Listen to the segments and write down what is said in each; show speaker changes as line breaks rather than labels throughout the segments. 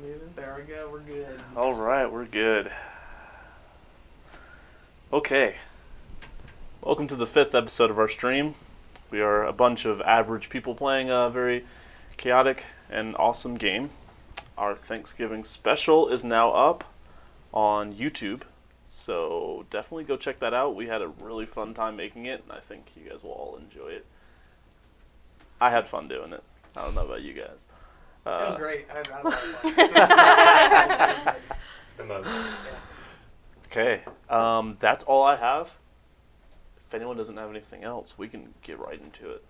unmuted. There we go. We're good.
All right, we're good. Okay. Welcome to the 5th episode of our stream. We are a bunch of average people playing a very chaotic and awesome game. Our Thanksgiving special is now up on YouTube, so definitely go check that out. We had a really fun time making it, and I think you guys will all enjoy it. I had fun doing it. I don't know about you guys.
It was great. I had a lot of fun.
The most.
Okay, that's all I have. If anyone doesn't have anything else, we can get right into it.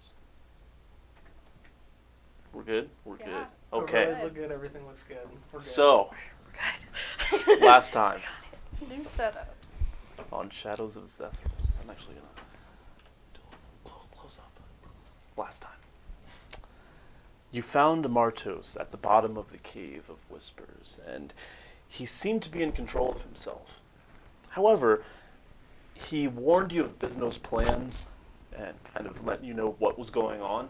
We're good? We're good. Okay.
Everything look good. Everything looks good. We're good.
So,
We're good.
last time
New setup.
on Shadows of Zethris, I'm actually going to do a little close up. Last time. You found Martos at the bottom of the Cave of Whispers, and he seemed to be in control of himself. However, he warned you of Bisno's plans and kind of let you know what was going on.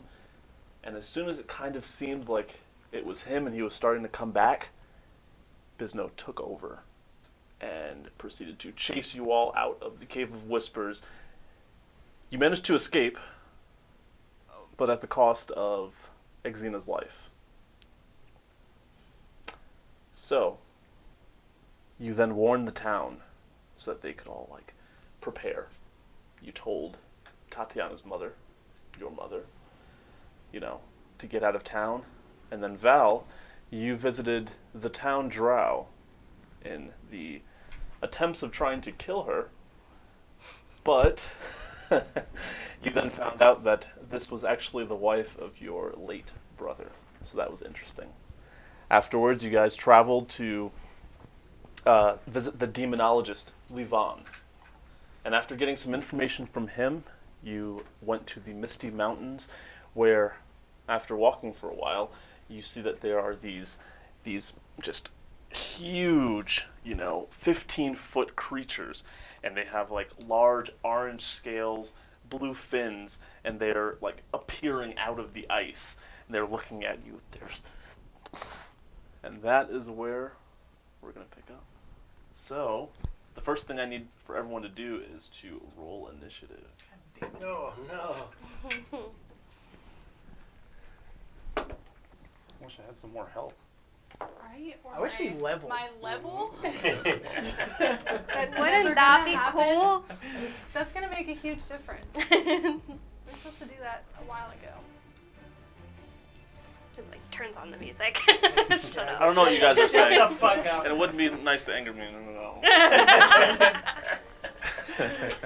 And as soon as it kind of seemed like it was him and he was starting to come back, Bisno took over and proceeded to chase you all out of the Cave of Whispers. You managed to escape, but at the cost of Exena's life. So, you then warned the town so that they could all, prepare. You told Tatiana's mother, your mother, to get out of town. And then Val, you visited the town drow in the attempts of trying to kill her. But you then found out that this was actually the wife of your late brother. So that was interesting. Afterwards, you guys traveled to visit the demonologist, Livan. And after getting some information from him, you went to the Misty Mountains, where, after walking for a while, you see that there are these just huge, 15-foot creatures, and they have large orange scales, blue fins, and they're appearing out of the ice. And they're looking at you. And that is where we're gonna pick up. So, the first thing I need for everyone to do is to roll initiative.
No.
Wish I had some more health.
Right? Or
I wish we leveled.
My level?
That's
Wouldn't
that be cool?
That's going to make a huge difference. I'm supposed to do that a while ago.
It turns on the music. Shut
I
up.
don't know what you guys are saying.
Shut the fuck up.
And it wouldn't be nice to anger me. No.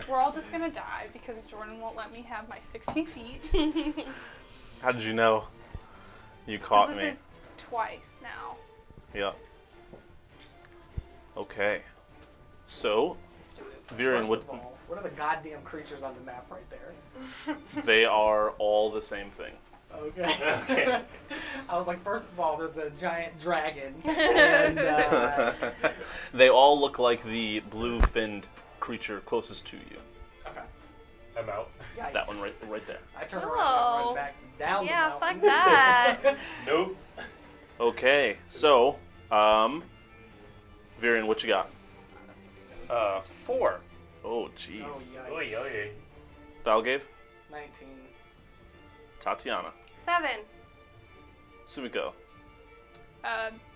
We're all just going to die because Jordan won't let me have my 60 feet.
How did you know? You caught me.
This is twice now.
Yeah. Okay. So, Viren,
First of all, what are the goddamn creatures on the map right there?
they are all the same thing.
Okay. I was like, first of all, there's a giant dragon. And,
They all look like the blue-finned creature closest to you.
okay.
I'm out.
Yikes.
That one right there.
I turn
Oh.
around and run back down
Yeah,
the
fuck
mountain.
that.
Nope.
Okay, so, Viren, what you got?
4.
Oh,
Oh,
jeez.
yikes.
Oy, oy.
Val gave?
19.
Tatiana.
7.
Sumiko.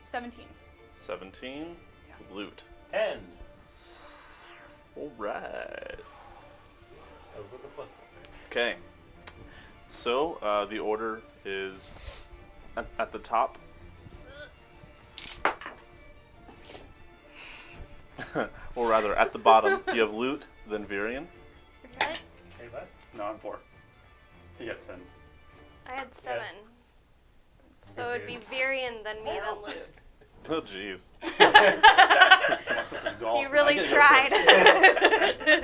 17.
17. Loot.
10.
Alright.
Over the plus.
Okay. So, the order is at the top. Or rather, at the bottom, you have Loot, then Virion.
Okay.
Hey, what? No, I'm 4. You got 10.
I had 7. So it'd be Virion, then me, then Luke.
Oh, jeez.
Unless this is golf.
You really
I get to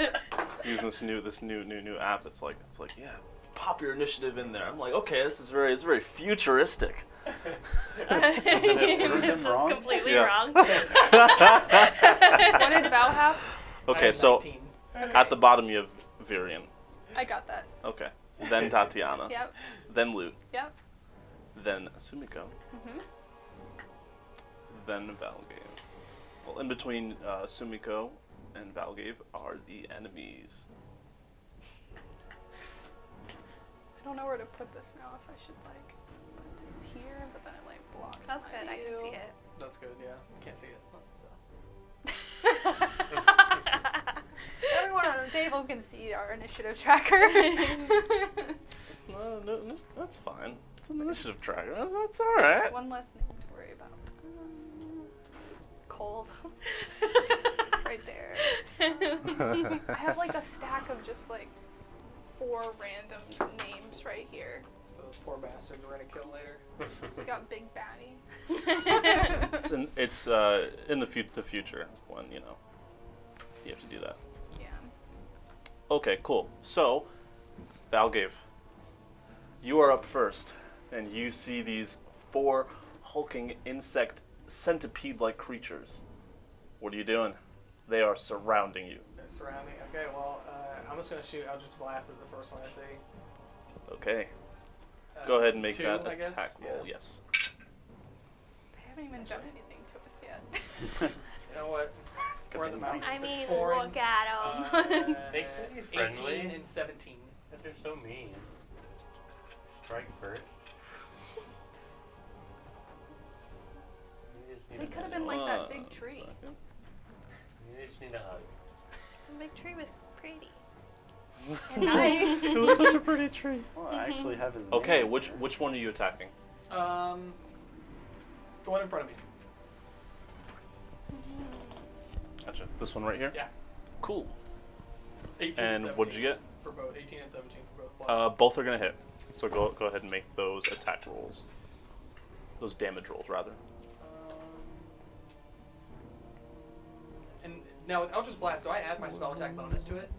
go
tried.
Using this new app, it's like, yeah, pop your initiative in there. I'm like, okay, it's very futuristic.
This is
wrong?
completely
Yeah.
wrong.
What did Val have?
I
Okay,
had
so
19.
at the bottom you have Virion.
I got that.
Okay. Then Tatiana.
Yep.
Then Loot.
Yep.
Then Sumiko.
Mm-hmm.
then Valgave. Well, in between Sumiko and Valgave are the enemies.
I don't know where to put this now. If I should like put this here, but then it like blocks.
That's
my
good. I
view.
can see it.
That's good. Yeah, can't see it.
Everyone on the table can see our initiative tracker.
No, that's fine. It's an initiative tracker. That's all right.
One less name to worry about. Cold. Right there. I have like a stack of just like 4 random names right here.
So those poor bastards we're gonna kill later.
We got Big Batty.
It's in the future when you have to do that.
Yeah.
Okay, cool. So, Valgave, you are up first, and you see these 4 hulking insect centipede-like creatures. What are you doing? They are surrounding you.
They're surrounding. Okay, well, I'm just gonna shoot. I'll just blast at the first one I see.
Okay. Go ahead and make
2,
that
I guess?
attack roll.
Yeah.
Yes.
They haven't even done anything to us yet.
You know what? We're in the mountains.
I
It's
mean,
foreign.
look at them.
They could be friendly.
18 and 17.
But they're so mean. Strike first. You just need
They
a
could have
hug.
been like that big tree.
You just need a hug.
The big tree was pretty.
Nice.
It was such a pretty tree.
Well, I actually have his
Okay,
name.
which one are you attacking?
The one in front of me.
Gotcha. This one right here?
Yeah.
Cool.
18
And
17
what did you get?
For both. 18 and 17 for both. Plus.
Both are gonna hit. So go ahead and make those attack rolls. Those damage rolls, rather.
And now with Eldritch Blast, so I add my spell attack bonus to it.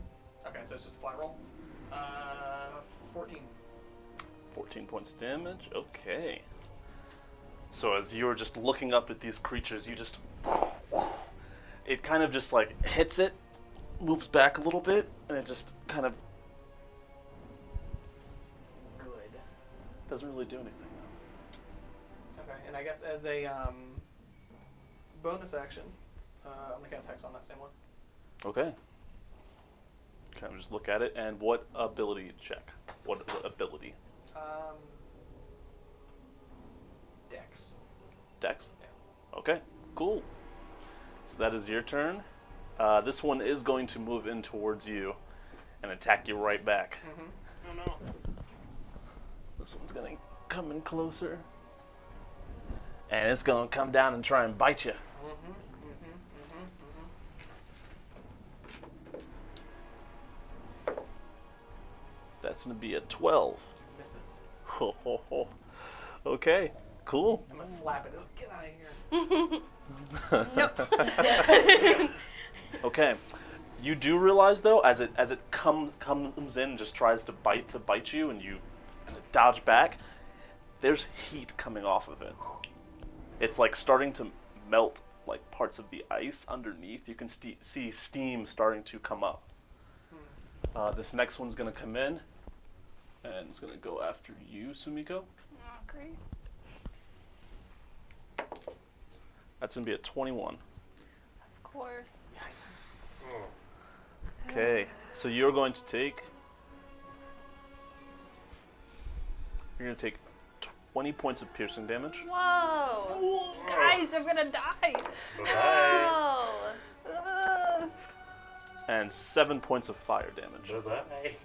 Okay, so it's just a flat roll. 14.
14 points of damage. Okay. So as you're just looking up at these creatures, you just... It kind of just like hits it, moves back a little bit, and it just kind of...
Good.
Doesn't really do anything.
Okay, and I guess as a bonus action, I'm gonna cast Hex on that same one.
Okay. Kind of just look at it, and what ability check? What ability?
Dex.
Dex?
Yeah.
Okay, cool. So that is your turn. This one is going to move in towards you and attack you right back.
Mm-hmm.
Oh no.
This one's going to come in closer. And it's going to come down and try and bite you.
Mm-hmm.
That's going to be a 12.
Misses.
Ho, ho, ho. Okay, cool.
I'm gonna slap it. Get out of here.
Okay. You do realize though, as it comes in and just tries to bite you, and you kind of dodge back, there's heat coming off of it. It's like starting to melt like parts of the ice underneath. You can see steam starting to come up. This next one's gonna come in, and it's gonna go after you, Sumiko.
Oh, great.
That's gonna be a 21.
Of course.
Oh.
Okay, so you're going to take. You're going to take 20 points of piercing damage.
Whoa.
Guys, I'm gonna die.
Bye-bye.
Oh.
And 7 points of fire damage.
Bye-bye.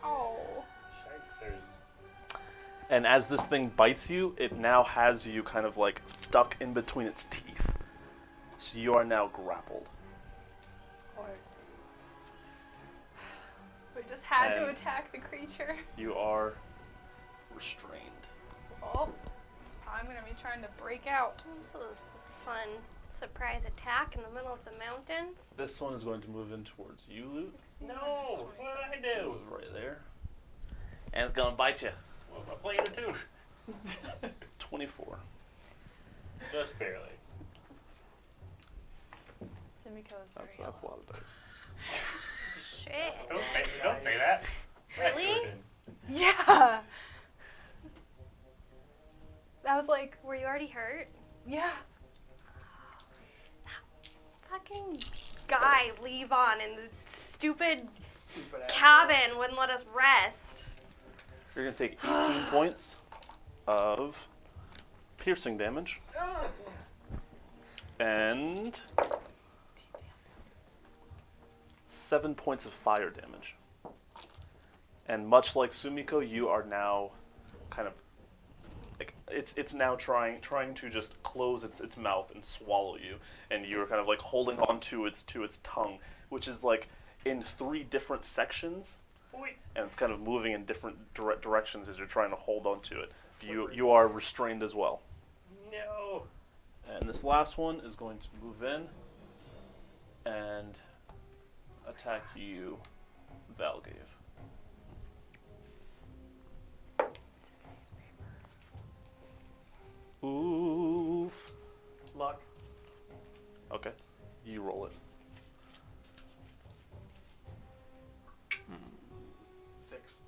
Ow.
Shikesers.
And as this thing bites you, it now has you kind of like stuck in between its teeth. So you are now grappled.
Of course. We just had to
And-
attack the creature.
You are restrained.
Oh, I'm gonna be trying to break out.
This was a fun surprise attack in the middle of the mountains.
This one is going to move in towards you, Luke.
No! What did I do?
This is right there. And it's going to bite you.
What am I playing a tune?
24.
Just barely.
Sumiko is very
That's a lot of dice.
Shit.
Don't say that.
Really?
Jordan.
Yeah. I was like,
Were you already hurt?
yeah.
Fucking guy Levon in the stupid
Stupid ass.
cabin wouldn't let us rest.
You're gonna take 18 points of piercing damage. And 7 points of fire damage. And much like Sumiko, you are now kind of like it's now trying to just close its mouth and swallow you, and you're kind of like holding on to its tongue, which is like in 3 different sections, and it's kind of moving in different directions as you're trying to hold on to it. You are restrained as well.
No.
And this last one is going to move in and attack you, Valgave. Oof.
Luck.
Okay. You roll it.
6.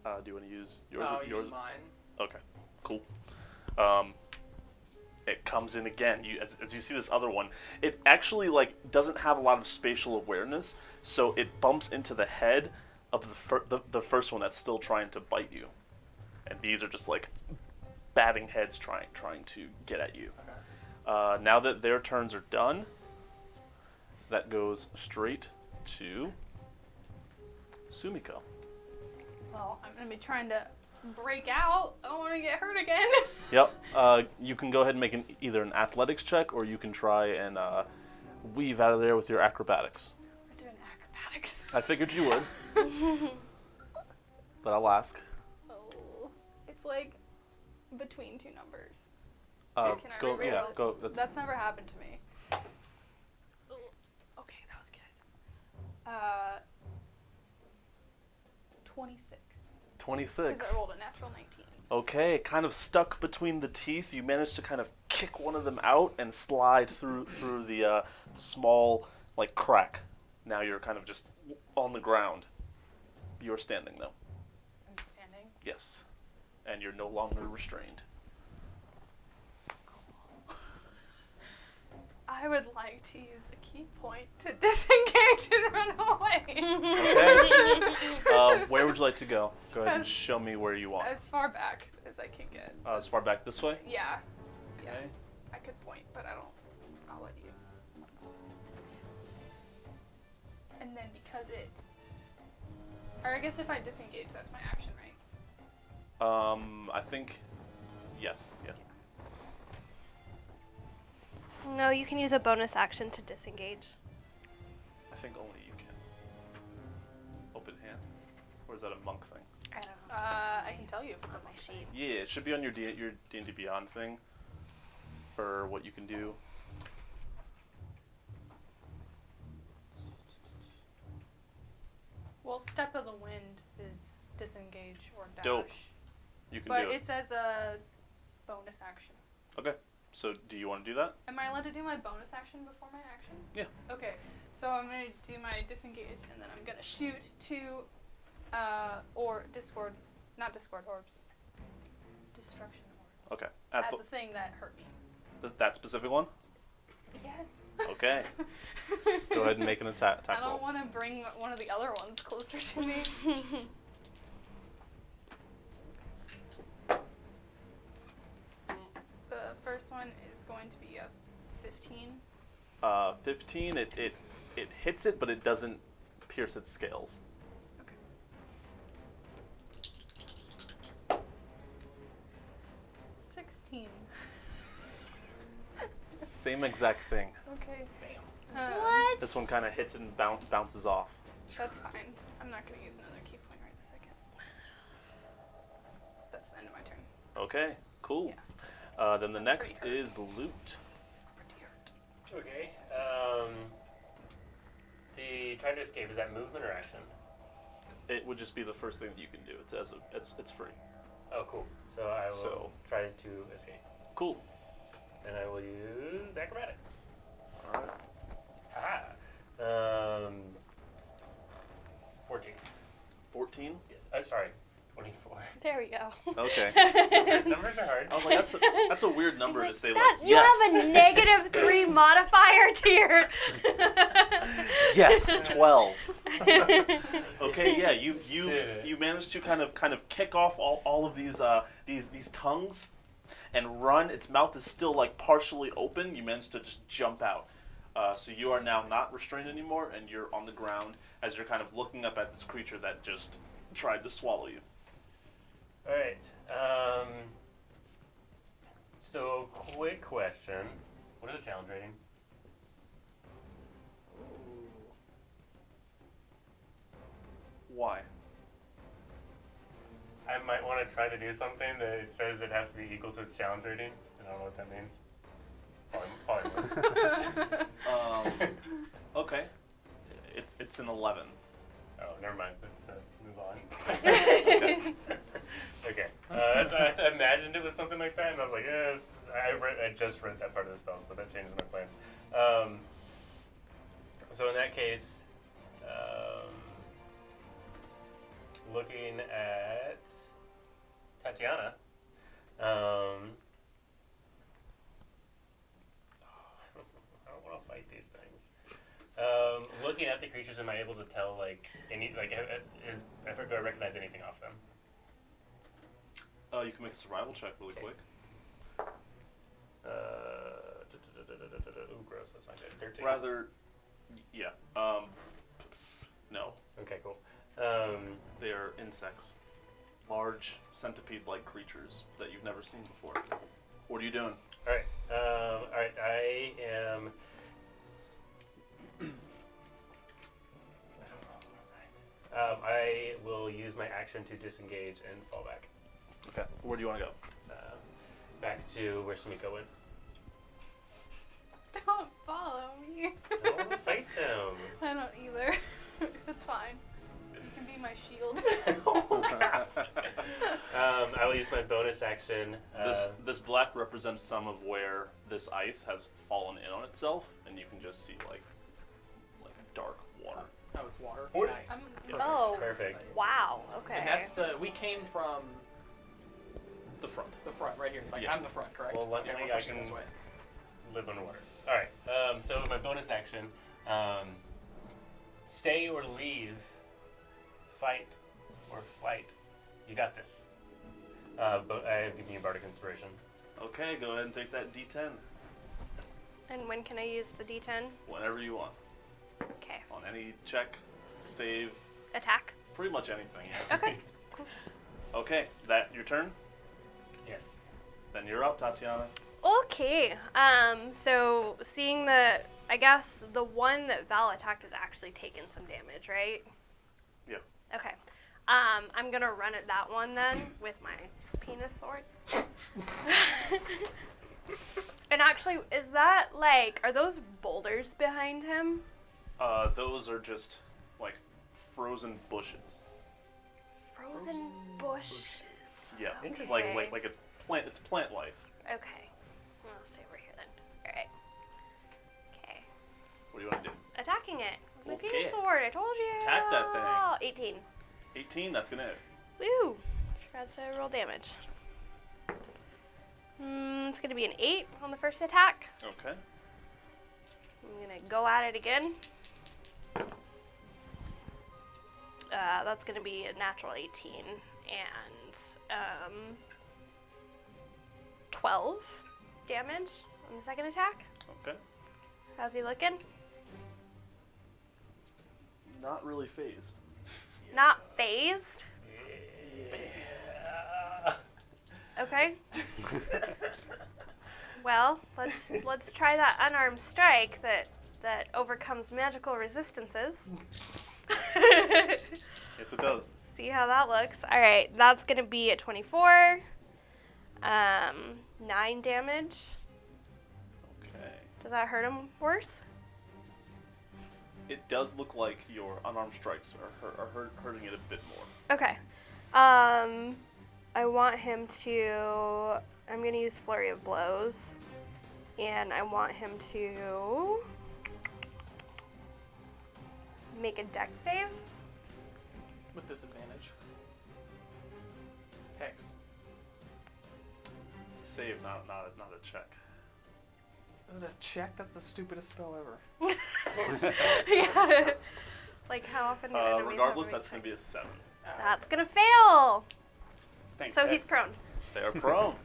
Do you want to use yours?
Oh,
yours?
use mine.
Okay. Cool. It comes in again. As you see this other one, it actually like doesn't have a lot of spatial awareness, so it bumps into the head of the first one that's still trying to bite you, and these are just like batting heads trying to get at you.
Okay.
Now that their turns are done, that goes straight to Sumiko.
Well, I'm gonna be trying to break out. I don't want to get hurt again.
Yep. You can go ahead and make either an athletics check, or you can try and weave out of there with your acrobatics.
We're doing acrobatics.
I figured you would, but I'll ask.
Oh, it's like between 2 numbers. Can I
Go.
re-roll
Yeah.
it?
Go.
That's never happened to me. Okay, that was good. 26.
26.
Because I rolled a natural 19.
Okay, kind of stuck between the teeth, you managed to kind of kick one of them out and slide through the small like crack. Now you're kind of just on the ground. You're standing though.
I'm standing.
Yes, and you're no longer restrained.
I would like to use the key point to disengage and run away.
Okay. Where would you like to go? Go ahead and
As-
show me where you want.
As far back as I can get.
As far back this way?
Yeah. Yeah.
Okay.
I could point, but I'll let you. And then because or I guess if I disengage, that's my action, right?
I think, yes, yeah.
No, you can use a bonus action to disengage.
I think only you can. Open hand? Or is that a monk thing?
I don't know.
I can tell you if it's on my sheet.
Yeah, it should be on your D&D Beyond thing, or what you can do.
Well, Step of the Wind is disengage or dash.
Dope. You can
But
do it.
it's as a bonus action.
Okay, so do you want to do that?
Am I allowed to do my bonus action before my action?
Yeah.
Okay, so I'm gonna do my disengage, and then I'm gonna shoot 2, not discord orbs, destruction orbs.
Okay,
At the thing that hurt me.
that specific one?
Yes.
Okay. Go ahead and make an attack
I don't
roll.
want to bring one of the other ones closer to me. The first one is going to be a 15.
15, it hits it, but it doesn't pierce its scales.
Okay. 16.
Same exact thing.
Okay.
What?
This one kind of hits it and bounces off.
That's fine. I'm not going to use another key point right this second. That's the end of my turn.
Okay, cool.
Yeah.
Then the
I'm
next
pretty hurt.
is loot.
Pretty hurt.
Okay. The trying to escape, is that movement or action?
It would just be the first thing that you can do. It's free.
Oh, cool. So I will
So-
try to escape.
Cool.
And I will use acrobatics.
All right.
Haha. 14.
14.
Yes. Sorry. 24.
There we go.
Okay.
Numbers are hard.
I was like, that's a weird number
Like,
to say.
that,
Like,
you
yes.
have a -3 modifier to your.
Yes, 12. Okay, yeah, you
Yeah.
you managed to kind of kick off all of these tongues and run. Its mouth is still like partially open. You managed to just jump out. So you are now not restrained anymore, and you're on the ground as you're kind of looking up at this creature that just tried to swallow you.
All right. So, quick question. What is the challenge rating?
Why?
I might want to try to do something that it says it has to be equal to its challenge rating. I don't know what that means. Probably
Okay. It's an 11.
Oh, never mind. Let's move on. Okay. I imagined it was something like that, and I was like, yeah. I just read that part of the spell, so that changes my plans. So in that case, looking at Tatiana, I don't want to fight these things. Looking at the creatures, am I able to tell like do I recognize anything off them?
You can make a survival check really quick.
Ooh, gross. That's not good. 13.
Rather, yeah. No.
Okay, cool.
They are insects. Large centipede-like creatures that you've never seen before. What are you doing?
All right. I am. I will use my action to disengage and fall back.
Okay. Where do you want to go?
Back to where Sumiko went.
Don't follow me.
I don't want to fight them.
I don't either. It's fine. You can be my shield.
Oh, crap. I will use my bonus action.
This black represents some of where this ice has fallen in on itself, and you can just see like dark water.
Oh, it's water.
Or-
Nice.
Oh.
Perfect.
Wow. Okay.
And that's we came from
The front.
the front right here. Like
Yeah.
I'm the front, correct?
Well, luckily
we're
I
pushing
can-
this way.
Live underwater. All right. So my bonus action, stay or leave, fight or flight. You got this. But I have given you bardic inspiration.
Okay, go ahead and take that D10
And when can I use the D10?
whenever you want.
Okay.
On any check, save,
Attack.
pretty much anything.
Okay. Cool.
Okay, that your turn?
Yes.
Then you're up, Tatiana.
Okay. So seeing that, I guess the one that Val attacked has actually taken some damage, right?
Yeah.
Okay. I'm gonna run at that one then with my penis sword. And actually, is that like, are those boulders behind him?
Those are just like frozen bushes.
Frozen bushes.
Yeah,
Okay.
like it's plant life.
Okay. Well, I'll stay over here then. Alright. Okay.
What do you want to do?
Attacking it with my
Okay.
penis sword, I told you.
Attack that thing.
18.
18. That's gonna hit.
Woo! Forgot to roll damage. It's gonna be an 8 on the first attack.
Okay.
I'm gonna go at it again. That's gonna be a natural 18 and 12 damage on the second attack.
Okay.
How's he looking?
Not really phased.
Not phased.
Yeah.
Okay. Well, let's try that unarmed strike that overcomes magical resistances.
Yes, it does.
See how that looks. All right, that's gonna be at 24. 9 damage.
Okay.
Does that hurt him worse?
It does look like your unarmed strikes are hurting it a bit more.
Okay. I want him to. I'm gonna use Flurry of Blows, and I want him to make a dex save.
With disadvantage. Hex.
It's a save, not a check.
Is it a check? That's the stupidest spell ever.
Yeah. Like how often do enemies
Regardless,
have to
that's going to be a 7.
That's gonna fail.
Thanks.
So
Hex.
he's prone.
They are prone.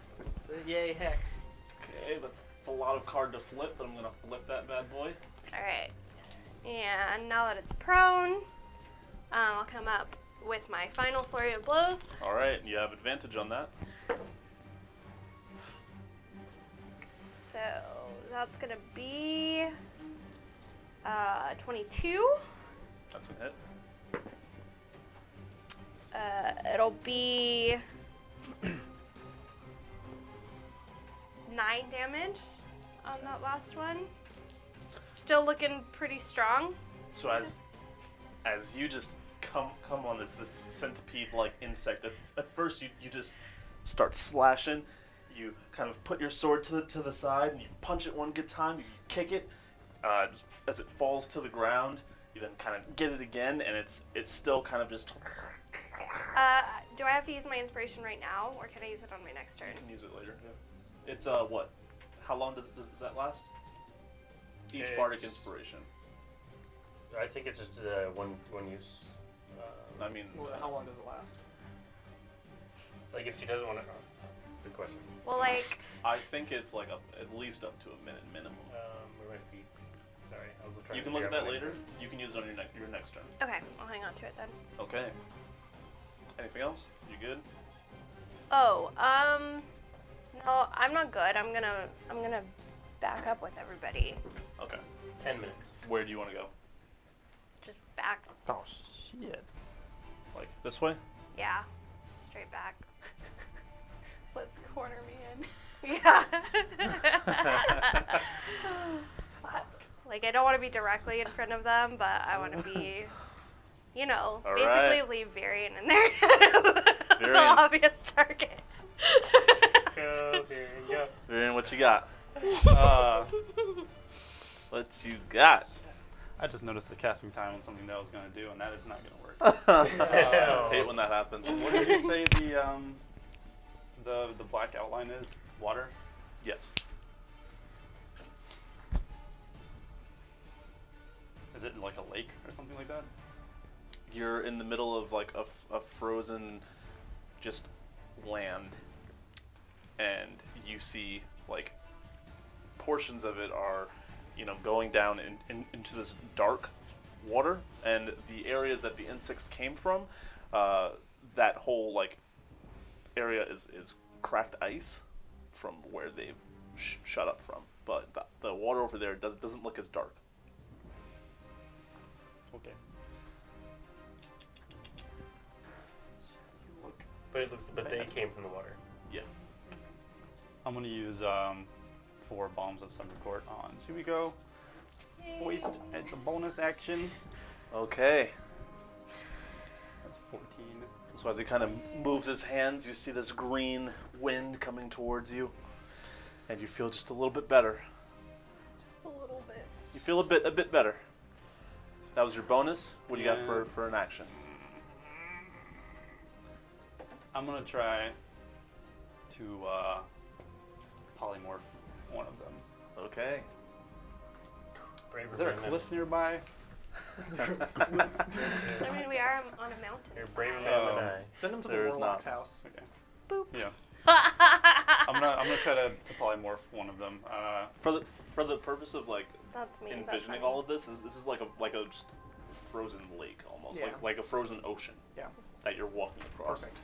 So yay, Hex.
Okay, that's a lot of card to flip, but I'm going to flip that bad boy.
All right. And now that it's prone, I'll come up with my final flurry of blows.
All right, you have advantage on that.
So that's gonna be 22.
That's going to hit.
It'll be 9 damage on that last one. Still looking pretty strong.
So as you just come on this centipede-like insect, at first you just start slashing. You kind of put your sword to the side and you punch it one good time. You kick it just as it falls to the ground. You then kind of get it again, and it's still kind of just.
Do I have to use my inspiration right now, or can I use it on my next turn?
You can use it later. Yeah. It's what? How long does that last? Each bardic inspiration.
I think it's just one use.
I mean,
Well, how long does it last?
Like if she doesn't want to. Good question.
Well, like,
I think it's like at least up to a minute minimum.
Where are my feet? Sorry, I was trying
You
to
can look at
figure out
that
my
later.
next
You can use it on your next turn.
okay, I'll hang on to it then.
Okay. Anything else? You good?
Oh, no, I'm not good. I'm gonna back up with everybody.
Okay.
10 minutes.
Where do you want to go?
Just back.
Oh shit.
Like this way?
Yeah, straight back.
Let's corner me in.
Yeah. Like, I don't want to be directly in front of them, but I want to be, you know,
All
basically
right.
leave Varian in there. The
Varian.
obvious target.
Go, here you go.
Varian, what you got? What you got?
I just noticed the casting time on something that I was gonna do, and that is not gonna work.
Hate when that happens.
What did you say the black outline is? Water?
Yes.
Is it like a lake or something like that?
You're in the middle of like a frozen just land, and you see like portions of it are, you know, going down into this dark water, and the areas that the insects came from, that whole like area is cracked ice from where they've shut up from, but the water over there doesn't look as dark.
Okay.
But they came from the water.
Yeah.
I'm gonna use 4 bombs of Thunder Court on Sumiko. Voiced as a bonus action.
Okay.
That's 14.
So as he kind of moves his hands, you see this green wind coming towards you, and you feel just a little bit better.
Just a little bit.
You feel a bit better. That was your bonus. What do you got
Yeah.
for an action?
I'm gonna try to polymorph one of them.
Okay.
Braver
Is there a
man
cliff nearby?
I mean, we are on a mountain.
You're a braver man than I.
Send him to
There
the
is
warlock's
not.
house.
Okay.
Boop.
Yeah. I'm gonna try to polymorph one of them.
For the purpose of like
That's me.
envisioning all of this, this is like a just frozen lake almost,
Yeah.
like a frozen ocean
Yeah.
that you're walking across.
Perfect.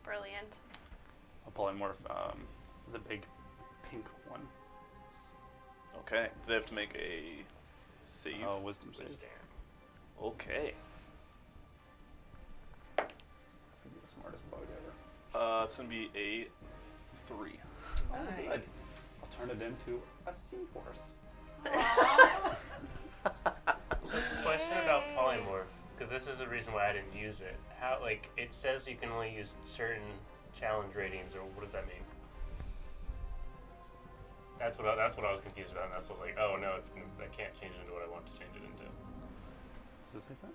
Brilliant.
I'll polymorph the big pink one.
Okay. Do they have to make a save?
Wisdom save.
Okay.
Could be the smartest bug ever.
It's gonna be a 3.
Nice. I'll turn it into a seahorse.
Question about polymorph, because this is the reason why I didn't use it. How, like, it says you can only use certain challenge ratings, or what does that mean? That's what I was confused about, and that's what I was like, oh no, I can't change it into what I want to change it into.
Does it say that?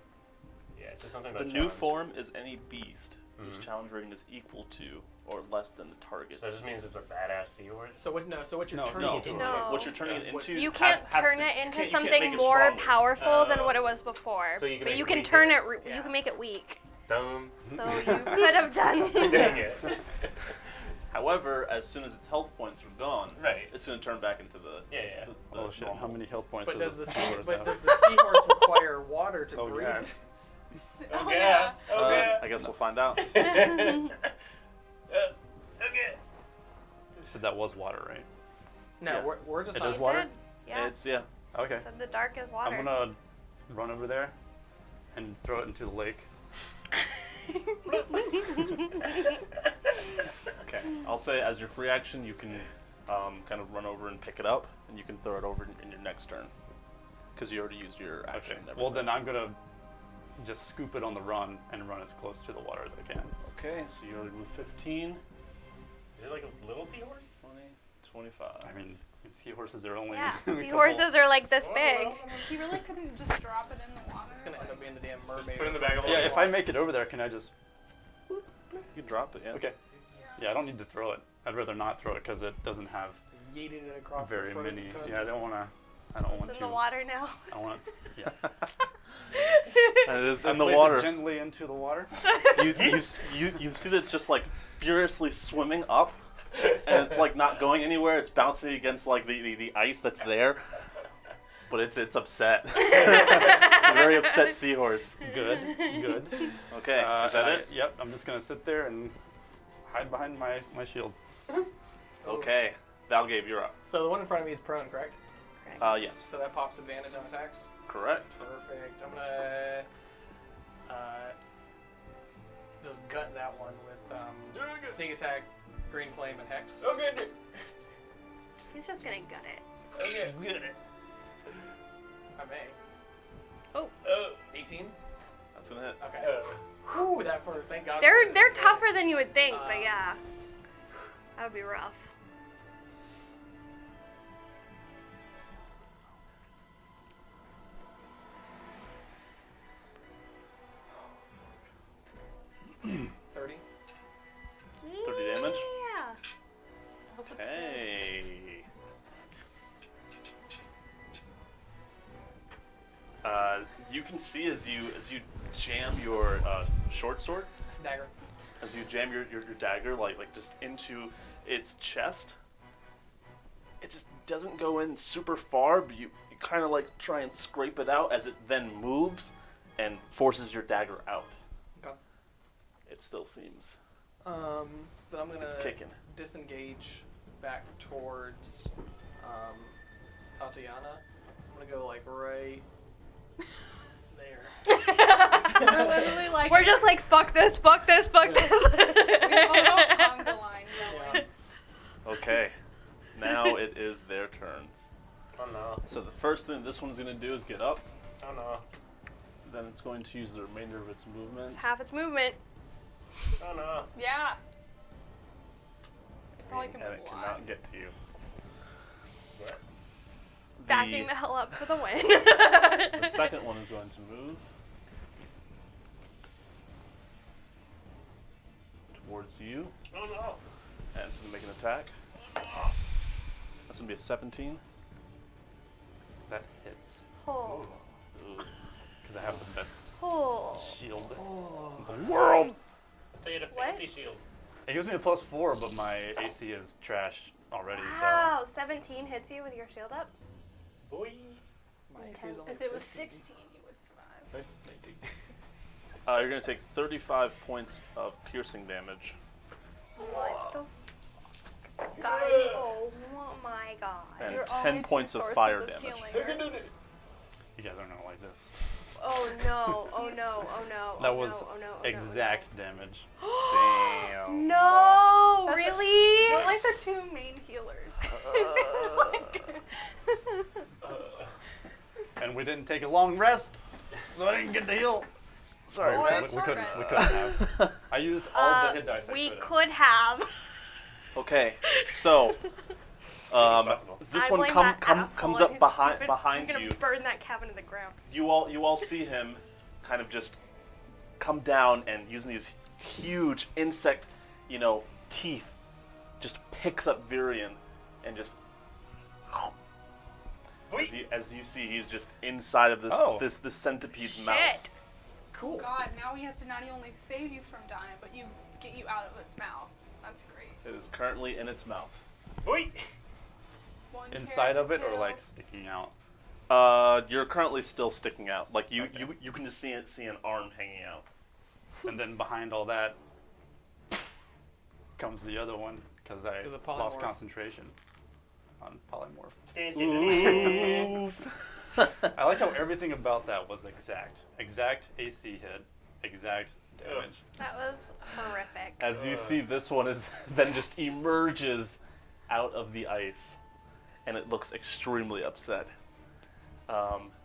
Yeah, it's just something
The
about
new
challenge.
form is any beast whose challenge rating is equal to or less than the target's.
So this means it's a badass seahorse?
So what you're
No,
turning it into?
No.
What you're turning it into.
You can't
has
turn
to-
it into
you can't make
something
it
more
stronger.
powerful than what it was before.
So you can
but
make
you
it
can
weaker.
turn it.
Yeah.
You can make it weak.
Dumb.
So you could have done.
Dang it.
However, as soon as its health points are gone,
Right.
it's going to turn back into the.
Yeah.
the
Oh shit!
normal.
How many health points
But does
does
the
the seahorse have?
seahorse require water to
Oh
breathe?
god.
Oh, yeah.
Okay.
I guess we'll find out.
Okay.
You said that was water, right?
No,
Yeah.
we're just
It
on
is water?
Yeah.
It's yeah.
Okay.
So the dark is water.
I'm gonna run over there and throw it into the lake.
Okay. I'll say as your free action, you can kind of run over and pick it up, and you can throw it over in your next turn, because you already used your action.
Okay.
and
Well, then
everything.
I'm gonna just scoop it on the run and run as close to the water as I can.
Okay, so you already moved 15,
Is it like a little seahorse?
20, 25.
I mean, seahorses are only.
Yeah.
a couple-
Seahorses are like this big.
He really couldn't just drop it in the water.
It's gonna end up being the damn mermaid.
put it in the bag of
Yeah, if I make it over there, can I just?
You can drop it. Yeah.
Okay. Yeah, I don't need to throw it. I'd rather not throw it because it doesn't have
Yeeting it across
very
the frozen
many.
tundra.
Yeah, I don't want
It's in
to.
the water now.
I want. Yeah.
And it is
I
in the
place
water.
it gently into the water.
You see that it's just like furiously swimming up, and it's like not going anywhere. It's bouncing against like the ice that's there, but it's upset. It's a very upset seahorse.
Good. Good.
Okay, is that it?
Yep. I'm just gonna sit there and hide behind my shield.
Okay, Valgave, you're up.
So the one in front of me is prone, correct?
Yes,
So that pops advantage on attacks.
correct.
Perfect. I'm gonna just gut that one with sneak attack, green flame, and hex.
Okay.
He's just gonna gut it.
Okay.
I may.
Oh.
18.
That's gonna hit.
Okay. Whew, that for thank God.
They're tougher than you would think,
Uh,
but yeah, that would be rough.
$30.
30 damage.
Yeah.
Hope it's good.
Hey. You can see as you jam your short sword,
Dagger.
as you jam your dagger like just into its chest. It just doesn't go in super far, but you kind of like try and scrape it out as it then moves and forces your dagger out.
Okay.
It still seems
Then I'm gonna
it's kicking.
disengage back towards Tatiana. I'm gonna go like right there.
We're literally like
We're just like fuck this, fuck this, fuck this.
we all know conga line
Yeah.
going.
Okay, now it is their turns.
Oh no.
So the first thing this one's gonna do is get up.
Oh no.
Then it's going to use the remainder of its movement.
Half its movement.
Oh no.
Yeah. It probably can
And
move
it
a lot.
cannot get to you.
What?
Backing the hell up for the win.
The second one is going to move towards you,
Oh no.
and it's going to make an attack. That's going to be a 17.
That hits
Oh.
because I have the best
Oh.
shield in the world.
I thought you had a
What?
fancy shield.
It gives me a +4, but my AC is trash already.
Wow, 17 hits you with your shield up?
Boy.
My AC is only
If it was
15.
16, you would survive.
That's 19.
You're going to take 35 points of piercing damage.
What the guys? Oh my god.
And
Your
10
only two
points of
sources
fire
of
damage.
healing
I
are-
can do it.
You guys aren't gonna like this.
Oh no, oh no, oh no.
That
oh
was
no, oh no, oh
exact damage.
Damn.
No,
That's
really?
We're like the two main healers.
And we didn't take a long rest, so I didn't get to heal.
Sorry,
Or
man.
a
We
short
couldn't.
rest.
We couldn't have. I used all the hit dice I
we
could.
could have.
Okay, so
possible.
this
I
one
blame
comes
that asshole
up
and his
behind
stupid-
behind
I'm gonna
you.
burn that cabin to the ground.
You all see him kind of just come down and using his huge insect, teeth just picks up Virion and just as you see, he's just inside of this centipede's mouth.
Cool.
God, now we have to not only save you from dying, but get you out of its mouth. That's great.
It is currently in its mouth.
Wait.
One
Inside of it, or
kill.
like sticking out?
You're currently still sticking out. Like you can just see an arm hanging out.
And then behind all that comes the other one, because I
Is it
lost
polymorph?
concentration on polymorph.
Ooh.
I like how everything about that was exact. Exact AC hit, exact damage.
That was horrific.
As you see, this one is then just emerges out of the ice, and it looks extremely upset.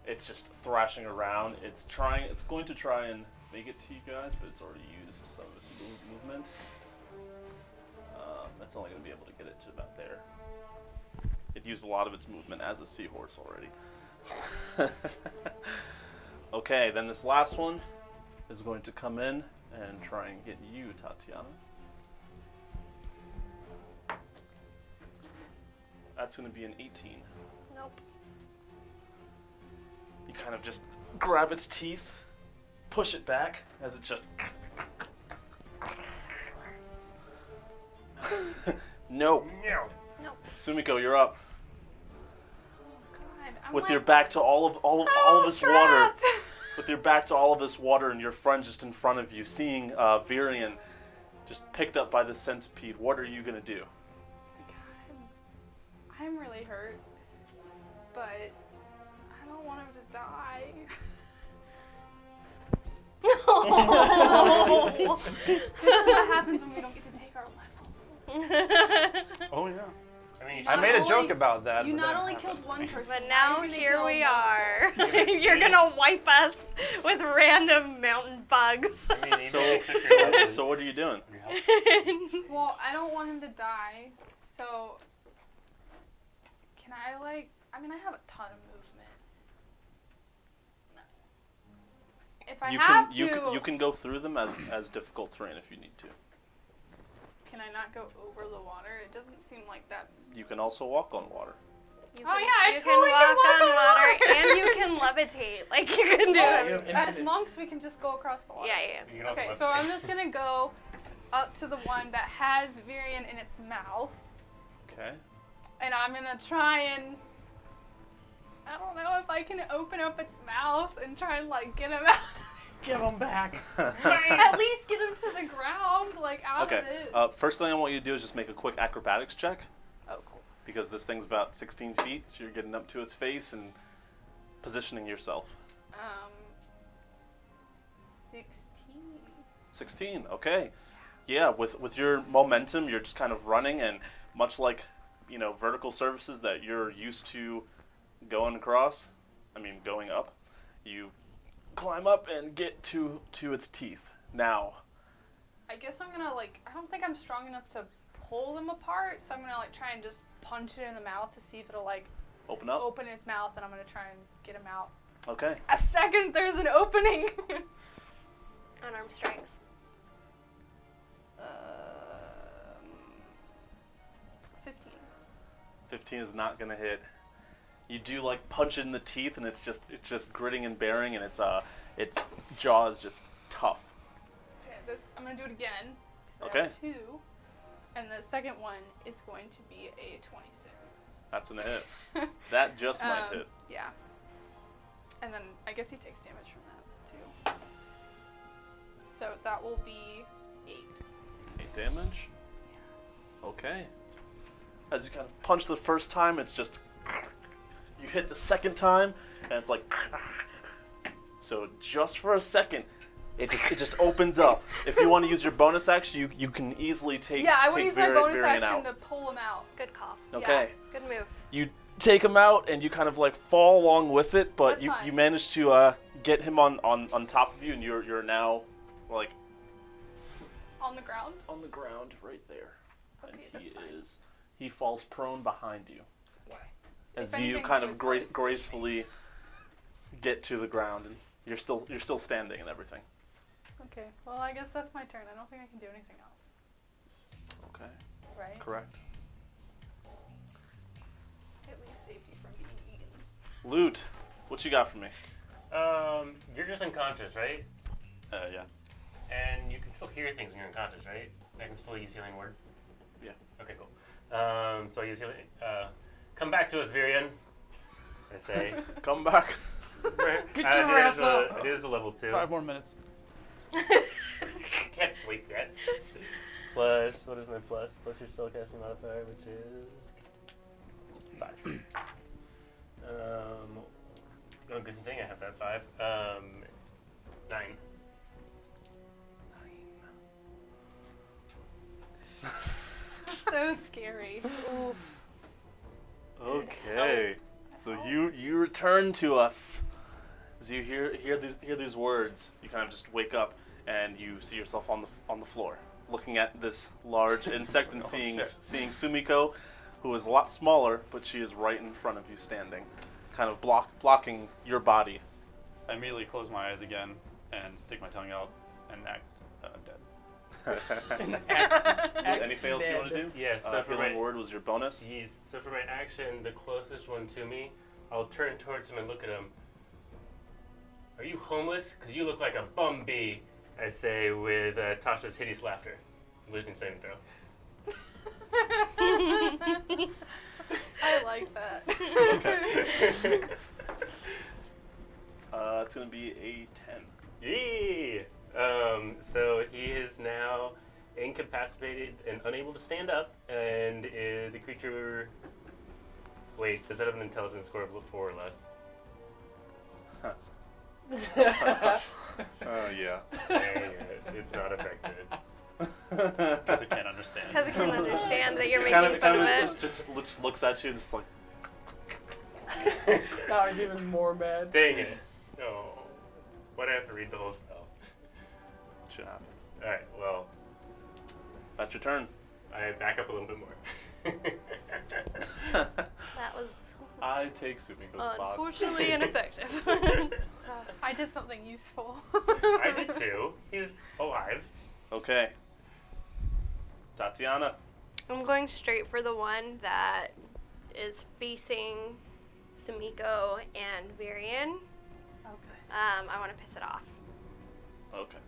It's just thrashing around. It's going to try and make it to you guys, but it's already used some of its movement. That's only going to be able to get it to about there. It used a lot of its movement as a seahorse already. Okay, then this last one is going to come in and try and get you, Tatiana. That's going to be an 18.
Nope.
You kind of just grab its teeth, push it back as it just... No.
No.
Nope.
Sumiko, you're up.
God, I'm
With
like,
your back to all of this water.
trapped.
With your back to all of this water and your friend just in front of you, seeing Virion just picked up by the centipede, what are you going to do?
I'm really hurt, but I don't want him to die. This is what happens when we don't get to take our level.
Oh yeah.
I mean,
I made a
Not
joke
only-
about that.
You
but
not
then it
only
happened.
killed one person,
But now
you're gonna
here
kill
we
multiple.
are. You're gonna wipe us with random mountain bugs.
I mean, even if it's your level,
So what are you doing?
Well, I don't want him to die, so can I I have a ton of movement. If I have to,
You can go through them as difficult terrain if you need to.
can I not go over the water? It doesn't seem like that.
You can also walk on water.
You
Oh, yeah, I
you
totally
can
can
walk
walk
on
on
water,
water.
and you can levitate. Like you can do
Oh,
it.
yeah.
As monks, we can just go across the water.
Yeah, yeah.
you can also
Okay,
let
so
the-
I'm just gonna go up to the one that has Virion in its mouth,
Okay.
and I'm gonna try and I don't know if I can open up its mouth and try and get him out.
Give him back.
At least get him to the ground, out
Okay.
of it.
First thing I want you to do is just make a quick acrobatics check,
Oh, cool.
because this thing's about 16 feet, so you're getting up to its face and positioning yourself.
16.
16, okay. Yeah, with your momentum, you're just kind of running, and much like, vertical surfaces that you're used to going up, you climb up and get to its teeth. Now,
I guess I'm gonna I don't think I'm strong enough to pull them apart, so I'm gonna try and just punch it in the mouth to see if it'll
open up.
open its mouth, and I'm gonna try and get him out.
Okay.
A second, there's an opening.
Unarmed strikes.
15.
15 is not gonna hit. You do punch it in the teeth, and it's just gritting and bearing, and its jaw is just tough.
Okay, I'm gonna do it again. 'Cause I
Okay.
have 2, and the second one is going to be a 26.
That's gonna hit. That just might hit.
Yeah. And then I guess he takes damage from that too. So that will be 8.
8 damage. Okay. As you kind of punch the first time, it's just... You hit the second time, and it's like... So just for a second, it just opens up. If you want to use your bonus action, you can easily take
Yeah, I want to
take
use my bonus
Varian
action
out.
to pull him out.
Good call.
Okay.
Good move.
You take him out, and you kind of fall along with it, but
That's fine.
you manage to get him on top of you, and you're now
On the ground.
on the ground right there.
Okay,
And
that's fine.
he falls prone behind you as
If
you
anything,
kind
he
of
would probably
gracefully get to the ground, and you're still standing and everything.
Okay. Well, I guess that's my turn. I don't think I can do anything else.
Okay.
Right?
Correct.
At least safety from being eaten.
Loot. What you got for me?
You're just unconscious, right?
Yeah.
And you can still hear things when you're unconscious, right? I can still use healing word.
Yeah.
Okay, cool. So I use healing. Come back to us, Virion. I say.
Come back.
Get your ass up.
It is a level 2.
5 more minutes.
Can't sleep yet. Plus, what is my plus? Plus your spellcasting modifier, which is 5. Oh, good thing I have that 5. 9.
So scary. Ooh.
Okay. So you return to us. As you hear these words, you kind of just wake up and you see yourself on the floor, looking at this large insect and seeing Sumiko, who is a lot smaller, but she is right in front of you, standing, kind of blocking your body.
I immediately close my eyes again and stick my tongue out and act dead.
Any fails you want to do?
Yes. So for
healing
my
word was your bonus.
yes. So for my action, the closest one to me, I'll turn towards him and look at him. Are you homeless? Because you look like a bum bee. I say with Tasha's hideous laughter. Wisdom saving throw.
I like that.
Okay. It's gonna be a 10.
Yee! So he is now incapacitated and unable to stand up, and the creature. Wait, does that have an intelligence score of 4 or less?
Yeah.
Dang it, it's not affected.
Because it can't understand.
Because I can understand that you're
It
making fun of it.
just looks at you and just like.
Now he's even more mad.
Dang it. No. Why'd I have to read the whole spell?
Shit happens.
Alright, well,
That's your turn.
I back up a little bit more.
That was
I take Sumiko's spot.
unfortunately ineffective.
I did something useful.
I did too. He's alive.
Okay. Tatiana.
I'm going straight for the one that is facing Sumiko and Virion.
Okay.
I want to piss it off.
Okay.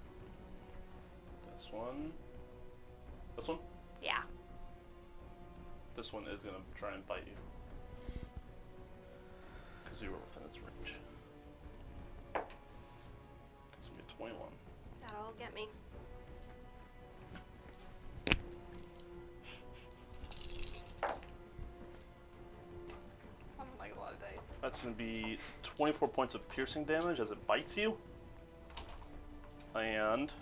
This one. This one?
Yeah.
This one is gonna try and bite you. Because you were within its range. It's gonna be a 21.
That'll get me.
I don't like a lot of dice.
That's gonna be 24 points of piercing damage as it bites you. And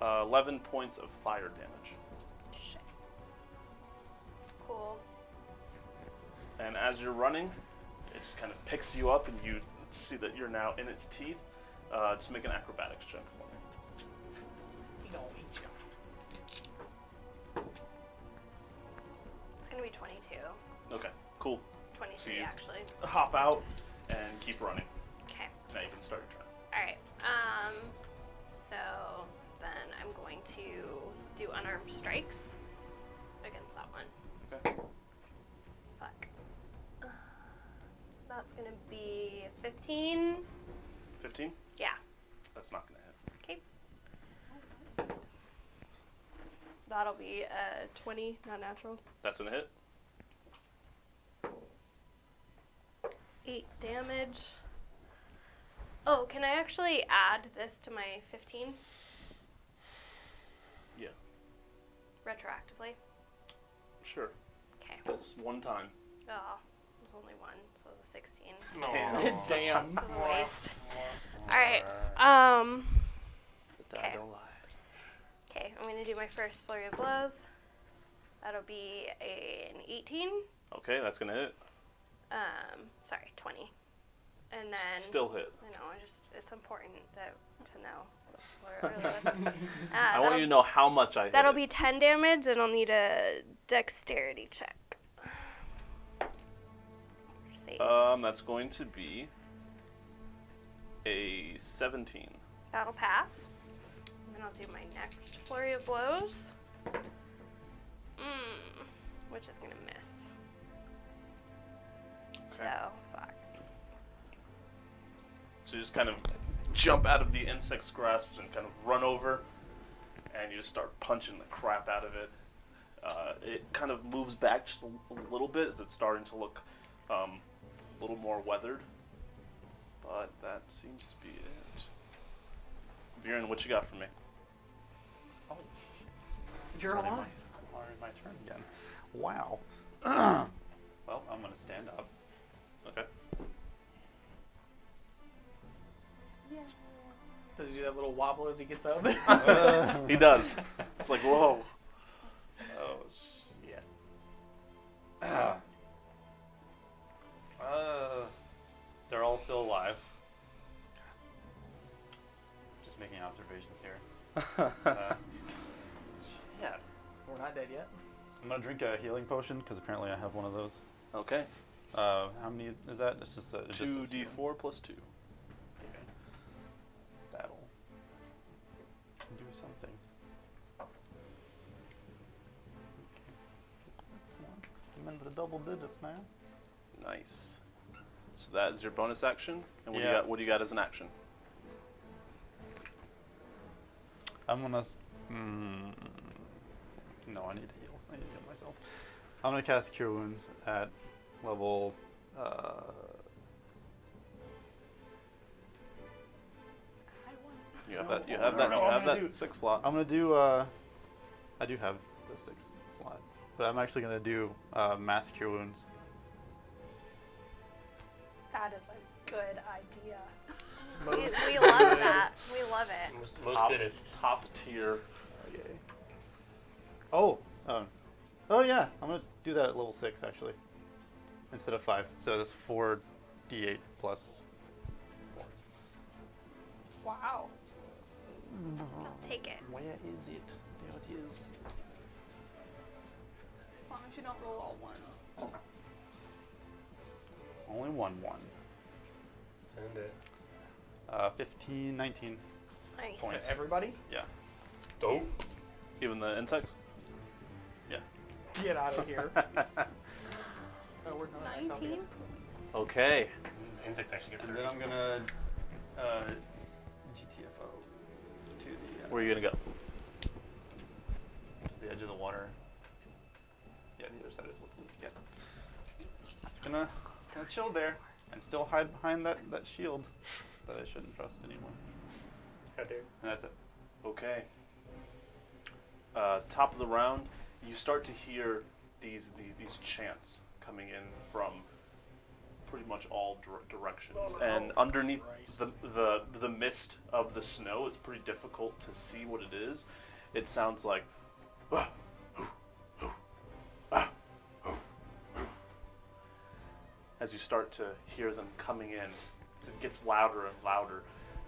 11 points of fire damage.
Shit. Cool.
And as you're running, it just kind of picks you up and you see that you're now in its teeth. Just make an acrobatics check for me.
He gonna eat you.
It's going to be 22.
Okay, cool.
23,
So you-
actually.
Hop out and keep running.
Okay.
Now you can start your turn.
Alright. So then I'm going to do unarmed strikes against that one.
Okay.
Fuck. That's going to be 15.
15?
Yeah.
That's not gonna hit.
Okay. That'll be a 20, not natural.
That's gonna hit.
8 damage. Oh, can I actually add this to my 15
Yeah.
retroactively?
Sure.
Okay.
That's one time.
Oh, it was only 1, so it was a 16.
Damn.
What a waste. Alright,
The die
Okay.
don't lie.
okay, I'm gonna do my first flurry of blows. That'll be an 18.
Okay, that's gonna hit.
Sorry, 20. And then
Still hit.
I know, it's important to know where it really was.
I want you to know how much I hit.
That'll
it.
be 10 damage, and I'll need a dexterity check. Save.
That's going to be a 17.
That'll pass. And then I'll do my next flurry of blows. Which is gonna miss. So, fuck.
So you just kind of jump out of the insect's grasp and kind of run over, and you just start punching the crap out of it. It kind of moves back just a little bit as it's starting to look a little more weathered. But that seems to be it. Viren, what you got for me?
Oh,
You're
already
alive.
already my turn again. Wow. Well, I'm gonna stand up.
Okay.
Does he do that little wobble as he gets up?
He does. It's like, whoa.
Oh shit. They're all still alive. Just making observations here. Yeah.
We're not dead yet.
I'm gonna drink a healing potion because apparently I have one of those.
Okay.
How many is that? It's just it just says
2d4 plus 2.
Okay. That'll do something. I'm into the double digits now.
Nice. So that is your bonus action. And what,
Yeah.
what do you got as an action?
I'm gonna. No, I need to heal. I need to heal myself. I'm gonna cast Cure Wounds at level.
You have
No,
that. You have
no,
that.
no,
you
I'm
have
gonna
that
do-
6 slot.
I'm gonna do. I do have the 6th slot, but I'm actually gonna do Mass Cure Wounds.
That is a good idea.
We love that. We love it.
Most
top,
goodest.
top tier.
Okay. Oh yeah, I'm gonna do that at level 6 actually, instead of 5. So that's 4d8 plus 4.
Wow.
I'll take it.
Where is it? There it is.
As long as you don't roll all ones.
Only 1.
Send it.
15, 19
Nice.
points.
Everybody,
Yeah.
Oh.
Even the insects?
Yeah.
get out of here. Oh, we're not.
19?
Okay.
Insects actually get
And
through.
then I'm gonna GTFO to the
Where are you going to go?
to the edge of the water. Yeah, the other side of it. Yeah. Gonna chill there and still hide behind that shield that I shouldn't trust anymore.
How dare.
And that's it.
Okay. Top of the round, you start to hear these chants coming in from pretty much all directions, and underneath the mist of the snow, it's pretty difficult to see what it is. It sounds like, as you start to hear them coming in, it gets louder and louder.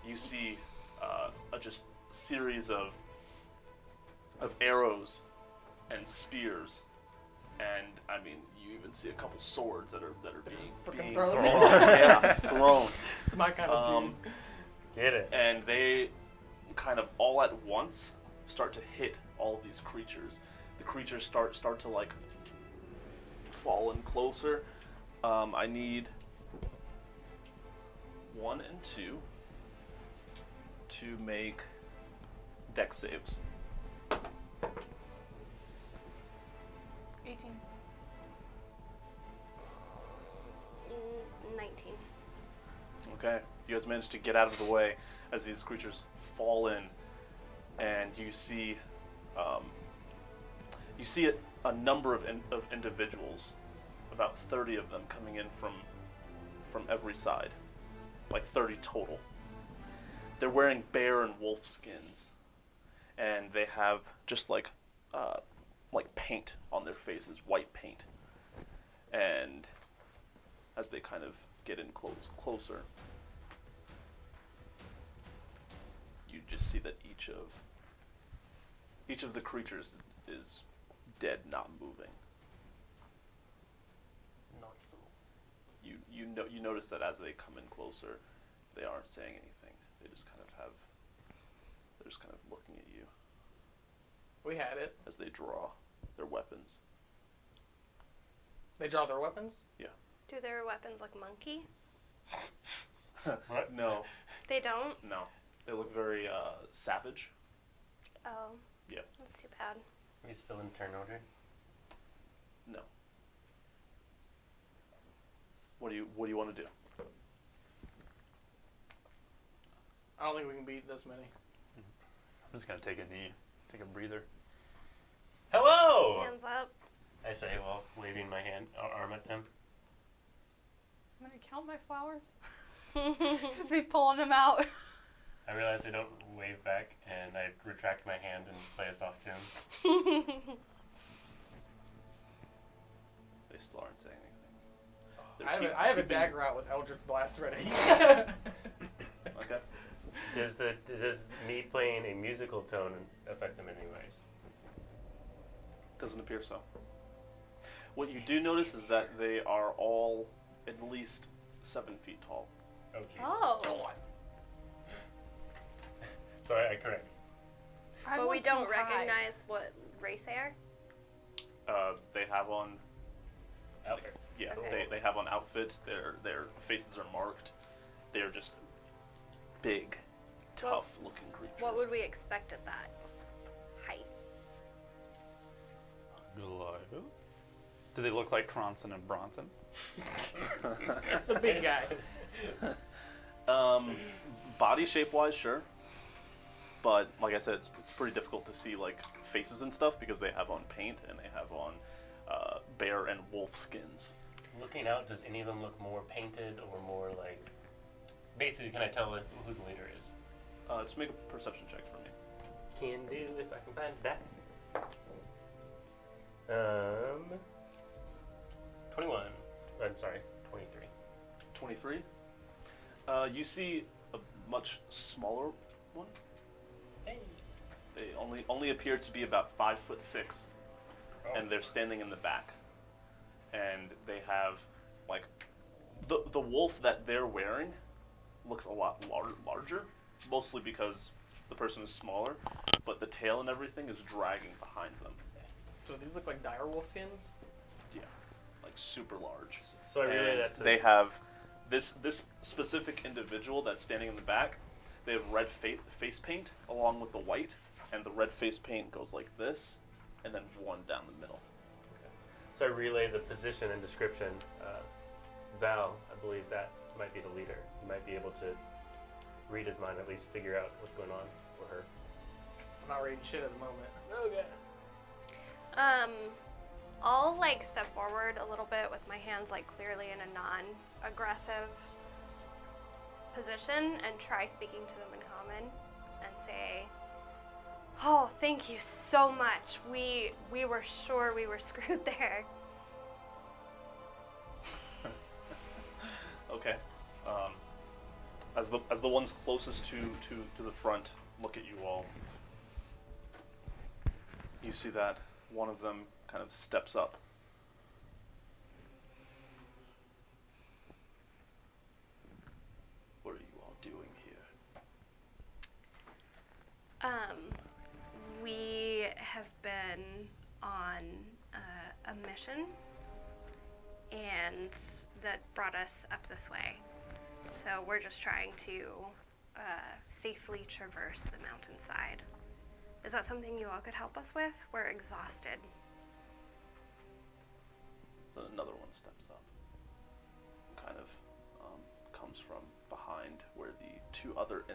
You see a just series of arrows and spears, and I mean, you even see a couple swords that are being
thrown.
thrown. Yeah, thrown.
It's my kind of dude.
Get it.
And they kind of all at once start to hit all of these creatures. The creatures start to like fall in closer. I need 1 and 2 to make dex saves.
18.
19.
Okay, you guys managed to get out of the way as these creatures fall in, and you see a number of individuals, about 30 of them coming in from every side, like 30 total. They're wearing bear and wolf skins, and they have just like paint on their faces, white paint. And as they kind of get in closer, you just see that each of the creatures is dead, not moving. You notice that as they come in closer, they aren't saying anything. They just kind of have. They're just kind of looking at you
We had it.
as they draw their weapons.
They draw their weapons?
Do their weapons look monkey?
What?
No,
They don't?
no. They look very savage.
Oh.
Yeah.
That's too bad.
Are we still in turn order?
No. What do you want to do?
I don't think we can beat this many.
I'm just gonna take a knee, take a breather.
Hello!
Hands up.
I say while waving my arm at them.
I'm gonna count my flowers. Just be pulling them out.
I realize they don't wave back, and I retract my hand and play a soft tune.
They still aren't saying anything.
I have a dagger out with Eldritch Blast ready.
Okay.
Does me playing a musical tone affect them in any ways?
Doesn't appear so. What you do notice is that they are all at least 7 feet tall.
Oh, jeez.
Oh.
Sorry, I correct.
I
But we
want to
don't
hide.
recognize what race they are?
They have on.
Outfits.
Yeah,
Okay.
they have on outfits. Their faces are marked. They're just big, tough-looking creatures.
What would we expect at that height?
Goliath. Do they look like Cronson and Bronson?
The big guy.
Body shape-wise, sure. But like I said, it's pretty difficult to see like faces and stuff because they have on paint and they have on bear and wolf skins.
Looking out, does any of them look more painted or more like... Basically, can I tell who the leader is?
Just make a perception check for me.
Can do if I can find that. 21. I'm sorry, 23.
23. You see a much smaller one.
Hey.
They only appear to be about 5'6",
Oh.
and they're standing in the back. And they have like the wolf that they're wearing looks a lot larger, mostly because the person is smaller, but the tail and everything is dragging behind them.
So these look like dire wolf skins?
Yeah, like super large.
So I relay
And
that to
they have this specific individual that's standing in the back. They have red face paint along with the white, and the red face paint goes like this, and then one down the middle.
So I relay the position and description. Val, I believe that might be the leader. You might be able to read his mind, at least figure out what's going on with her.
I'm not reading shit at the moment.
Okay.
I'll like step forward a little bit with my hands like clearly in a non-aggressive position and try speaking to them in common and say, "Oh, thank you so much. We were sure we were screwed there."
Okay. As the ones closest to the front look at you all, you see that one of them kind of steps up. What are you all doing here?
We have been on a mission, and that brought us up this way. So we're just trying to safely traverse the mountainside. Is that something you all could help us with? We're exhausted.
Then another one steps up. Kind of comes from behind where the two other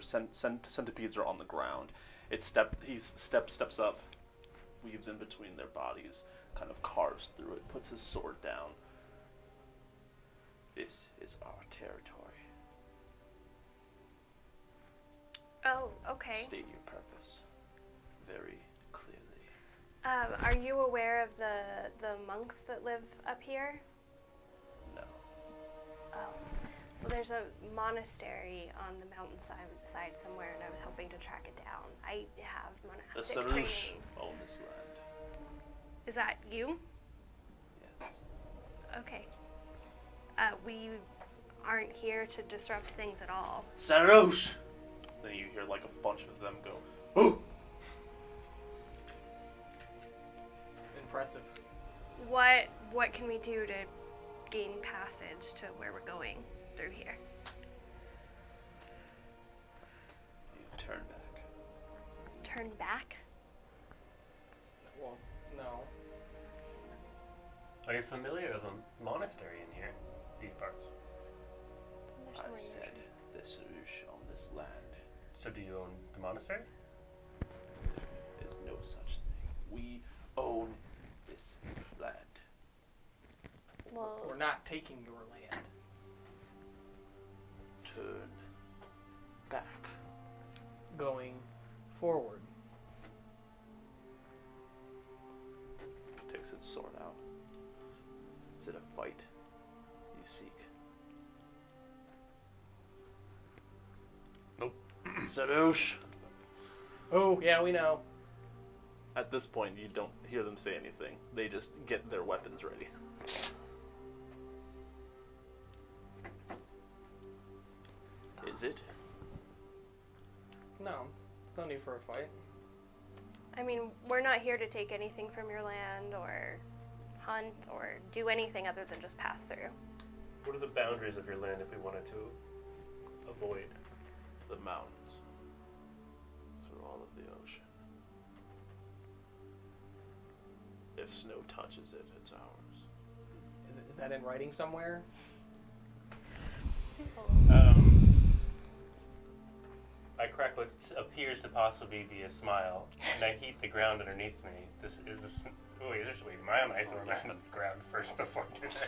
centipedes are on the ground. He steps up, weaves in between their bodies, kind of carves through it, puts his sword down. This is our territory.
Oh, okay.
State your purpose very clearly.
Are you aware of the monks that live up here?
No.
Oh. Well, there's a monastery on the mountainside somewhere, and I was hoping to track it down. I have
The
monastic
Sarush
training.
own this land.
Is that you?
Yes.
Okay. We aren't here to disrupt things at all.
Sarosh! Then you hear like a bunch of them go, "Ooh!"
Impressive.
What can we do to gain passage to where we're going through here?
You turn back.
Turn back?
Well, no.
Are you familiar with a monastery in here? These parts.
There's
I
somewhere near
said the Sarush on this land.
So do you own the monastery?
There's no such thing. We own this land.
Well,
We're not taking your land.
Turn back.
Going forward.
Takes its sword out. Is it a fight you seek?
Nope.
Sarush!
Oh, yeah, we know.
At this point, you don't hear them say anything. They just get their weapons ready. Is it?
No, there's no need for a fight.
I mean, we're not here to take anything from your land or hunt or do anything other than just pass through.
What are the boundaries of your land if we wanted to avoid?
The mountains. Through all of the ocean. If snow touches it, it's ours.
Is that in writing somewhere?
Seems a little.
I crack what appears to possibly be a smile, and I heat the ground underneath me. Wait, am I on ice or am I on the ground first before I do this?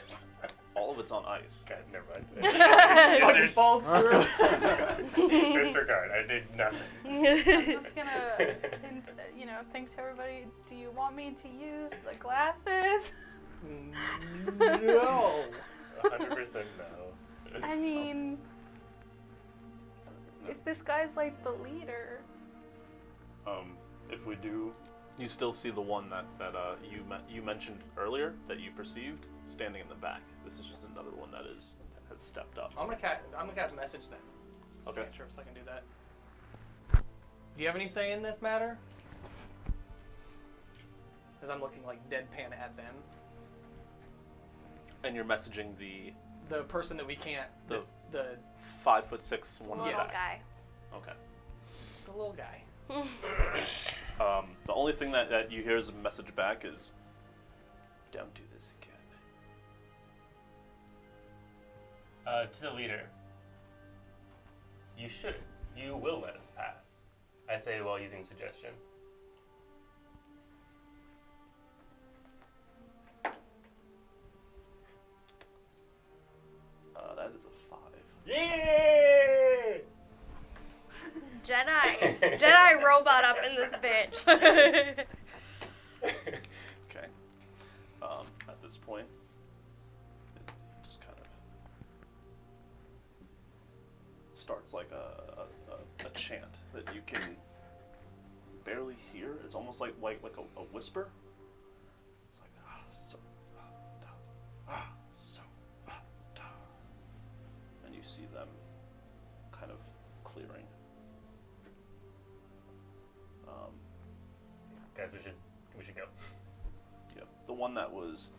All of it's on ice.
God, never mind.
Fucking falls through.
Disregard. I did nothing.
I'm just gonna, think to everybody. Do you want me to use the glasses?
No.
100% no.
I mean, if this guy's like the leader.
If we do, you still see the one that you mentioned earlier that you perceived standing in the back. This is just another one that has stepped up.
I'm gonna cast message then.
Okay.
Sure, so I can do that. Do you have any say in this matter? Because I'm looking like deadpan at them.
And you're messaging the
The person that we can't. That's the
5'6" one in the
Little
back.
guy.
Okay.
the little guy.
The only thing that you hear as a message back is, "Don't do this again."
To the leader. You should. You will let us pass. I say while using suggestion.
That is a 5.
Yeah!
Jedi robot up in this bitch.
Okay. At this point, it just kind of starts like a chant that you can barely hear. It's almost like a whisper. It's like and you see them kind of clearing.
Guys, we should go.
Yep. The one that was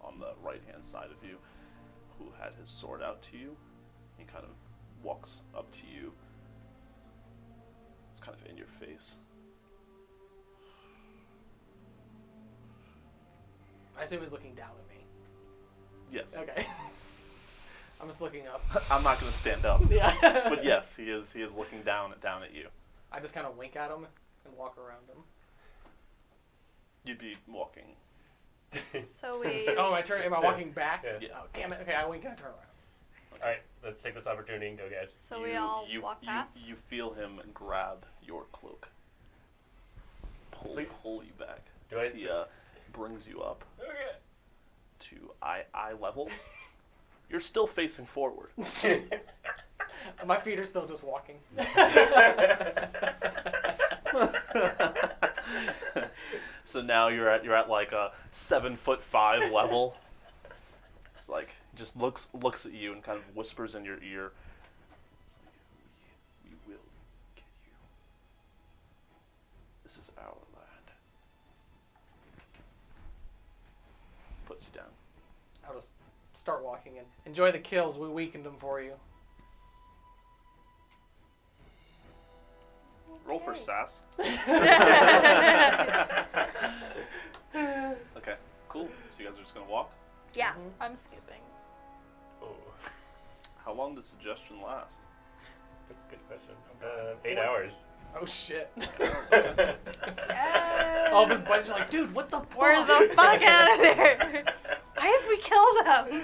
on the right-hand side of you, who had his sword out to you, he kind of walks up to you. It's kind of in your face.
I assume he's looking down at me.
Yes.
Okay. I'm just looking up.
I'm not going to stand up.
Yeah.
But yes, he is looking down at you.
I just kind of wink at him and walk around him.
You'd be walking.
So we.
Oh, am I walking back?
Yeah.
Oh, damn it. Okay, I wink and I turn around.
Alright, let's take this opportunity and go, guys.
So we all walk past.
You feel him grab your cloak. Pull you back.
Do I-
He brings you up
Okay.
to eye level. You're still facing forward.
My feet are still just walking.
So now you're at like a 7'5" level. It's like just looks at you and kind of whispers in your ear. It's like, we will get you. This is our land. Puts you down.
I'll just start walking in. Enjoy the kills. We weakened them for you.
Roll for
Okay.
sass. Okay, cool. So you guys are just gonna walk?
Yeah.
I'm skipping.
Oh,
How long does suggestion last?
that's a good question. 8 hours.
Oh shit.
Yes.
All of his buddies are like, dude, what the fuck?
We're the fuck out of there. Why did we kill them?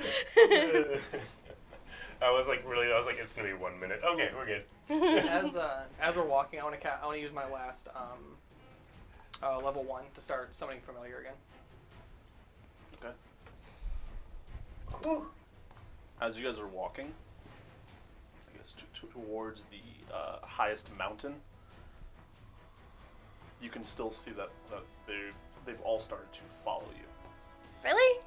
I was like, it's gonna be 1 minute. Okay, we're good.
As we're walking, I want to use my last level 1 to start summoning familiar again.
Okay.
Whew.
As you guys are walking, I guess towards the highest mountain, you can still see that they've all started to follow you.
Really?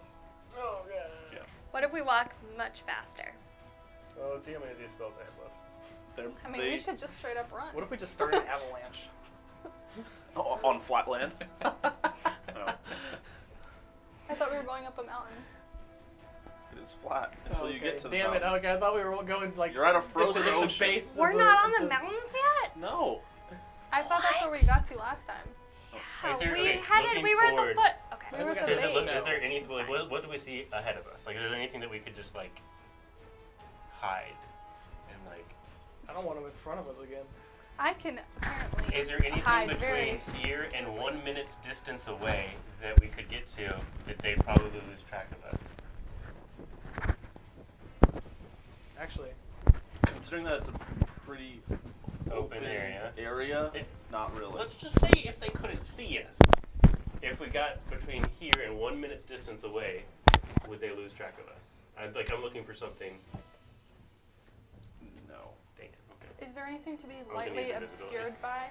Oh god.
Yeah.
What if we walk much faster?
Well, let's see how many of these spells I have left.
I mean, we should just straight up run.
What if we just started an avalanche?
On flat land?
Oh.
I thought we were going up a mountain.
It is flat until you get to the
Damn it!
mountain.
Okay, I thought we were going like.
You're at a
into
frozen
the
ocean.
base of
We're
the-
not on
of
the mountains yet?
No.
I thought that's where we got to last time.
Is there-
we
okay,
headed.
looking
We were at the
forward-
foot. Okay.
We were at the
Is,
base.
is there anything?
It's
Like,
fine.
what do we see ahead of us? Like, is there anything that we could just like hide and like?
I don't want him in front of us again.
I can apparently
Is there anything
hide
between
very
here and 1 minute's distance away that we could get to that they probably lose track of us?
Actually,
Considering that it's a pretty
Open area. It-
not really.
Let's just say if they couldn't see us, if we got between here and 1 minute's distance away, would they lose track of us? I'm looking for something.
No.
Dang it. Okay.
Is there anything to be
gonna
lightly
use invisibility.
obscured by?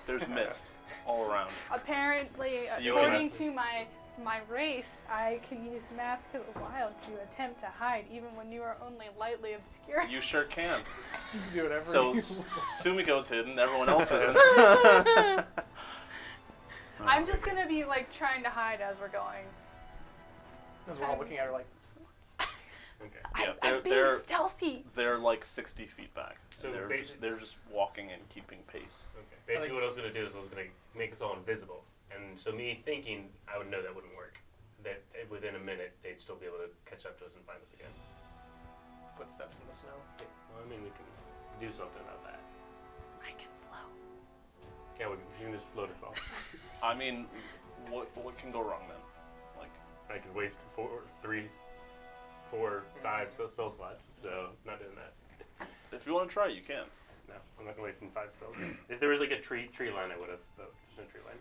There's mist all around.
Apparently,
So you
according
can-
to my race, I can use Mask of the Wild to attempt to hide, even when you are only lightly obscured.
You sure can.
you can do whatever.
So
you
Sumiko's hidden, everyone else isn't.
I'm just gonna be like trying to hide as we're going.
As we're all looking at her like,
Okay.
Yeah,
I'm being
they're
stealthy.
they're like 60 feet back.
So
they're just walking and keeping pace.
Okay. Basically, what I was gonna do is I was gonna make us all invisible, and so me thinking I would know that wouldn't work. That within a minute they'd still be able to catch up to us and find us again.
footsteps in the snow.
Yeah. Well, I mean, we can do something about that.
I can float.
Yeah, we can just float us all.
I mean, what can go wrong then? Like,
I could waste 4, 5 spell slots, so not doing that.
if you want to try, you can.
No, I'm not gonna waste 5 spells. If there was like a tree line, I would have. But there's no tree line.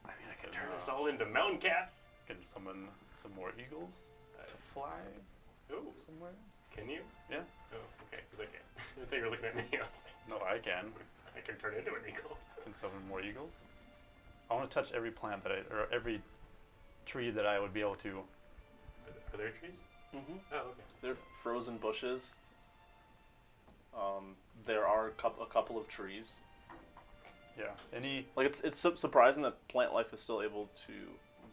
I mean, I could turn us all into mountain cats.
Can summon some more eagles to fly
Oh,
somewhere?
can you?
Yeah.
Oh, okay. Because I can't. I thought you were looking at me. I was like,
No, I can.
I can turn into an eagle.
Can summon more eagles. I want to touch every plant or every tree that I would be able to.
Are there trees?
Mm-hmm.
Oh, okay.
They're frozen bushes. There are a couple of trees.
Yeah. Any.
Like it's surprising that plant life is still able to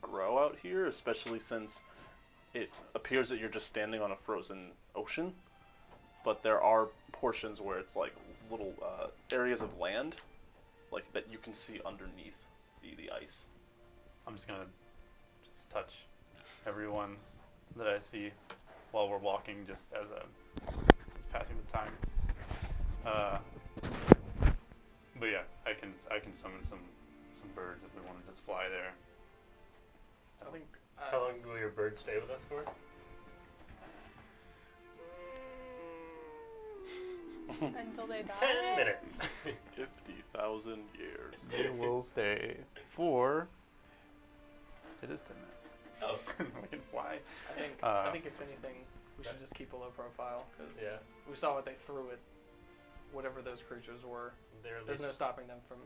grow out here, especially since it appears that you're just standing on a frozen ocean. But there are portions where it's like little areas of land, like that you can see underneath the ice.
I'm just gonna just touch everyone that I see while we're walking, just as passing the time. But yeah, I can summon some birds if we want to just fly there.
I think.
How long will your birds stay with us for?
Until they die.
10 minutes.
50,000 years.
They will stay for. It is 10 minutes.
Oh.
We can fly.
I think if anything, we should just keep a low profile because
Yeah.
we saw what they threw at whatever those creatures were.
They're at
There's
least
no stopping them from.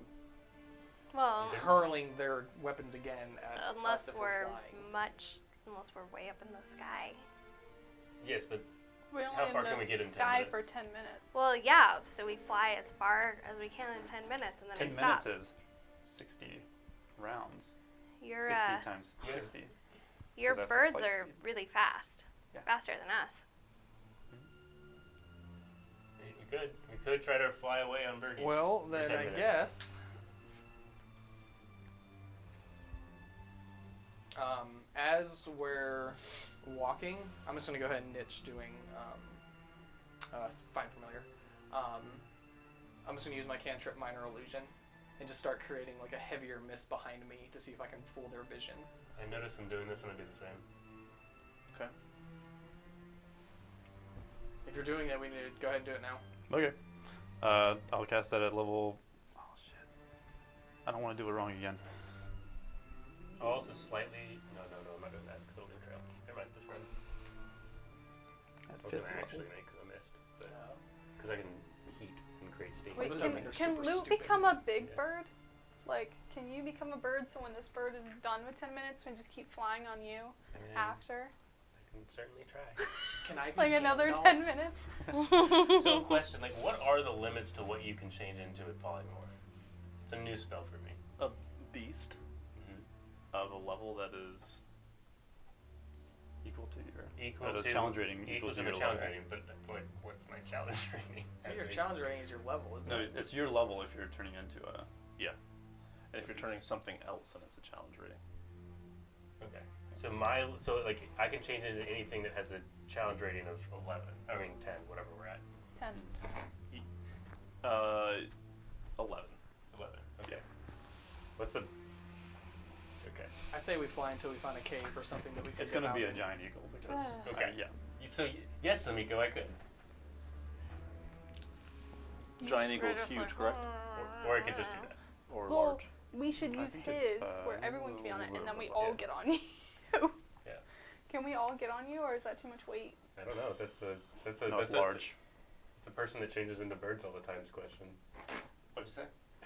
Well,
hurling their weapons again at us
unless
if
we're
flying.
unless we're way up in the sky.
Yes, but
We're only
How
in
far
the
can we get in 10
sky for
minutes?
10 minutes.
Well, yeah. So we fly as far as we can in 10 minutes, and then
10
we stop.
minutes is 60 rounds.
Your
60 times
Yeah.
60.
your
'cause that's the
birds
flight
are
speed.
really fast,
Yeah.
faster than us.
we could try to fly away on birdies.
Well,
for
then
10
I
minutes.
guess. As we're walking, I'm just gonna go ahead and niche doing find familiar. I'm just gonna use my cantrip minor illusion and just start creating like a heavier mist behind me to see if I can fool their vision.
I notice I'm doing this, I'm gonna do the same.
Okay.
If you're doing it, we need to go ahead and do it now.
Okay. I'll cast that at level. Oh shit! I don't want to do it wrong again.
I'll also slightly. No, I'm not doing that because it'll do trail. Never mind, just run.
At
I was
fifth
gonna actually
level.
make a mist, but because I can heat and create steam.
Wait,
Those
can,
are- they're
can
super
Loot
stupid.
become a big
Yeah.
bird? Like, can you become a bird so when this bird is done with 10 minutes, we just keep flying on you
I mean,
after?
I can certainly try.
Can I be
Like another
Gandalf?
10 minutes?
So, question: like, what are the limits to what you can change into with polymorph? It's a new spell for me.
A beast
Mm-hmm.
of a level that is
Equal to your.
Equal
the
to
challenge rating
equal to
your
my challenge
level.
rating, but what's my challenge rating?
Your challenge rating is your level, isn't
No,
it?
it's your level if you're turning into a.
and if you're turning something else, then it's a challenge rating.
Okay. So like I can change it into anything that has a challenge rating of 11. I mean 10, whatever we're at.
10.
11.
11. Okay. What's the? Okay.
I say we fly until we find a cave or something that we can
It's
get
gonna
out
be a
in.
giant eagle because.
Okay.
yeah.
So yes, Amiko, I could,
Giant eagle's huge, correct?
or I could just do that.
Or
Well,
large.
we should
I
use
think it's,
his where everyone can be on it, and then we
yeah.
all get on you.
Yeah.
Can we all get on you, or is that too much weight?
I don't know. That's
No,
that's
it's large.
It's a person that changes into birds all the time's question.
What'd you say?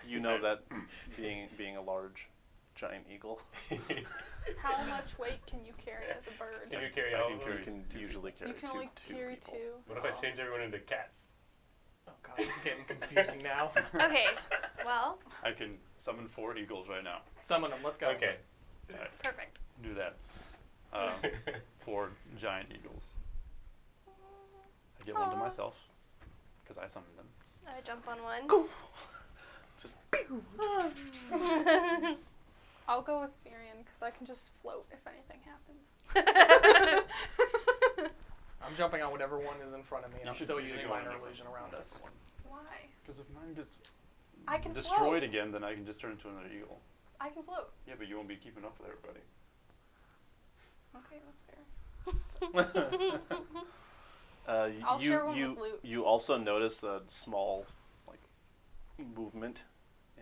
You know that being a large giant eagle,
How much weight can you carry as a bird?
Can you carry
I
all
can
of
carry
them?
you can usually carry
You can
two,
only
two
carry
people.
2.
What if I change everyone into cats?
Oh god, this is getting confusing now.
Okay. Well,
I can summon 4 eagles right now.
Summon them, let's go.
Okay.
perfect.
Do that. 4 giant eagles. I get one to
Aw.
myself because I summoned them.
I jump on one.
Just
I'll go with Furion because I can just float if anything happens.
I'm jumping on whatever one is in front of me, and
You
I'm
should-
still
you should
using
go on
minor
a different
illusion around us.
one.
Why?
Because if mine gets
I can
destroyed
float.
again, then I can just turn into another eagle.
I can float.
Yeah, but you won't be keeping up with everybody.
Okay, that's fair. I'll share one with Luke.
You also notice a small like movement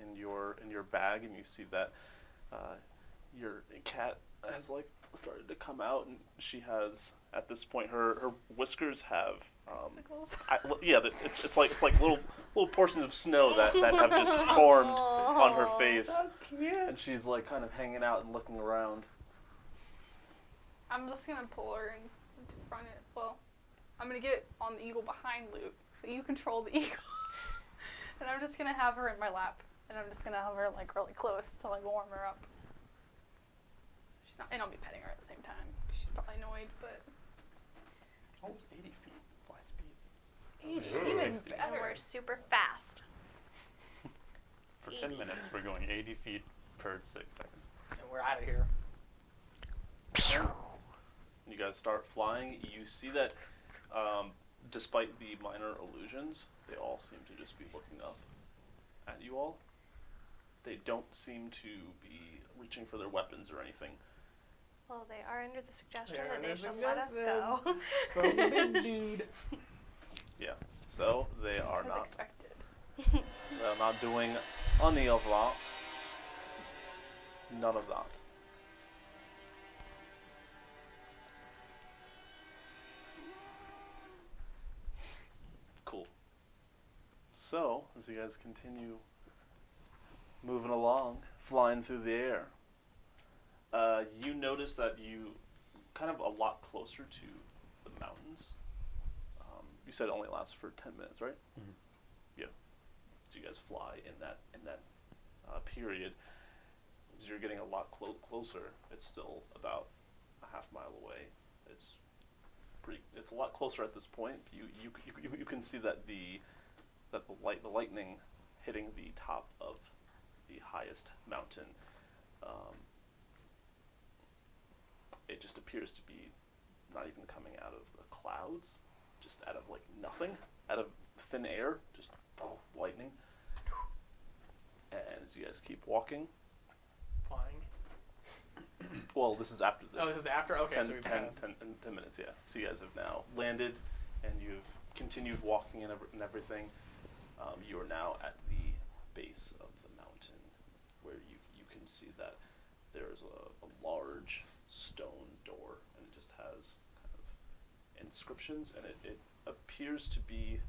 in your bag, and you see that your cat has like started to come out, and she has at this point her whiskers have
Icicles.
it's like little portions of snow that have just formed on her face, and she's like kind of hanging out and looking around.
I'm just gonna pull her into front of it. Well, I'm gonna get on the eagle behind Luke, so you control the eagle. And I'm just gonna have her in my lap, and I'm just gonna have her like really close to like warm her up. So she's not, and I'll be petting her at the same time. She's probably annoyed, but
Almost 80 feet fly speed.
80,
Ooh.
even
60.
And
better.
we're super fast.
For 10
80.
minutes, we're going 80 feet per 6 seconds.
And we're out of here.
You guys start flying. You see that despite the minor illusions, they all seem to just be looking up at you all. They don't seem to be reaching for their weapons or anything.
Well, they are under the suggestion
They are
that they
under
should let us go.
From the big dude.
Yeah. So they are
As
not.
expected.
They're not doing any of that. None of that. Cool. So, as you guys continue moving along, flying through the air. You notice that you kind of a lot closer to the mountains. You said it only lasts for 10 minutes, right?
Mhm.
Yeah. So you guys fly in that period. As you're getting a lot closer, it's still about a half mile away. It's a lot closer at this point. You can see that the lightning hitting the top of the highest mountain. It just appears to be not even coming out of the clouds, just out of like nothing, out of thin air, just lightning. And as you guys keep walking,
Flying.
well, this is after the.
Oh, this is after? Okay,
10,
so we've
10, 10 minutes, yeah. So you guys have now landed, and you've continued walking and everything. You are now at the base of the mountain, where you can see that there's a large stone door, and it just has kind of inscriptions, and it appears to be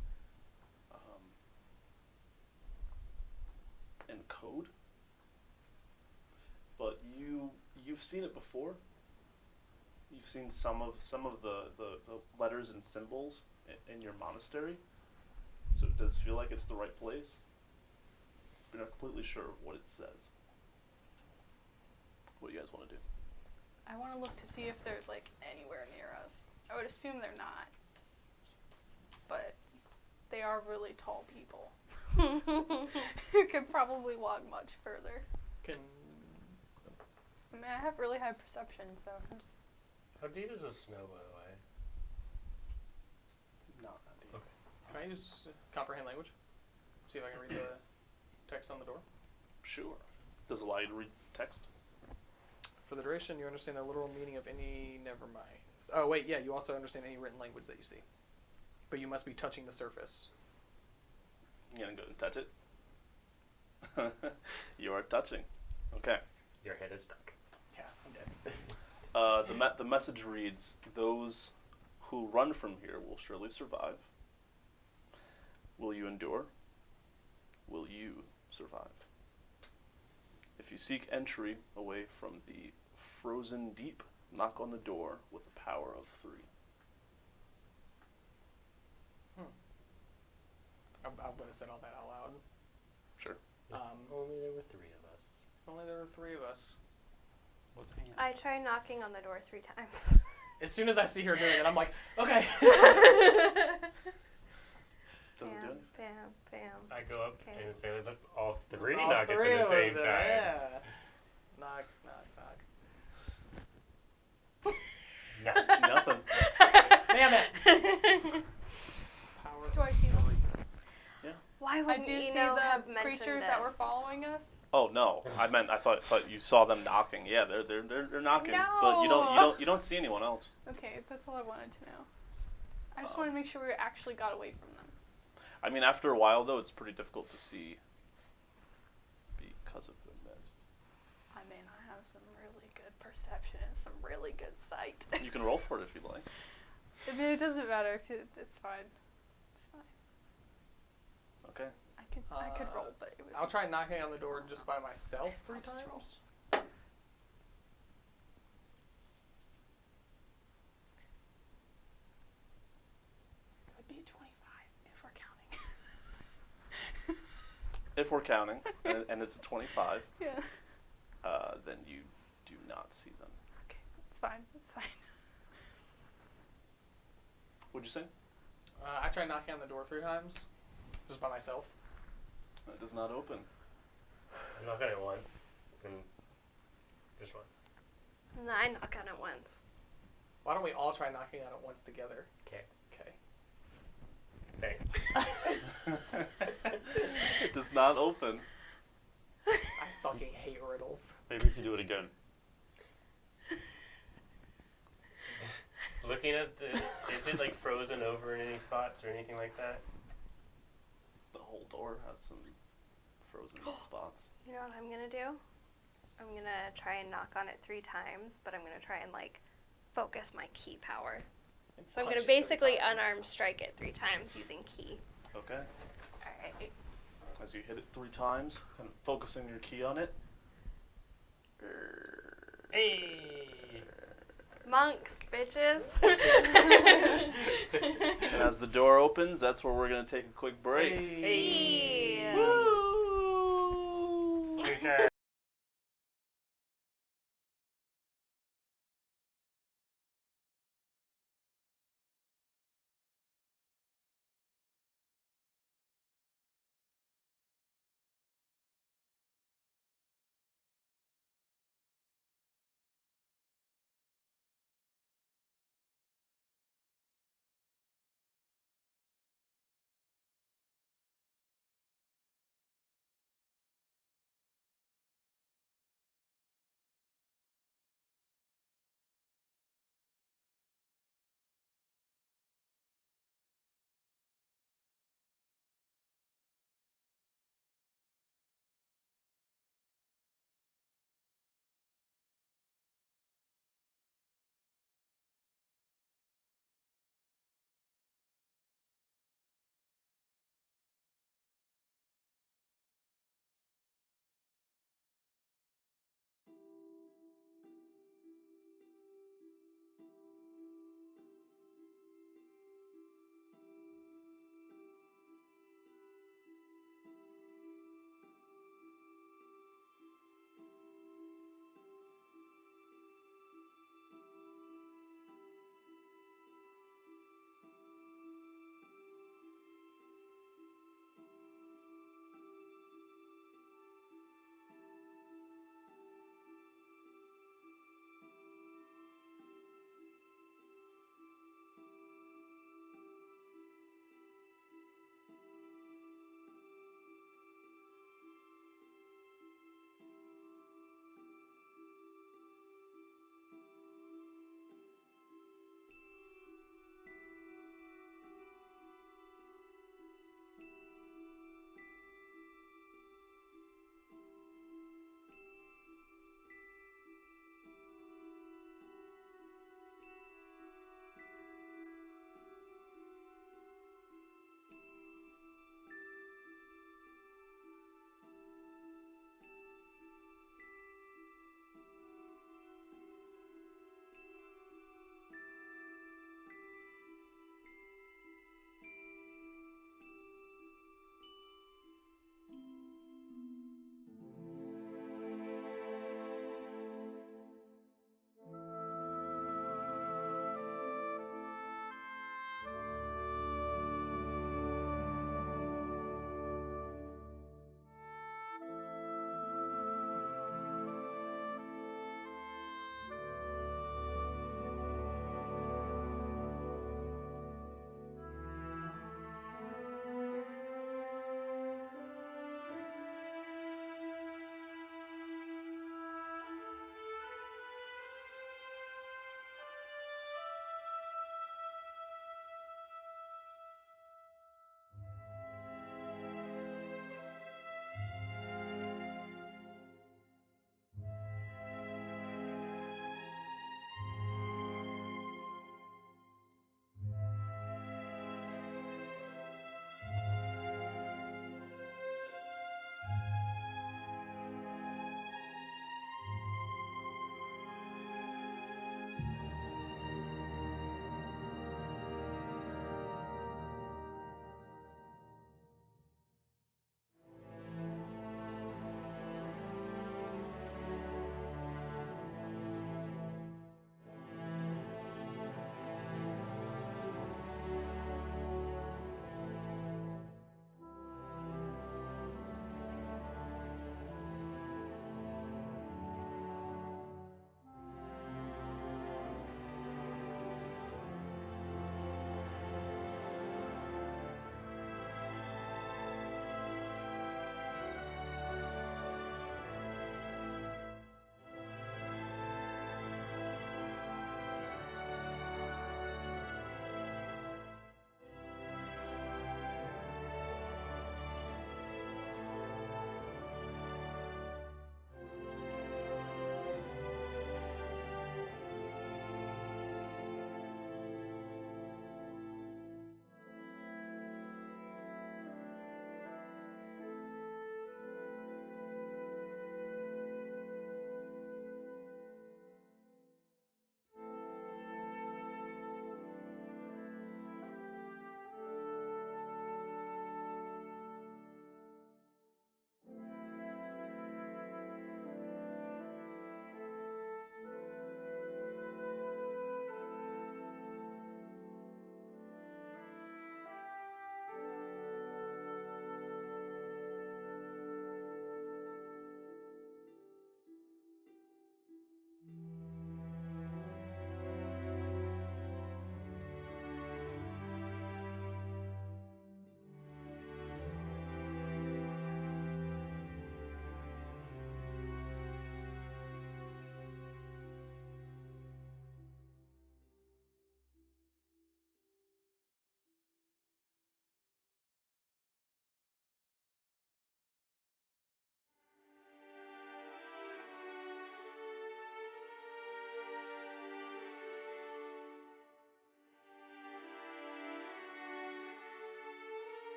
in code. But you've seen it before. You've seen some of the letters and symbols in your monastery. So it does feel like it's the right place. But not completely sure of what it says. What do you guys want to do?
I want to look to see if they're like anywhere near us. I would assume they're not, but they are really tall people who could probably walk much further.
Can
I mean, I have really high perception, so I'm just.
How deep is the snow, by the way?
Not that deep.
Okay.
I use comprehend language? See if I can read the text on the door.
Sure. Does it allow you to read text?
For the duration, you understand the literal meaning of any. Never mind. Oh wait, yeah. You also understand any written language that you see, but you must be touching the surface.
You gonna go and touch it? You are touching. Okay.
Your head is stuck.
Yeah, I'm dead.
The message reads, "Those who run from here will surely survive. Will you endure? Will you survive? If you seek entry away from the frozen deep, knock on the door with a power of 3."
I'm gonna say all that out loud.
Sure.
Only there were 3 of us.
Only there were 3 of us.
What's hanging
I try knocking on the door 3 times.
As soon as I see her doing it, I'm like, okay.
Doesn't do anything.
Bam, bam.
I go up
Okay.
and say, let's all 3
All
knock
3
at
of
the same
us,
time.
Yeah. Knock, knock, knock.
Nothing.
Damn it! Power.
Do I see them?
Why
I
would
do see
Eno have
the
mentioned
creatures
this?
that were following us.
Oh no, I thought you saw them knocking. Yeah, they're knocking, but you don't see anyone else.
Okay, that's all I wanted to know. I just
Um,
wanted to make sure we actually got away from them.
I mean, after a while though, it's pretty difficult to see because of the mist.
I mean, I have some really good perception and some really good sight.
You can roll for it if you'd like.
I mean, it doesn't matter. It's fine. It's fine.
Okay.
I could roll, but it would.
I'll try knocking on the door just by myself 3
I'll just roll.
times.
It would be a 25 if we're counting.
If we're counting, and it's a 25,
Yeah.
then you do not see them.
Okay, it's fine. It's fine.
What'd you say?
I try knocking on the door 3 times, just by myself.
It does not open.
I knock on it once. And just once.
No, I knock on it once.
Why don't we all try knocking on it once together?
Okay.
Okay.
Thanks.
It does not open.
I fucking hate riddles.
Maybe we can do it again.
Looking at is it like frozen over in any spots or anything like that?
The whole door has some frozen spots.
You know what I'm gonna do? I'm gonna try and knock on it 3 times, but I'm gonna try and like focus my key power.
And
So I'm
punch
gonna
it 3
basically
times.
unarmed strike it 3 times using key.
Okay.
Alright.
As you hit it 3 times, kind of focusing your key on it.
Hey!
Monks, bitches.
And as the door opens, that's where we're going to take a quick break.
Hey.
Woo!
Okay.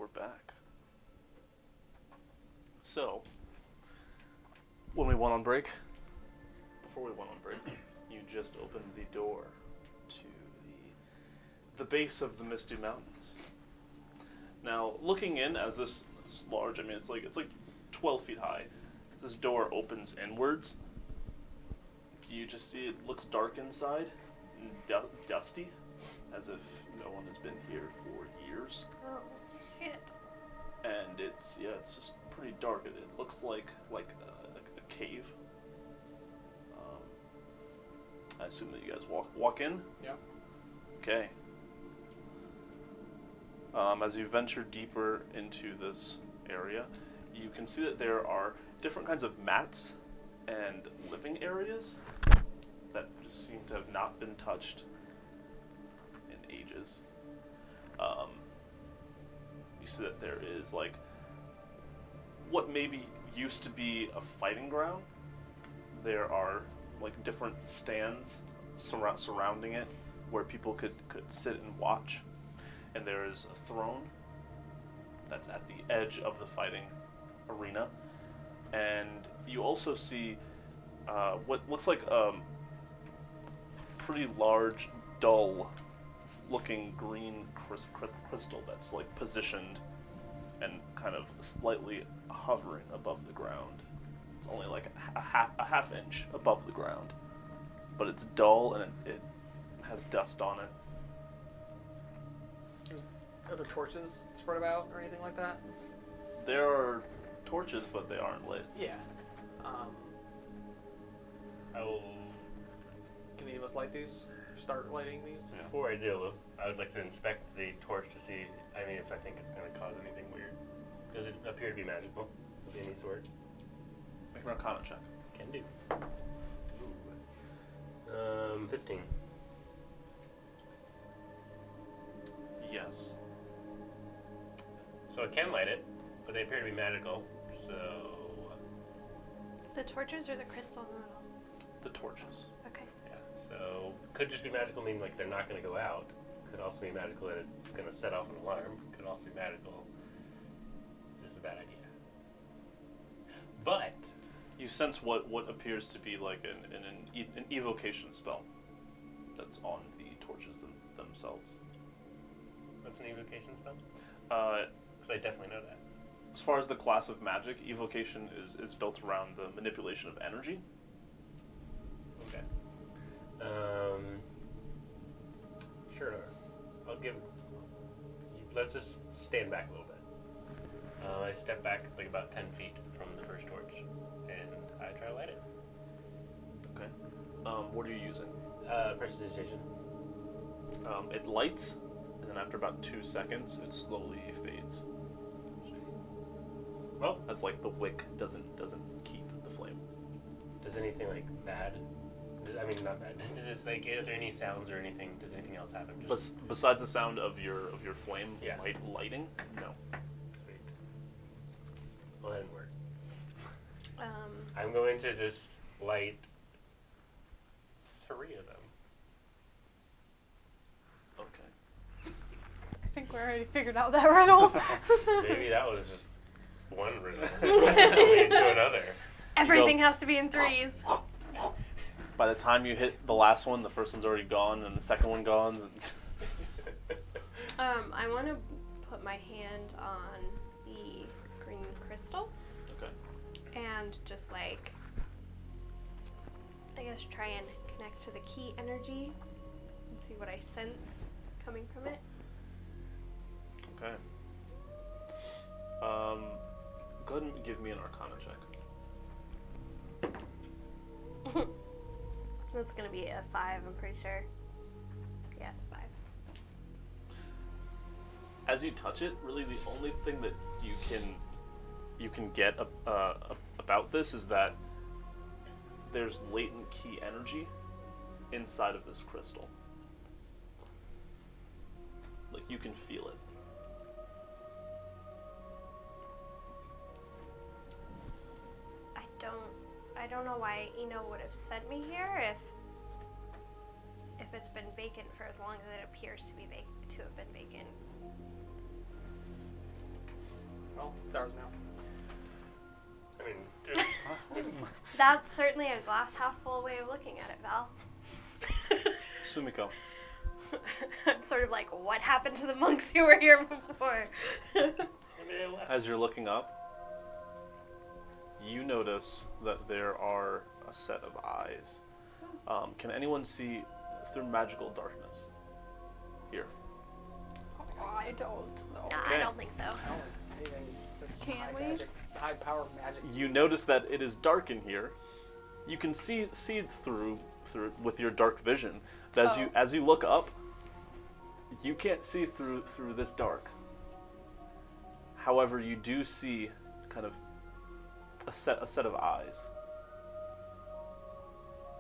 we're back. So, when we went on break, before we went on break, you just opened the door to the base of the Misty Mountains. Now, looking in as this is large, I mean, it's like 12 feet high. This door opens inwards. You just see it looks dark inside, and dusty, as if no one has been here for years.
Oh, shit.
And it's just pretty dark. It looks like a cave. I assume that you guys walk in.
Yeah.
Okay. As you venture deeper into this area, you can see that there are different kinds of mats and living areas that just seem to have not been touched in ages. You see that there is like what maybe used to be a fighting ground. There are like different stands surrounding it where people could sit and watch. And there is a throne that's at the edge of the fighting arena. And you also see what looks like a pretty large, dull-looking green crystal that's like positioned and kind of slightly hovering above the ground. It's only like a half inch above the ground, but it's dull and it has dust on it.
Are there torches spread about or anything like that?
There are torches, but they aren't lit.
Yeah.
I will.
Can any of us light these? Start lighting these?
Yeah.
Before I do, I would like to inspect the torch to see. I mean, if I think it's going to cause anything weird. Does it appear to be magical of any sort?
Make an Arcana check.
Can do. Ooh. 15.
Yes.
So I can light it, but they appear to be magical. So
The torches or the crystal in the middle?
The torches.
Okay.
yeah. So could just be magical, meaning like they're not going to go out. Could also be magical that it's going to set off an alarm. Could also be magical. This is a bad idea. But
You sense what appears to be like an evocation spell that's on the torches themselves.
what's an evocation spell?
As
Because I definitely know that.
far as the class of magic, evocation is built around the manipulation of energy.
Okay. Sure. I'll give. Let's just stand back a little bit. I step back like about 10 feet from the first torch, and I try to light it.
Okay. What are you using?
Prestidigitation.
It lights, and then after about 2 seconds, it slowly fades.
Well,
That's like the wick doesn't keep the flame.
does anything like bad? I mean, not bad. Does this like? Are there any sounds or anything? Does anything else happen? Just
Besides the sound of your flame
Yeah.
lighting, no.
sweet. Go ahead and work.
Um,
I'm going to just light 3 of them.
Okay.
I think we already figured out that riddle.
Maybe that was just one riddle that lead to another.
everything has to be in threes.
By the time you hit the last one, the first one's already gone, and the second one gone. And
I want to put my hand on the green crystal
okay.
and just like, I guess, try and connect to the key energy and see what I sense coming from it.
Okay. Go ahead and give me an Arcana check.
It's gonna be a 5, I'm pretty sure. Yeah, it's a 5.
As you touch it, really the only thing that you can get about this is that there's latent key energy inside of this crystal. Like you can feel it.
I don't know why Eno would have sent me here if it's been vacant for as long as it appears to have been vacant.
Well, it's ours now.
I mean,
That's certainly a glass half full way of looking at it, Val.
Sumiko.
I'm sort of like, what happened to the monks who were here before?
As you're looking up, you notice that there are a set of eyes. Can anyone see through magical darkness? Here.
I don't know.
Nah,
Okay.
I don't think so.
Can
high
we?
Magic, high power magic.
You notice that it is dark in here. You can see through with your dark vision. But as you look up, you can't see through this dark. However, you do see kind of a set of eyes.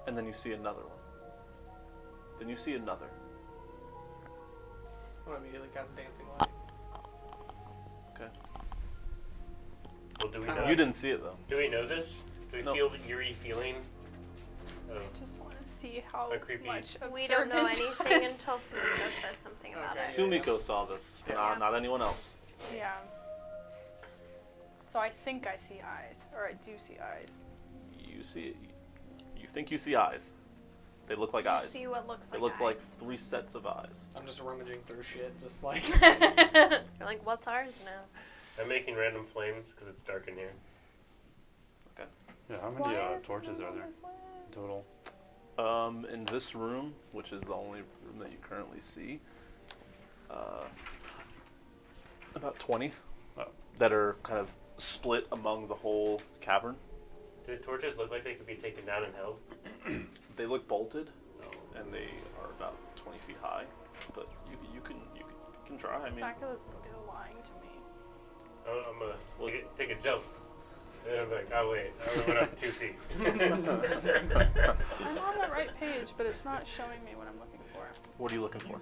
And then you see another one. Then you see another.
I'm gonna immediately cast Dancing Light.
Okay.
well, do we know?
You didn't see it though.
Do we know this? Do we
No.
feel the eerie feeling? Of,
I just want to see how
A creepy-
much
We don't know
observant
anything
does.
until Sumiko says something about
Okay.
it.
Sumiko saw this,
Yeah.
not anyone else.
Yeah. So I think I see eyes, or I do see eyes.
You see, you think you see eyes. They look like
You
eyes.
see what looks
They
like
look like
eyes.
3 sets of eyes.
I'm just rummaging through shit, just like.
You're like, what's ours now?
I'm making random flames because it's dark in here.
Yeah, how
Why
many
is
torches
it
are
on
there
this list?
total?
In this room, which is the only room that you currently see, about 20
Oh.
that are kind of split among the whole cavern.
Do the torches look like they could be taken down and held?
They look bolted, and they are about 20 feet high. But you can try. I
The
mean,
back of this book is lying to me.
Oh, I'm gonna take a jump. And then I'm like, oh wait, I only went up 2 feet.
I'm on the right page, but it's not showing me what I'm looking for.
what are you looking for?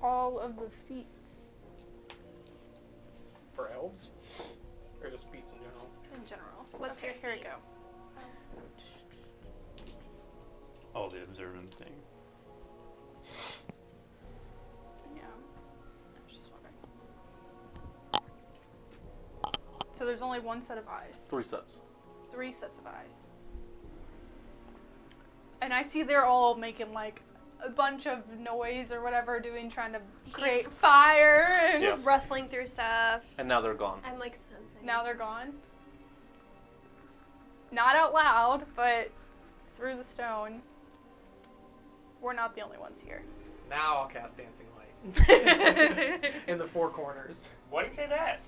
All of the feats
For elves? Or just feats in general?
in general.
What's
Okay,
your
here we
feat?
go.
Oh, the observant thing.
Yeah. I was just wondering. So there's only one set of eyes.
3 sets.
3 sets of eyes. And I see they're all making like a bunch of noise or whatever, trying to create fire, and
Yes.
Rustling through stuff.
And now they're gone.
I'm like sensing.
now they're gone. Not out loud, but through the stone. We're not the only ones here.
Now I'll cast Dancing Light. In the 4 corners.
Why do you say that?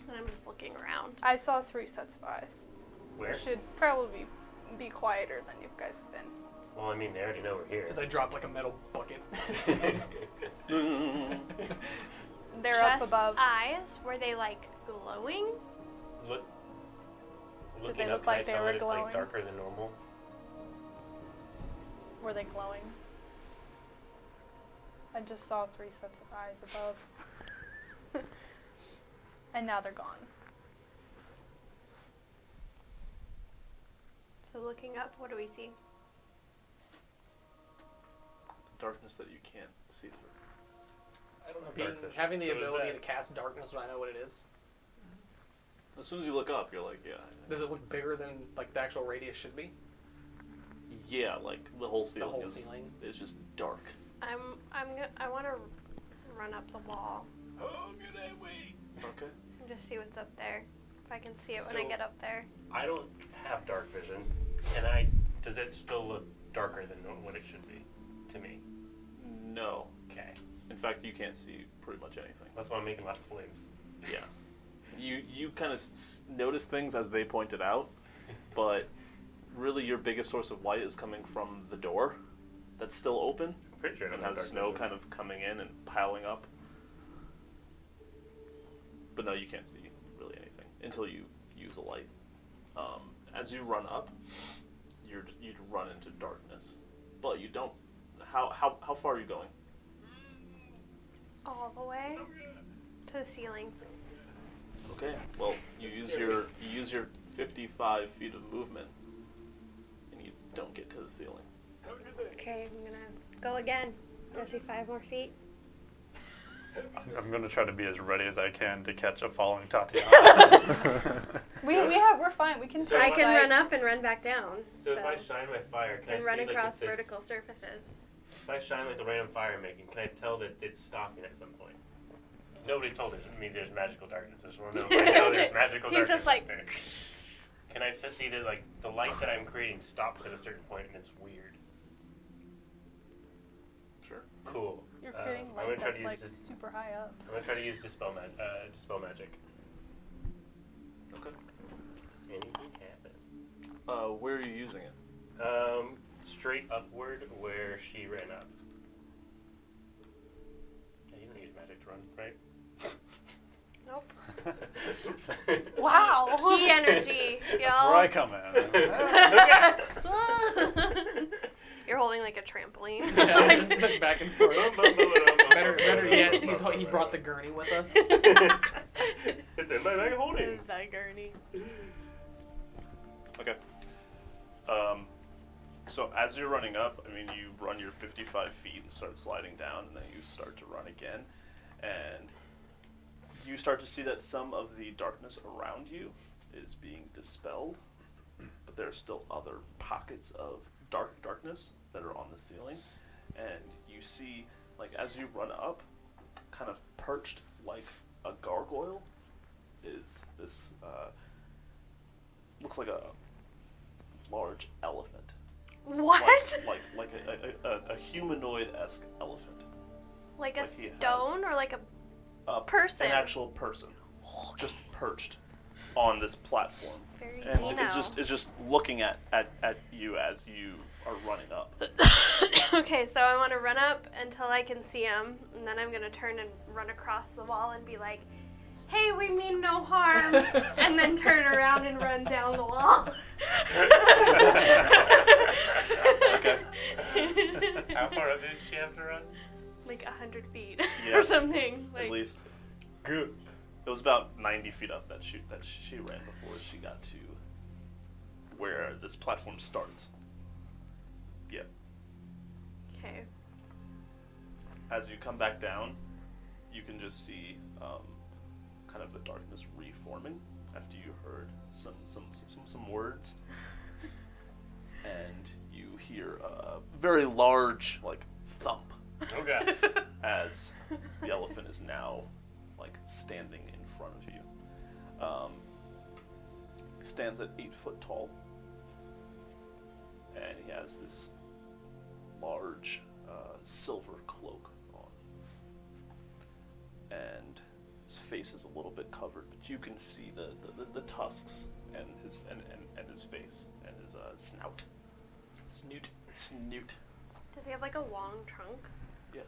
And I'm just looking around.
I saw 3 sets of eyes.
Where?
Should probably be quieter than you guys have been.
Well, I mean, they already know we're here.
As I drop like a metal bucket.
They're up
Just
above.
eyes? Were they like glowing?
Look,
Did
looking
they
up,
look like
can I
they
tell
were
that it's
glowing?
like darker than normal?
Were they glowing? I just saw 3 sets of eyes above. And now they're gone.
So looking up, what do we see?
Darkness that you can't see through.
I don't know.
Dark vision.
Having the
So is
ability
that-
to cast darkness when I know what it is.
As soon as you look up, you're like, yeah.
Does it look bigger than like the actual radius should be?
Yeah, like the whole ceiling,
whole
is,
ceiling?
is just dark.
I want to run up the wall
Oh, good wait.
Okay.
and just see what's up there. If I can see it when I
So-
get up there.
I don't have dark vision, and does it still look darker than what it should be to me?
No.
Okay,
In fact, you can't see pretty much anything.
that's why I'm making lots of flames.
Yeah. You kind of notice things as they pointed out, but really your biggest source of light is coming from the door that's still open
I'm pretty sure I
and
don't have
has
dark
snow
vision.
kind of coming in and piling up. But no, you can't see really anything until you use a light. As you run up, you'd run into darkness, but you don't. How far are you going?
All the way to the ceiling.
Okay. Well, you use your 55 feet of movement, and you don't get to the ceiling.
Okay, I'm gonna go again. 55 more feet.
I'm going to try to be as ready as I can to catch a falling Tatiana.
We're fine. We can.
So
I
try,
can
like,
run up and run back down.
So if I shine my fire, can
and
I
run
see like
across
the
vertical surfaces.
if I shine like the random fire I'm making, can I tell that it's stopping at some point? Nobody told me there's magical darkness. I just want to know if I know there's magical
He's
darkness
just like-
out there. Can I just see that like the light that I'm creating stops at a certain point and it's weird?
Sure.
Cool.
You're creating
I'm
light
gonna try
that's
to
like
use
super high up.
I'm gonna try to use dispel magic.
Okay.
Does anything happen?
Where are you using it?
Straight upward where she ran up. Yeah, you don't use magic to run, right?
Nope.
Oops.
Wow.
Key energy,
That's
y'all.
where I come in.
You're holding like a trampoline.
Yeah, like back and forth. better yet, he brought the gurney with us.
It's in my bag of holding.
Is that gurney?
Okay. So as you're running up, I mean, you run your 55 feet and start sliding down, and then you start to run again, and you start to see that some of the darkness around you is being dispelled, but there are still other pockets of darkness that are on the ceiling, and you see, like, as you run up, kind of perched like a gargoyle is this, looks like a large elephant.
What?
Like a humanoid-esque elephant.
Like a
Like he has.
stone or like a person?
An actual person. Just perched on this platform.
Very
And
Eno.
it's just looking at you as you are running up.
Okay, so I want to run up until I can see him, and then I'm going to turn and run across the wall and be like, hey, we mean no harm, and then turn around and run down the wall.
Okay.
How far up did she have to run?
Like 100 feet
Yeah,
or something.
At
Like,
least.
Good.
It was about 90 feet up that she ran before she got to where this platform starts. Yeah.
okay.
As you come back down, you can just see kind of the darkness reforming after you heard some words, and you hear a very large like thump
Oh god.
as the elephant is now like standing in front of you. He stands at 8 foot tall, and he has this large silver cloak on, and his face is a little bit covered, but you can see the tusks and his face and his snout.
Snoot.
Does he have like a long trunk?
Yeah.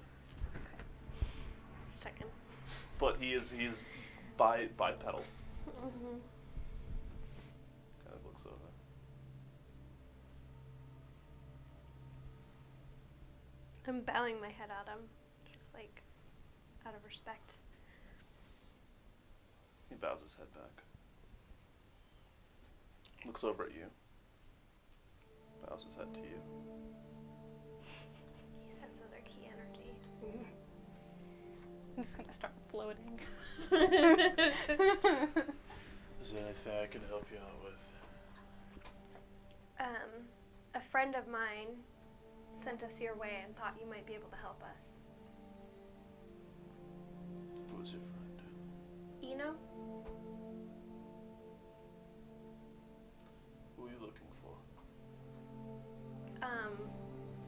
Just checking.
But he is bipedal.
Mm-hmm.
Kind of looks over.
I'm bowing my head at him, just like out of respect.
He bows his head back. Looks over at you. Bows his head to you.
He senses our key energy.
I'm just gonna start floating.
Is there anything I can help you out with?
A friend of mine sent us your way and thought you might be able to help us.
Who's your friend?
Eno?
Who are you looking for?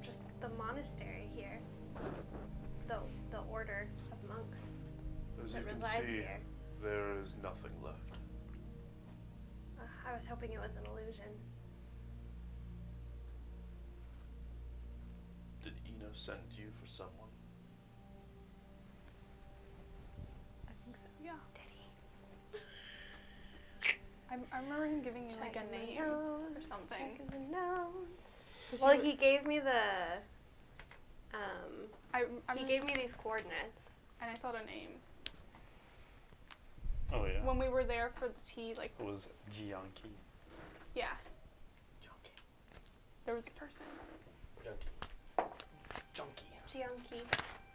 Just the monastery here. The order of monks
As
that
you can
resides
see,
here.
there is nothing left.
I was hoping it was an illusion.
Did Eno send you for someone?
I think so. Yeah.
Did he?
I remember him giving you like a
Checking the
name or
notes,
something.
checking the notes.
'Cause
Well,
you were-
he gave me the. He gave me these coordinates.
and I thought a name
Oh yeah.
when we were there for the tea. Like,
It was Gianki.
yeah, there was a person.
Junkie.
Gianki.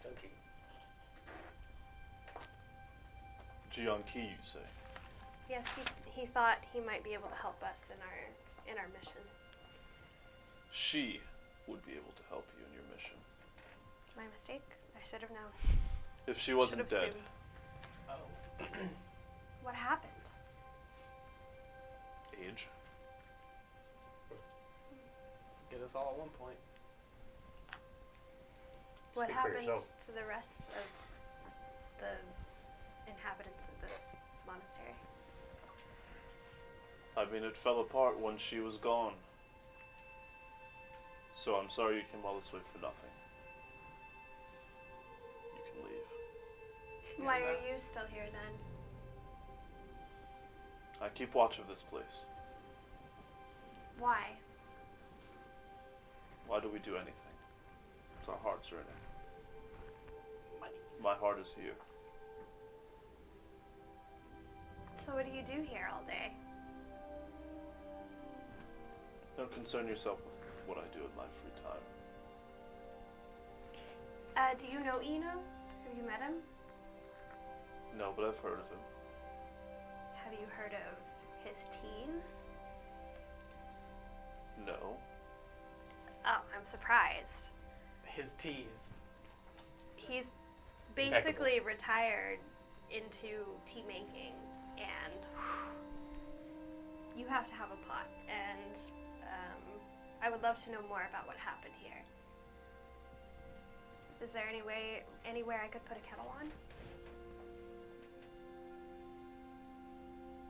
Junkie.
Geian Ki, you say?
Yes, he thought he might be able to help us in our mission.
She would be able to help you in your mission.
My mistake. I should have known.
If she wasn't
Should've
dead.
assumed.
Oh.
What happened?
Age.
Get us all at one point.
What
Speak for
happened
yourself.
to the rest of the inhabitants of this monastery?
I mean, it fell apart when she was gone. So I'm sorry you came all this way for nothing. You can leave.
Why are you still here then?
I keep watch of this place.
Why?
Why do we do anything? Because our hearts are in it. My heart is here.
So what do you do here all day?
Don't concern yourself with what I do in my free time.
Do you know Eno? Have you met him?
No, but I've heard of him.
Have you heard of his teas?
No.
Oh, I'm surprised.
His teas.
He's basically retired into tea making, and you have to have a pot, and I would love to know more about what happened here. Is there anywhere I could put a kettle on?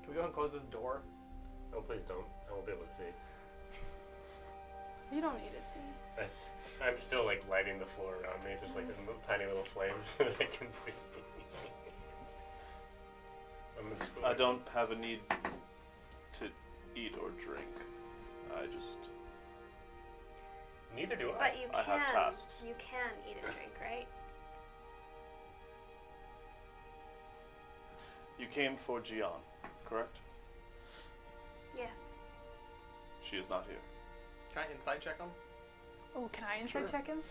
Can we go and close this door?
Oh, please don't. I won't be able to see.
You don't need to see.
I'm still like lighting the floor around me, just like in little, tiny little flames so that I can see.
I don't have a need to eat or drink. I just...
Neither do I.
But you
I
can.
have tasks.
You can eat and drink, right?
You came for Geian, correct?
Yes.
She is not here.
Can I insight check him?
Oh, can I insight
Sure.
check him?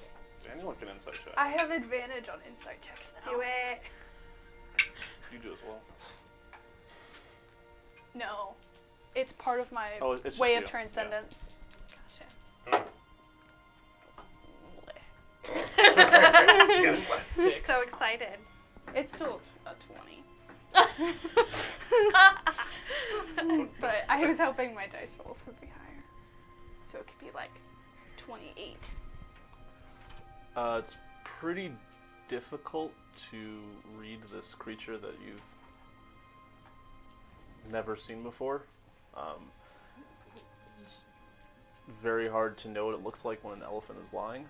Anyone can insight check.
I have advantage on insight checks now.
Do it.
You do as well.
No. It's part of my
Oh, it's just
way
you.
of transcendence.
Yes, less.
Six.
So excited.
It's still a 20. But I was hoping my dice rolls would be higher. So it could be like 28.
It's pretty difficult to read this creature that you've never seen before. It's very hard to know what it looks like when an elephant is lying.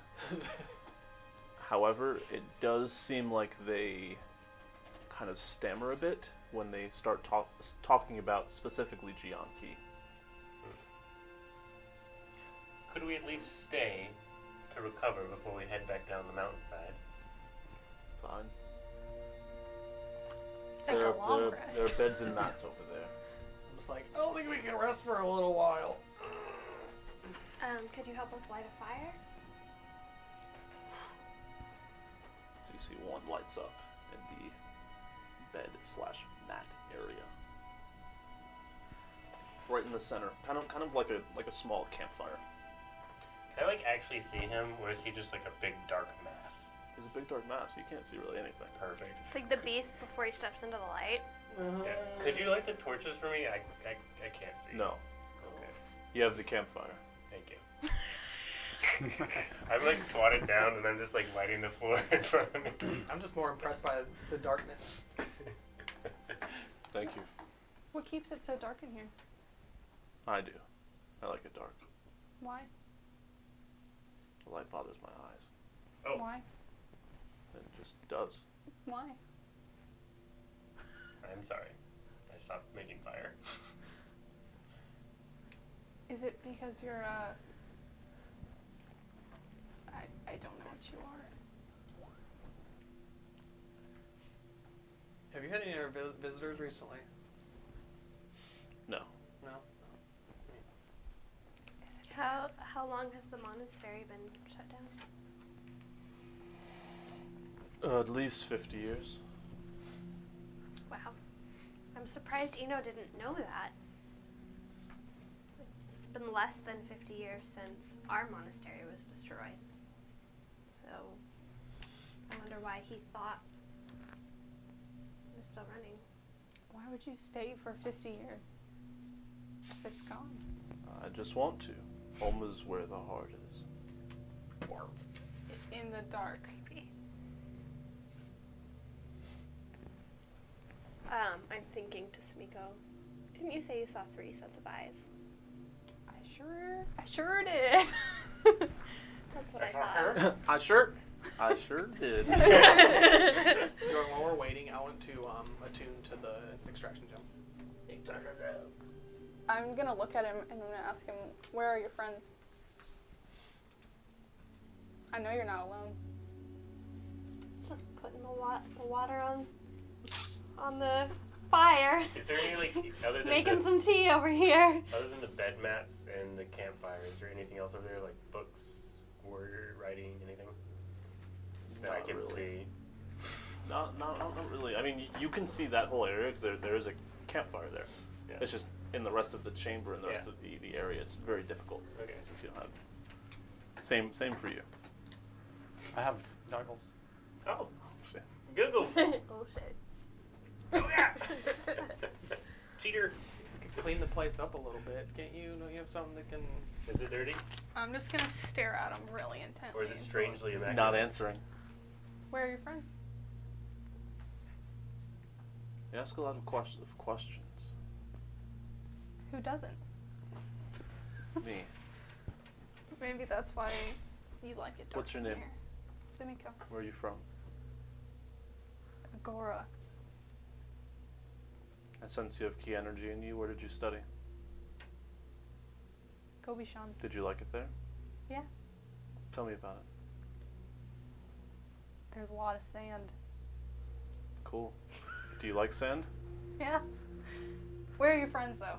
However, it does seem like they kind of stammer a bit when they start talking about specifically Geian Ki.
Could we at least stay to recover before we head back down the mountainside?
Fine.
It's
There
a long
are
rest.
beds and mats over there.
I'm just like, I don't think we can rest for a little while.
Could you help us light a fire?
So you see one lights up in the bed/mat area, right in the center, kind of like a small campfire.
Can I like actually see him, or is he just like a big dark mass?
There's a big dark mass. You can't see really anything.
Perfect.
It's like the beast before he steps into the light.
Yeah. Could you light the torches for me? I can't see.
No,
Okay.
you have the campfire.
Thank you. I'm like squatted down and I'm just like lighting the floor in front of me.
I'm just more impressed by the darkness.
Thank you.
What keeps it so dark in here?
I do. I like it dark.
Why?
The light bothers my eyes.
Oh.
Why?
It just does.
Why?
I'm sorry. I stopped making fire.
Is it because you're I don't know what you are.
Have you had any other visitors recently?
No.
No.
How long has the monastery been shut down?
At least 50 years.
Wow. I'm surprised Eno didn't know that. It's been less than 50 years since our monastery was destroyed. So, I wonder why he thought it was still running.
Why would you stay for 50 years if it's gone?
I just want to. Home is where the heart is.
In the dark.
Creepy. I'm thinking to Sumiko. Didn't you say you saw 3 sets of eyes?
I sure did.
That's what I thought.
I sure did.
Jordan, while we're waiting, I want to attune to the extraction gem.
I'm gonna look at him and I'm gonna ask him, where are your friends? I know you're not alone.
Just putting the water on the fire.
Is there any, like, other than
Making
the,
some tea over here.
other than the bed mats and the campfire, is there anything else over there, like books, word, writing, anything that I
Not
can
really.
see?
Not really. I mean, you can see that whole area because there is a campfire there.
Yeah.
It's just in the rest of the chamber and the rest of the area, it's very difficult.
Okay.
Since you don't have. Same for you.
I have goggles.
Oh,
Shit.
Googles.
Oh shit.
Oh yeah. Cheater.
Clean the place up a little bit, can't you? Don't you have something that can?
Is it dirty,
I'm just gonna stare at him really intently.
or is it strangely immaculate?
Not answering.
Where are your friends?
You ask a lot of questions.
Who doesn't?
Me.
Maybe that's why you like it dark
What's your
in
name?
here. Sumiko.
Where are you from?
Agora.
I sense you have key energy in you. Where did you study?
Gobishan.
Did you like it there?
Yeah.
Tell me about it.
There's a lot of sand.
Cool. Do you like sand?
Yeah. Where are your friends though?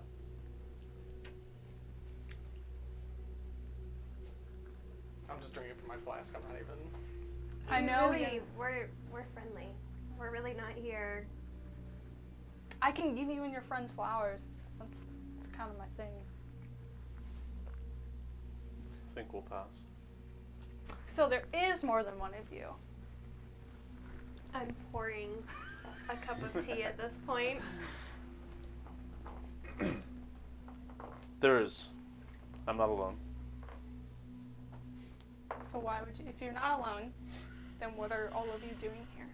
I'm just drinking from my flask. I'm not even.
I know.
Really, we're friendly. We're really not here.
I can give you and your friends flowers. That's kind of my thing.
I think we'll pass.
So there is more than one of you.
I'm pouring a cup of tea at this point.
There is. I'm not alone.
So why would you, if you're not alone, then what are all of you doing here?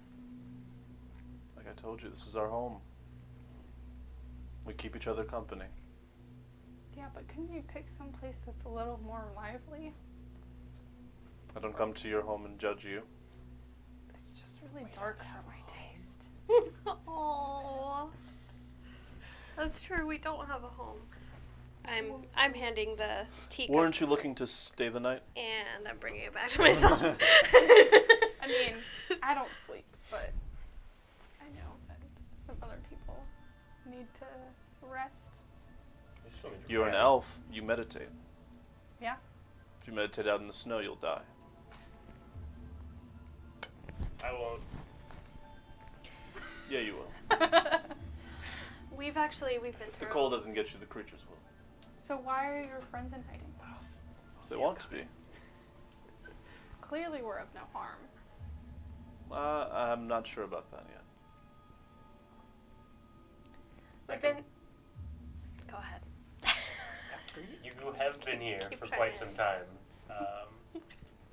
Like I told you, this is our home. We keep each other company.
Yeah, but couldn't you pick some place that's a little more lively?
I don't come to your home and judge you.
It's just really dark for my taste.
Aww. That's true. We don't have a home. I'm handing the tea cup
Weren't you looking to stay the night?
and I'm bringing it back to myself.
I mean, I don't sleep, but I know that some other people need to rest.
You still need to
You're an
relax.
elf. You meditate.
Yeah.
If you meditate out in the snow, you'll die.
I won't.
Yeah, you will.
We've been
If the
through.
cold doesn't get you, the creatures will.
So why are your friends in hiding?
They want to be.
Clearly we're of no harm.
I'm not sure about that yet.
We've been. Go ahead.
You have been here
Keep
for
trying
quite
it.
some time.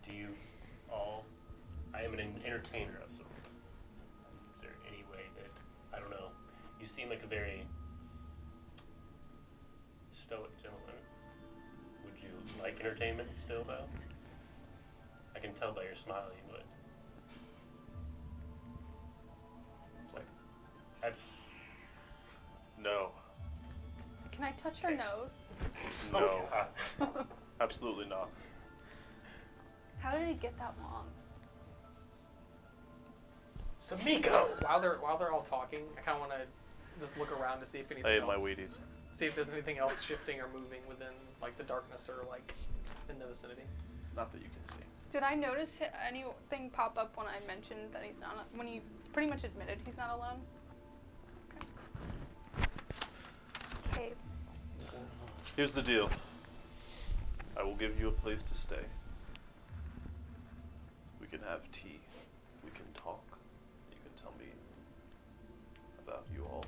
Do you all? I am an entertainer of sorts. Is there any way that I don't know? You seem like a very stoic gentleman. Would you like entertainment still, though? I can tell by your smile you would. Like,
No.
Can I touch your nose?
No.
Oh, God.
Absolutely not.
How did it get that long?
Samiko!
While they're all talking, I kind of want to just look around to see if anything
I ate
else.
my Wheaties.
See if there's anything else shifting or moving within like the darkness or like in the vicinity.
Not that you can see.
Did I notice anything pop up when I mentioned that he's not, when he pretty much admitted he's not alone?
Here's the deal. I will give you a place to stay. We can have tea. We can talk. You can tell me about you all.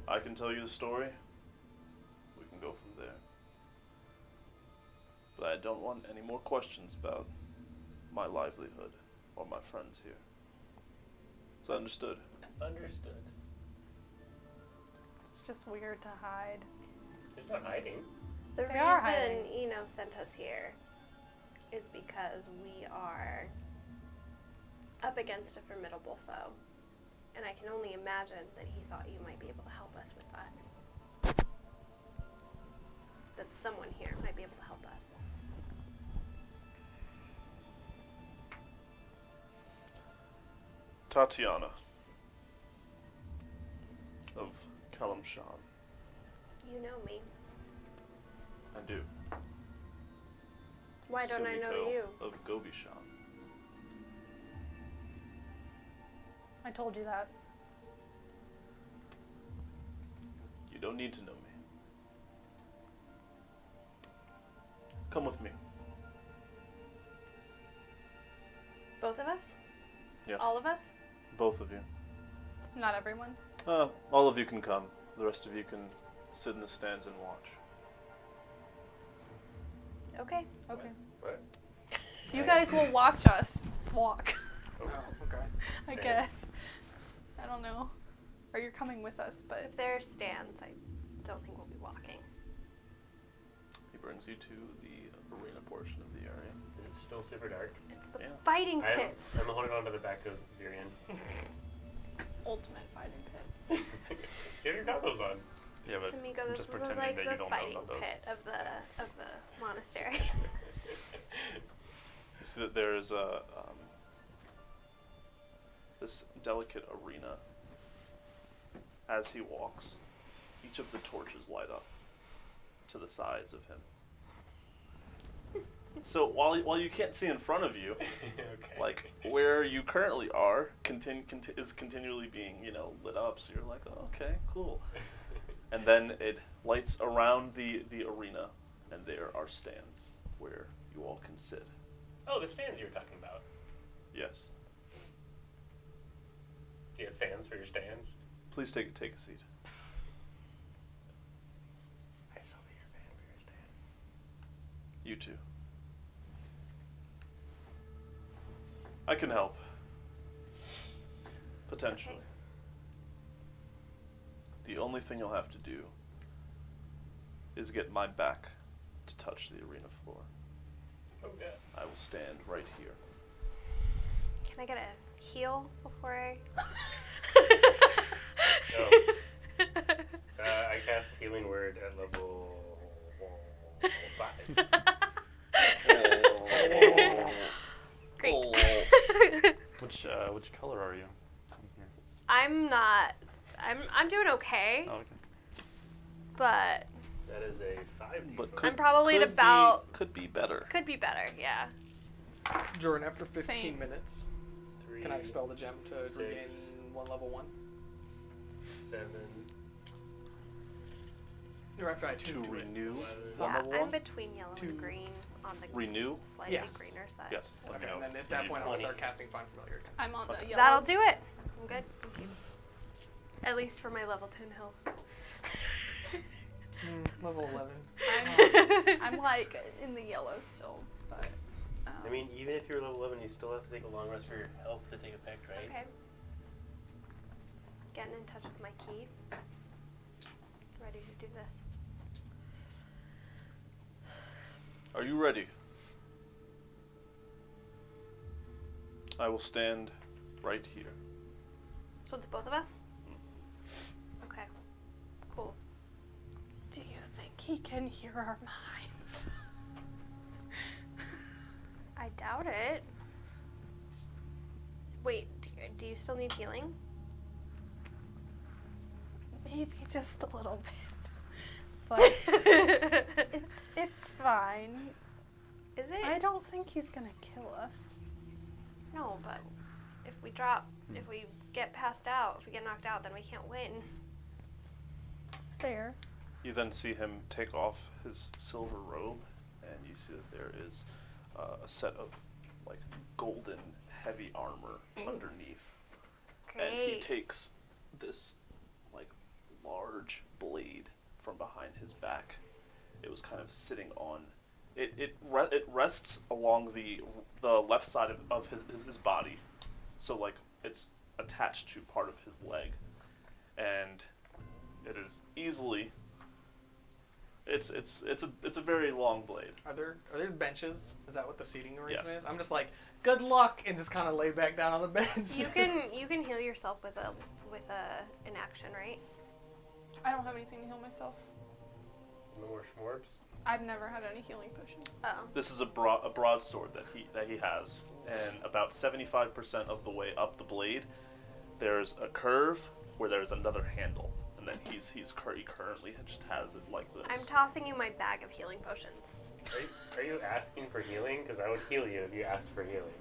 I can tell you the story. We can go from there. But I don't want any more questions about my livelihood or my friends here. Is that understood?
Understood.
It's just weird to hide.
There's no hiding.
The
They are
reason
hiding.
Eno sent us here is because we are up against a formidable foe. And I can only imagine that he thought you might be able to help us with that. That someone here might be able to help us.
Tatiana of Kalamshan.
You know me.
I do.
Why don't I know
Sumiko
you?
Of Gobishan.
I told you that.
You don't need to know me. Come with me.
Both of us?
Yes.
All of us?
Both of you.
Not everyone.
All of you can come. The rest of you can sit in the stands and watch.
Okay.
Okay.
What?
You guys will watch us walk,
Oh, okay.
I
Stands.
guess. I don't know. Or you're coming with us, but
If there are stands, I don't think we'll be walking.
He brings you to the arena portion of the area.
Is it still super dark?
It's the
Yeah.
fighting pits.
I'm holding on to the back of Geian.
ultimate fighting pit.
Get your goggles on.
Yeah, but
Samiko,
I'm
this
just
is
pretending
like
that
the
you don't know
fighting
about those.
pit of the monastery.
You see that there is a this delicate arena. As he walks, each of the torches light up to the sides of him. So while you can't see in front of you,
Okay.
like where you currently are, is continually being lit up. So you're like, oh, okay, cool. And then it lights around the arena, and there are stands where you all can sit.
Oh, the stands you were talking about.
Yes.
Do you have fans for your stands?
Please take a seat.
I shall be your fan for your stand.
You too. I can help. Potentially.
Okay.
The only thing you'll have to do is get my back to touch the arena floor.
Oh, yeah.
I will stand right here.
Can I get a heal before I?
No. I cast Healing Word at level 5.
Great.
Which color are you? Here.
I'm not. I'm doing okay,
Oh, okay.
but
That is a 5.
But
I'm probably at about-
could be better.
could be better. Yeah.
Jordan, after 15
Same.
minutes,
3,
can I expel the gem to
6,
regain one level 1?
7,
Or after I
To
tune to it.
renew
11.
one
Yeah,
level
I'm
one?
between yellow
Two.
and green on the
Renew?
slightly
Yeah.
greener side.
Yes.
Let me
Okay,
know
and then
if
at
you
that
need
point, I'll
20.
start casting Find Familiar again.
I'm on the
Okay.
yellow.
That'll do it. I'm good. Thank you. At least for my level 10 health.
Level 11.
I'm like in the yellow still, but.
I mean, even if you're level 11, you still have to take a long rest for your health to take effect, right?
Okay. Getting in touch with my key. Ready to do this.
Are you ready? I will stand right here.
So it's both of us? Okay. Cool.
Do you think he can hear our minds?
I doubt it. Wait, do you still need healing?
Maybe just a little bit, but it's fine.
Is it?
I don't think he's gonna kill us.
No, but if we drop, if we get passed out, if we get knocked out, then we can't win.
It's fair.
You then see him take off his silver robe, and you see that there is a set of like golden heavy armor underneath. And he
Great.
takes this like large blade from behind his back. It was kind of sitting on. It rests along the left side of his body, so like it's attached to part of his leg, and it is easily. It's a very long blade.
Are there benches? Is that what the seating arrangement
Yes.
is? I'm just like, good luck, and just kind of lay back down on the bench.
You can heal yourself with an action, right?
I don't have anything to heal myself.
No more schmorbs.
I've never had any healing potions.
Oh.
This is a broadsword that he has, and about 75% of the way up the blade, there's a curve where there's another handle, and then he currently just has it like this.
I'm tossing you my bag of healing potions.
Are you asking for healing? Because I would heal you if you asked for healing.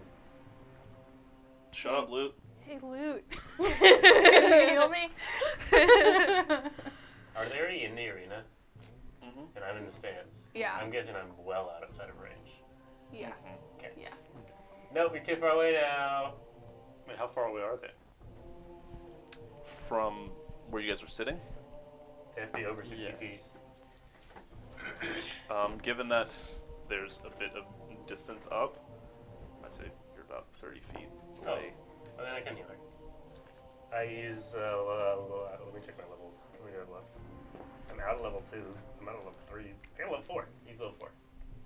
Shut up, Loot.
Hey, Loot. Can you heal me?
Are they already in the arena?
Mm-hmm.
And I'm in the stands?
Yeah.
I'm guessing I'm well outside of range.
Yeah.
Okay.
Yeah.
Nope, you're too far away now.
Wait, how far away are they? From where you guys were sitting?
They have to be over 60 feet.
Given that there's a bit of distance up, I'd say you're about 30 feet away.
Well, then I can heal her. I use, let me check my levels. How many do I have left? I'm out of level 2. I'm out of level 3. I got level 4. Use level 4.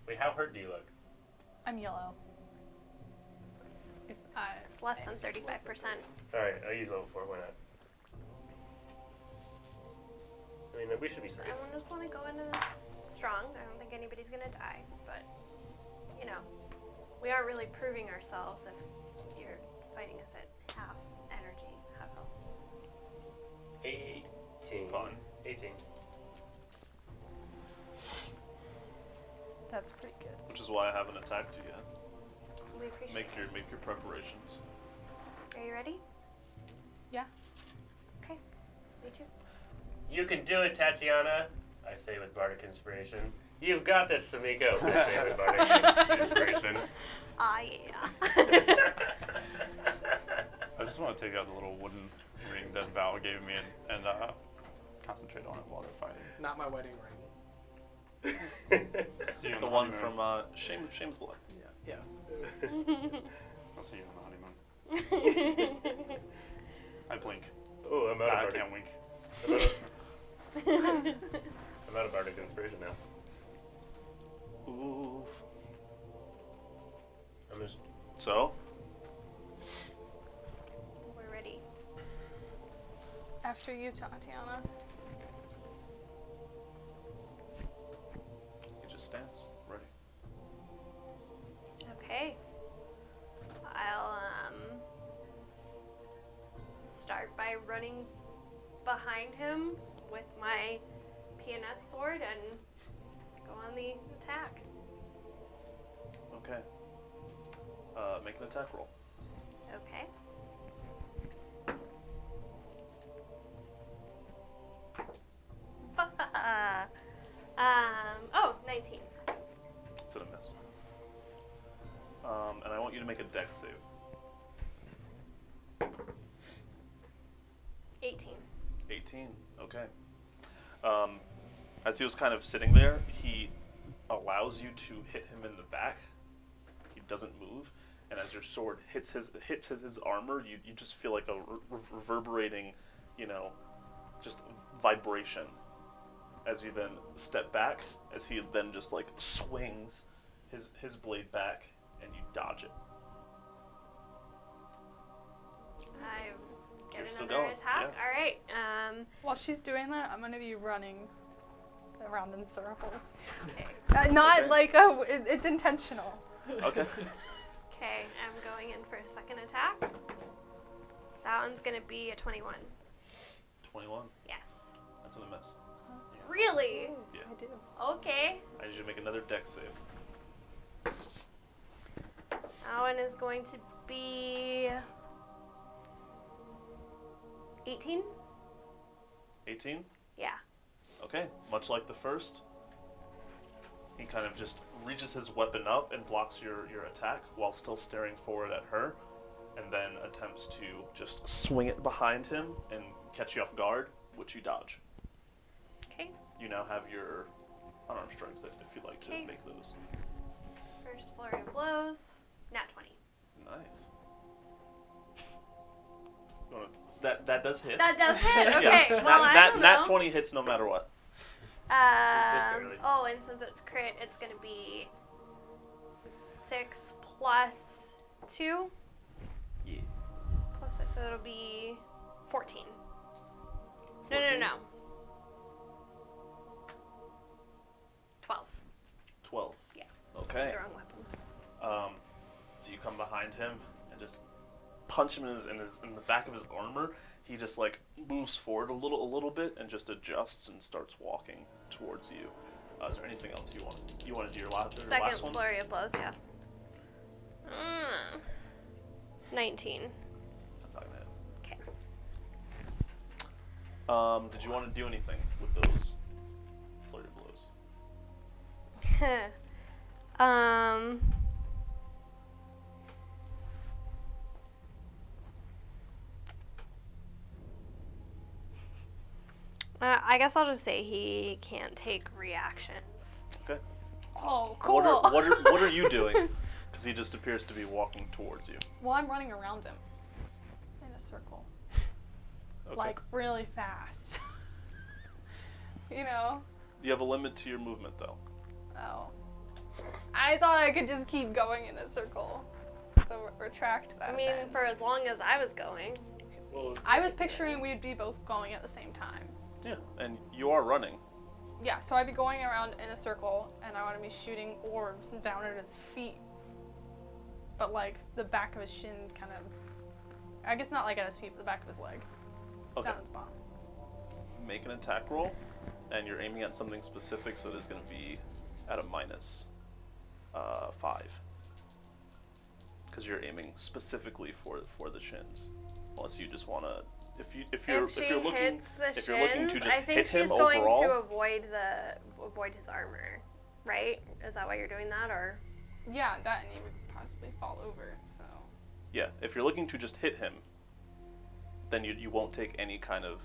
Wait, how hurt do you look?
I'm yellow. It's
It's less than 35%.
Alright, I'll use level 4. Why not? I mean, we should be safe.
I just want to go into this strong. I don't think anybody's going to die, but, you know, we aren't really proving ourselves if you're fighting us at half energy, half health.
18.
Fine.
18.
That's pretty good.
Which is why I haven't attacked you yet.
We appreciate it.
Make your preparations.
Are you ready?
Yeah.
Okay. Me too.
You can do it, Tatiana. I say with bardic inspiration. You've got this, Samiko. I say with bardic inspiration.
Ah, yeah.
I just want to take out the little wooden ring that Val gave me and concentrate on it while they're fighting.
Not my wedding ring.
See you on
The
the
one
honeymoon.
from Shame's Blood.
Yeah. Yes.
I'll see you on the honeymoon. I blink.
Oh, I'm out
I
of bardic.
can't wink.
I'm out of bardic inspiration now.
Oof.
I'm just.
So,
We're ready.
After you, Tatiana.
he just stands ready.
Okay. I'll start by running behind him with my PNS sword and go on the attack.
Okay. Make an attack roll.
Okay. Oh, 19.
It's gonna miss. And I want you to make a dex save.
18.
18. Okay. As he was kind of sitting there, he allows you to hit him in the back. He doesn't move, and as your sword hits his armor, you just feel like a reverberating, just vibration. As you then step back, as he then just like swings his blade back, and you dodge it.
I get
You're still
another
going,
attack.
yeah.
All right.
While she's doing that, I'm gonna be running around in circles.
Okay.
Not
Okay.
like it's intentional.
Okay.
Okay. I'm going in for a second attack. That one's gonna be a 21.
21.
Yes.
That's gonna miss.
Really?
Yeah.
I do.
Okay.
I need you to make another dex save.
That one is going to be 18.
18.
Yeah.
Okay, much like the first, he kind of just reaches his weapon up and blocks your attack while still staring forward at her, and then attempts to just swing it behind him and catch you off guard, which you dodge.
Okay.
You now have your unarmed strikes if you'd like to
Okay.
make those.
First flurry of blows. Nat 20.
Nice. That does hit.
That does hit. Okay.
Yeah.
Well, I don't know.
Nat 20 hits no matter what.
barely.
Oh, and since it's crit, it's gonna be 6 plus 2.
Yeah.
Plus 6, so it'll be 14.
14?
No. 12.
12.
Yeah.
Okay.
The wrong weapon.
So you come behind him and just punch him in the back of his armor. He just like moves forward a little bit and just adjusts and starts walking towards you. Is there anything else you want to do your last
Second
one?
flurry of blows, yeah. 19.
That's not gonna hit.
Okay.
Did you want to do anything with those flurry of blows?
I guess I'll just say he can't take reactions.
Okay.
Oh, cool.
What are you doing? Because he just appears to be walking towards you.
Well, I'm running around him in a circle,
Okay.
like really fast. You know?
You have a limit to your movement, though.
Oh. I thought I could just keep going in a circle. So retract that.
I mean,
then.
for as long as I was going.
Well,
I was picturing we'd be both going at the same time.
Yeah, and you are running.
Yeah, so I'd be going around in a circle, and I want to be shooting orbs down at his feet. But like the back of his shin, kind of. I guess not like at his feet, but the back of his leg.
Okay.
Down his bottom.
Make an attack roll, and you're aiming at something specific, so it is going to be at a minus 5. Because you're aiming specifically for the shins. Unless you just want to, if you're looking to just
I think
hit him
she's going
overall.
to avoid his armor, right? Is that why you're doing that, or?
Yeah, that and he would possibly fall over. So.
Yeah, if you're looking to just hit him, then you won't take any kind of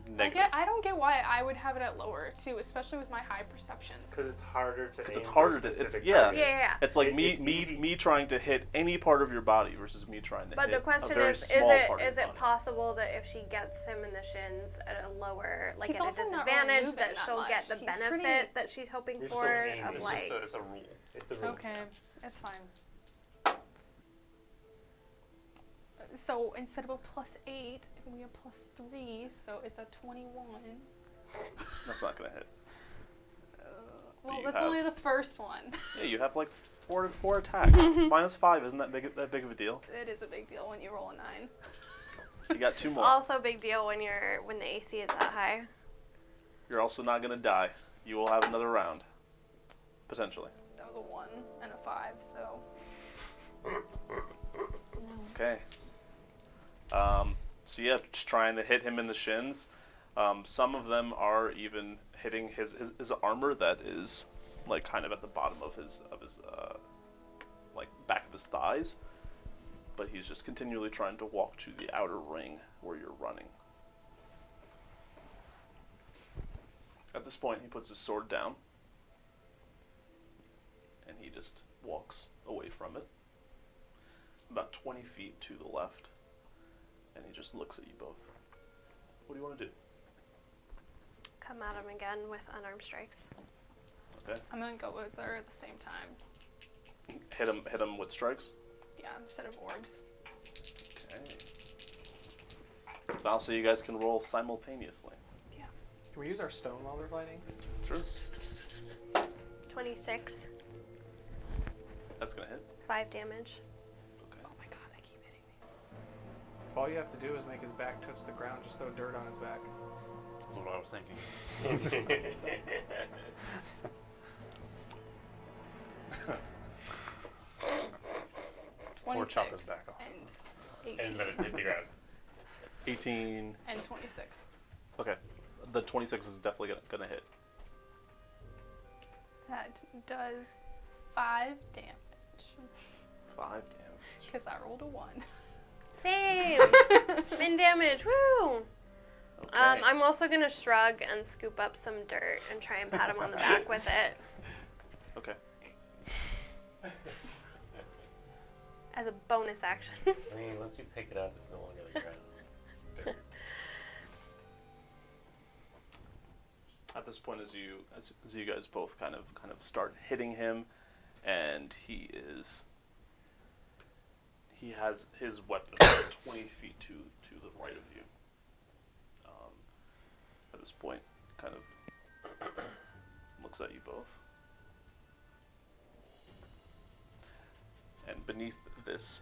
negative.
I don't get why I would have it at lower too, especially with my high perception.
because it's harder to.
Because
aim
it's
for
harder
a
to. It's
specific
yeah.
target.
Yeah.
It's like
It's
me
easy.
trying to hit any part of your body versus me trying to
But
hit
the question
a very
is
small part of
is
your
it
body.
possible that if she gets him in the shins at a lower, like
He's
at a
also not really
disadvantage,
moving
that
that
she'll
much.
get the
He's
benefit
pretty-
that she's hoping
You're still
for
aiming.
of
It's
like?
it's a rule. It's a rule.
Okay, it's fine. So instead of a +8, we have +3, so it's a 21.
That's not gonna hit.
Well,
you
that's
have-
only the first one.
Yeah, you have like four attacks. Minus 5 isn't that big of a deal.
It is a big deal when you roll a 9.
You got 2 more.
Also, big deal when the AC is that high.
You're also not gonna die. You will have another round, potentially.
That was a 1 and a 5, so.
Okay. So yeah, just trying to hit him in the shins. Some of them are even hitting his armor that is like kind of at the bottom of his like back of his thighs. But he's just continually trying to walk to the outer ring where you're running. At this point, he puts his sword down and he just walks away from it. About 20 feet to the left. And he just looks at you both. What do you want to do?
Come at him again with unarmed strikes.
Okay.
I'm gonna go with her at the same time.
Hit him with strikes?
Yeah, instead of orbs.
Okay. Also, you guys can roll simultaneously.
Can we use our stone while they're fighting?
Sure.
26,
That's gonna hit.
5 damage.
Okay.
Oh my god, I keep hitting me.
If all you have to do is make his back touch the ground, just throw dirt on his back.
That's what I was thinking. Or chop his
26
back off.
and 18
and let it hit the ground.
18.
and 26.
Okay. the 26 is definitely gonna hit.
That does 5 damage.
5 damage.
Because I rolled a 1.
Same. Min damage. Woo.
Okay.
I'm also gonna shrug and scoop up some dirt and try and pat him on the back with it
Okay.
as a bonus action.
I mean, once you pick it up, it's no longer the ground. It's dirt.
At this point, as you guys both kind of start hitting him, and he has his weapon about 20 feet to the right of you. At this point, kind of looks at you both, and beneath this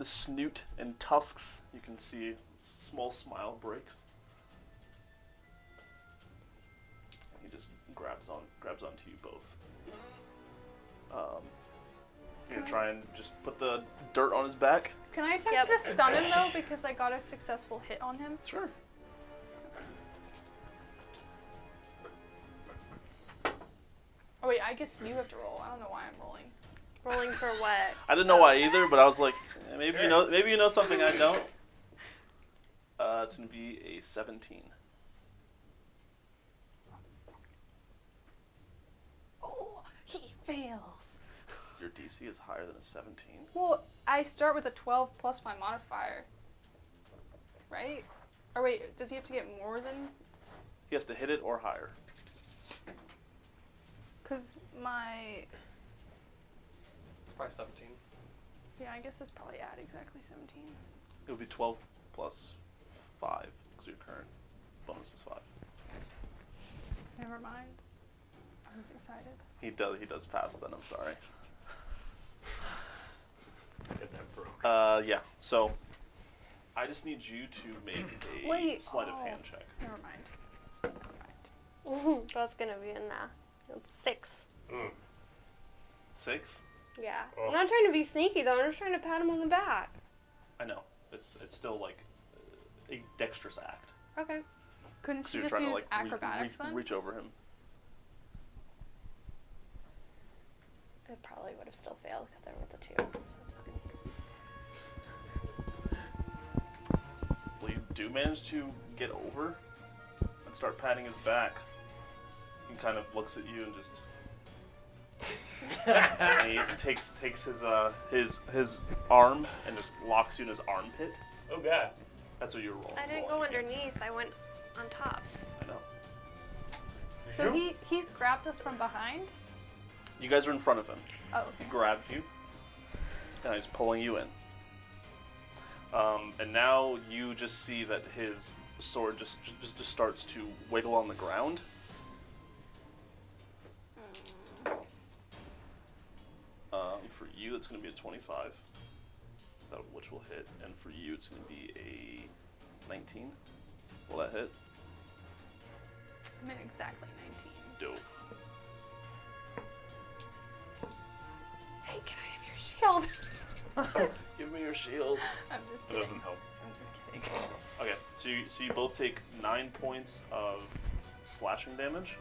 snoot and tusks, you can see a small smile breaks. He just grabs onto you both. You're gonna try and just put the dirt on his back.
Can I attempt to stun him though, because I got a successful hit on him?
Sure.
Oh wait, I guess you have to roll. I don't know why I'm rolling.
Rolling for what?
I didn't know why either, but I was like, maybe you know something I don't. It's gonna be a 17.
Oh, he fails.
Your DC is higher than a 17.
Well, I start with a 12 plus my modifier. Right? Or wait, does he have to get more than?
He has to hit it or higher.
Because my...
Probably 17.
Yeah, I guess it's probably at exactly 17.
It would be 12 plus 5, because your current bonus is 5.
Never mind. I was excited.
He does pass then, I'm sorry.
Get that broke.
Yeah, so I just need you to make a sleight of hand check.
Never mind.
That's gonna be in there. That's 6.
6?
Yeah.
Oh.
I'm not trying to be sneaky though. I'm just trying to pat him on the back.
I know. It's still like a dexterous act.
Okay.
Couldn't
So
you
you're
just
trying to
use
like
acrobatics then?
reach over him.
It probably would have still failed because I rolled a 2. So it's fine.
Well, you do manage to get over and start patting his back. He kind of looks at you and just. And he takes his arm and just locks you in his armpit.
Oh god.
That's what you're rolling.
I didn't go underneath. I went on top.
I know.
So he's grabbed us from behind?
You guys are in front of him.
Oh,
He
okay.
grabbed you, and he's pulling you in. And now you just see that his sword just starts to wiggle on the ground. For you, it's going to be a 25, which will hit, and for you, it's going to be a 19. Will that hit?
I'm at exactly 19.
Dope.
Hey, can I have your shield?
Give me your shield.
I'm just
It
kidding.
doesn't help.
I'm just kidding.
Okay, so you both take 9 points of slashing damage.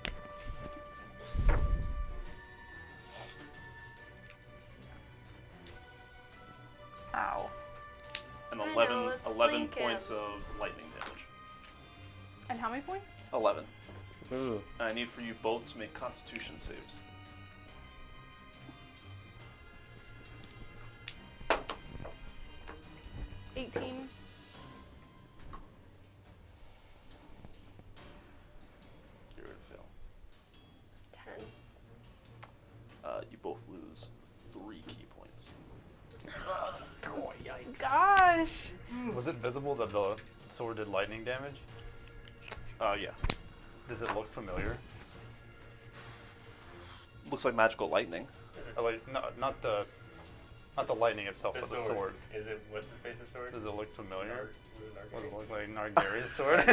Ow.
And
I know,
11
let's
11
blink
points
him.
of lightning damage.
And how many points?
11.
Ooh.
And I need for you both to make Constitution saves.
$18.
You're gonna fail.
10.
You both lose 3 key points.
Oh, yikes.
Gosh.
Was it visible that the sword did lightning damage?
Yeah.
Does it look familiar?
Looks like magical lightning.
Or like not the lightning itself, but the sword.
Is it, what's his face's sword?
Does it look familiar? Does it
Nargari?
look like Nargari's sword?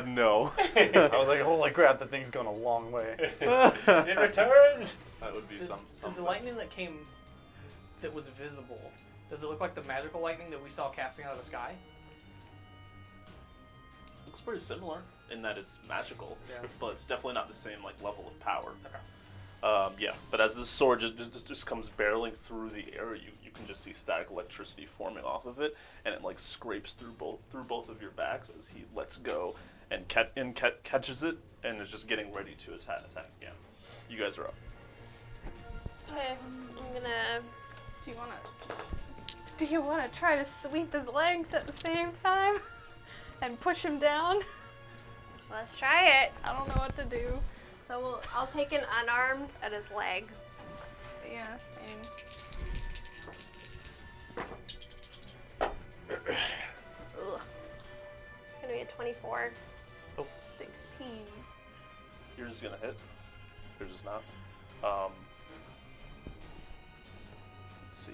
No.
I was like, holy crap, that thing's going a long way.
It returns!
That would be
The
something.
lightning that came, that was visible, does it look like the magical lightning that we saw casting out of the sky?
Looks pretty similar in that it's magical,
Yeah.
but it's definitely not the same like level of power.
Okay.
Yeah, but as the sword just comes barreling through the air, you can just see static electricity forming off of it, and it like scrapes through both of your backs as he lets go and catches it and is just getting ready to attack again. You guys are up.
Okay, I'm gonna.
Do you wanna try to sweep his legs at the same time and push him down?
Let's try it.
I don't know what to do.
So I'll take an unarmed at his leg.
Yeah, same.
Ugh. It's gonna be a 24.
16.
Yours is gonna hit. Yours is not. Let's see.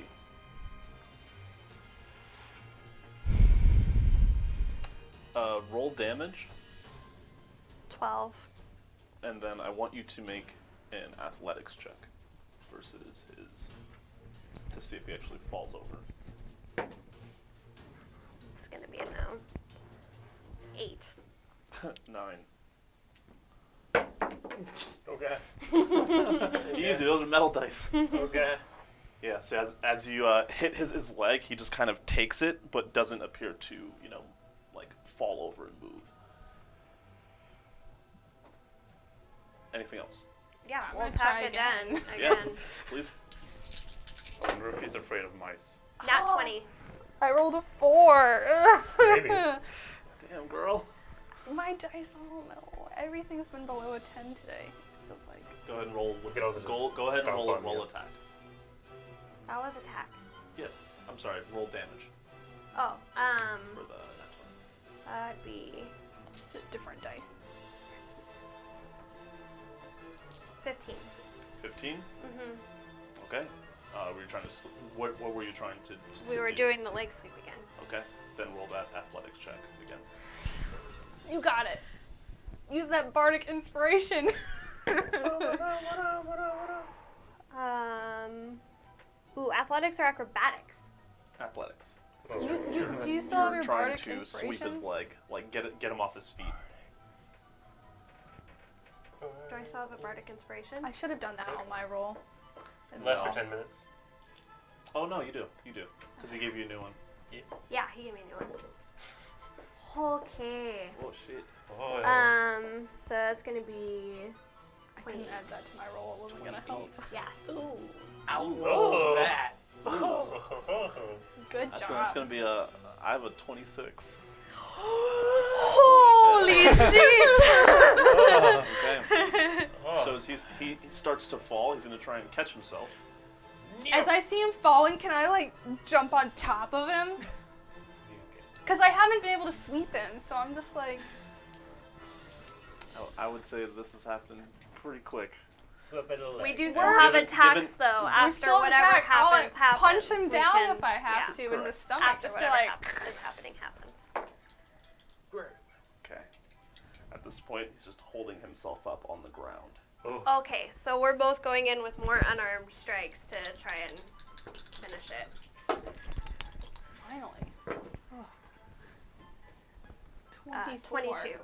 Roll damage,
12.
and then I want you to make an athletics check versus his to see if he actually falls over.
It's gonna be a no. 8.
9.
Okay.
Easy. Those are metal dice.
Okay.
Yeah. So as you hit his leg, he just kind of takes it, but doesn't appear to like fall over and move. Anything else?
Yeah,
I'm
we'll
gonna try
attack
again.
Yeah. Please.
I wonder if he's afraid of mice.
Nat 20.
I rolled a 4.
Maybe.
Damn, girl.
My dice, I don't know. Everything's been below a 10 today. Feels like.
Go ahead and roll.
We could also just
Go ahead and
stomp
roll
on you.
attack.
That was attack.
Yeah. I'm sorry. Roll damage
Oh,
for the next one.
that'd be
Different dice.
15.
15.
Mm-hmm.
Okay. Were you trying to? What were you trying to?
We were
do?
doing the leg sweep again.
Okay. Then roll that athletics check again.
You got it. Use that bardic inspiration.
Ooh, athletics or acrobatics?
Athletics.
Oh,
Do you still have
You're
your
trying
bardic
to
inspiration?
sweep his leg, like get him off his feet.
Do I still have a bardic inspiration?
I should have done that on my roll. as
Last
well.
for 10 minutes.
Oh no, you do, because he gave you a new one.
Yeah, he gave me a new one. Okay.
Oh shit.
Oh, yeah.
So that's gonna be
I couldn't
28.
add that to my roll. It wasn't gonna help.
Yes.
Oh.
That.
Good
That's
job.
gonna be a. I have a 26.
Holy shit!
Okay.
Oh.
So as he starts to fall, he's gonna try and catch himself.
As I see him falling, can I like jump on top of him? Because I haven't been able to sweep him, so I'm just like.
I would say this has happened pretty quick.
Slip it a leg.
We do
We're
still have
given-
attacks
given-
though.
We
After
still have
whatever
attack. I'll,
happens,
like,
happens.
punch him
we
down
can-
if I have
yeah.
to in the
Correct.
stomach.
After
just to
whatever
like.
is happening happens.
Okay. At this point, he's just holding himself up on the ground.
Oh.
Okay, so we're both going in with more unarmed strikes to try and finish it.
Finally. Oh.
22.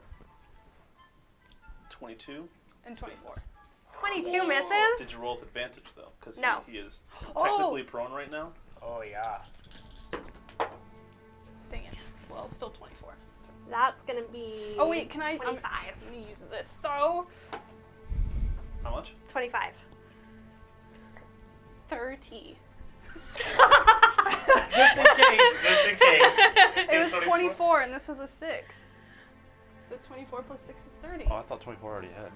22.
And 24.
22 misses?
Did you roll with advantage though? Because
No.
he is
Oh.
technically prone right now.
Oh, yeah.
Dang it. Well, still 24.
That's gonna be.
Oh wait, can I?
25.
I'm gonna use this though.
How much?
25.
30.
Just in case. Just in case.
It was 24 and this was a 6. So 24 plus 6 is 30.
Oh, I thought 24 already had.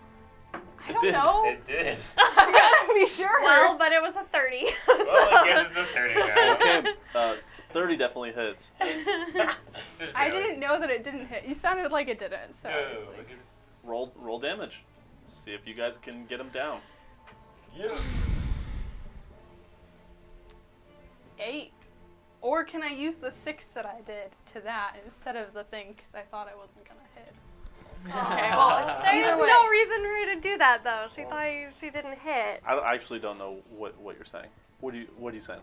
I don't
did.
know.
It did.
I gotta be sure.
Well, but it was a 30.
Well, I guess it's a 30 now.
Okay. 30 definitely hits.
Just
I
barely.
didn't know that it didn't hit. You sounded like it didn't, so
No,
I was
look
like,
at
Roll damage. See if you guys can get him down.
Yeah.
8. Or can I use the 6 that I did to that instead of the thing because I thought I wasn't gonna hit? Okay, well,
There's
either way.
no reason for her to do that though. She thought she didn't hit.
I actually don't know what you're saying. What are you saying?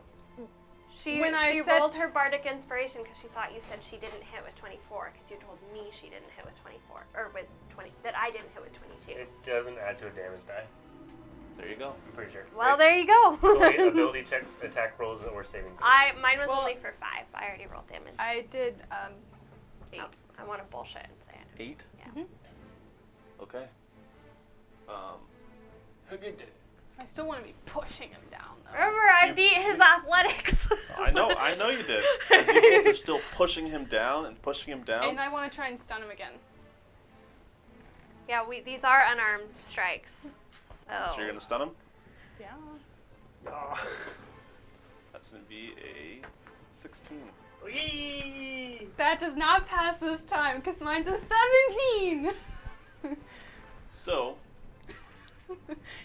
She
When I said-
rolled her bardic inspiration because she thought you said she didn't hit with 24 because you told me she didn't hit with 24 or with 20 that I didn't hit with 22.
It doesn't add to a damage die.
There you go.
I'm pretty sure.
Well, there you go.
Only ability checks, attack rolls, or saving throws.
Mine was
Well-
only for 5. I already rolled damage.
I did 8.
Oh, I want to bullshit and say it.
8?
Yeah.
Okay.
I still want to be pushing him down though.
Remember, I beat his athletics.
I know you did. As you both are still pushing him down and pushing him down.
And I want to try and stun him again.
Yeah, these are unarmed strikes.
So you're gonna stun him?
Yeah.
That's gonna be a 16.
Whee!
That does not pass this time because mine's a 17.
So,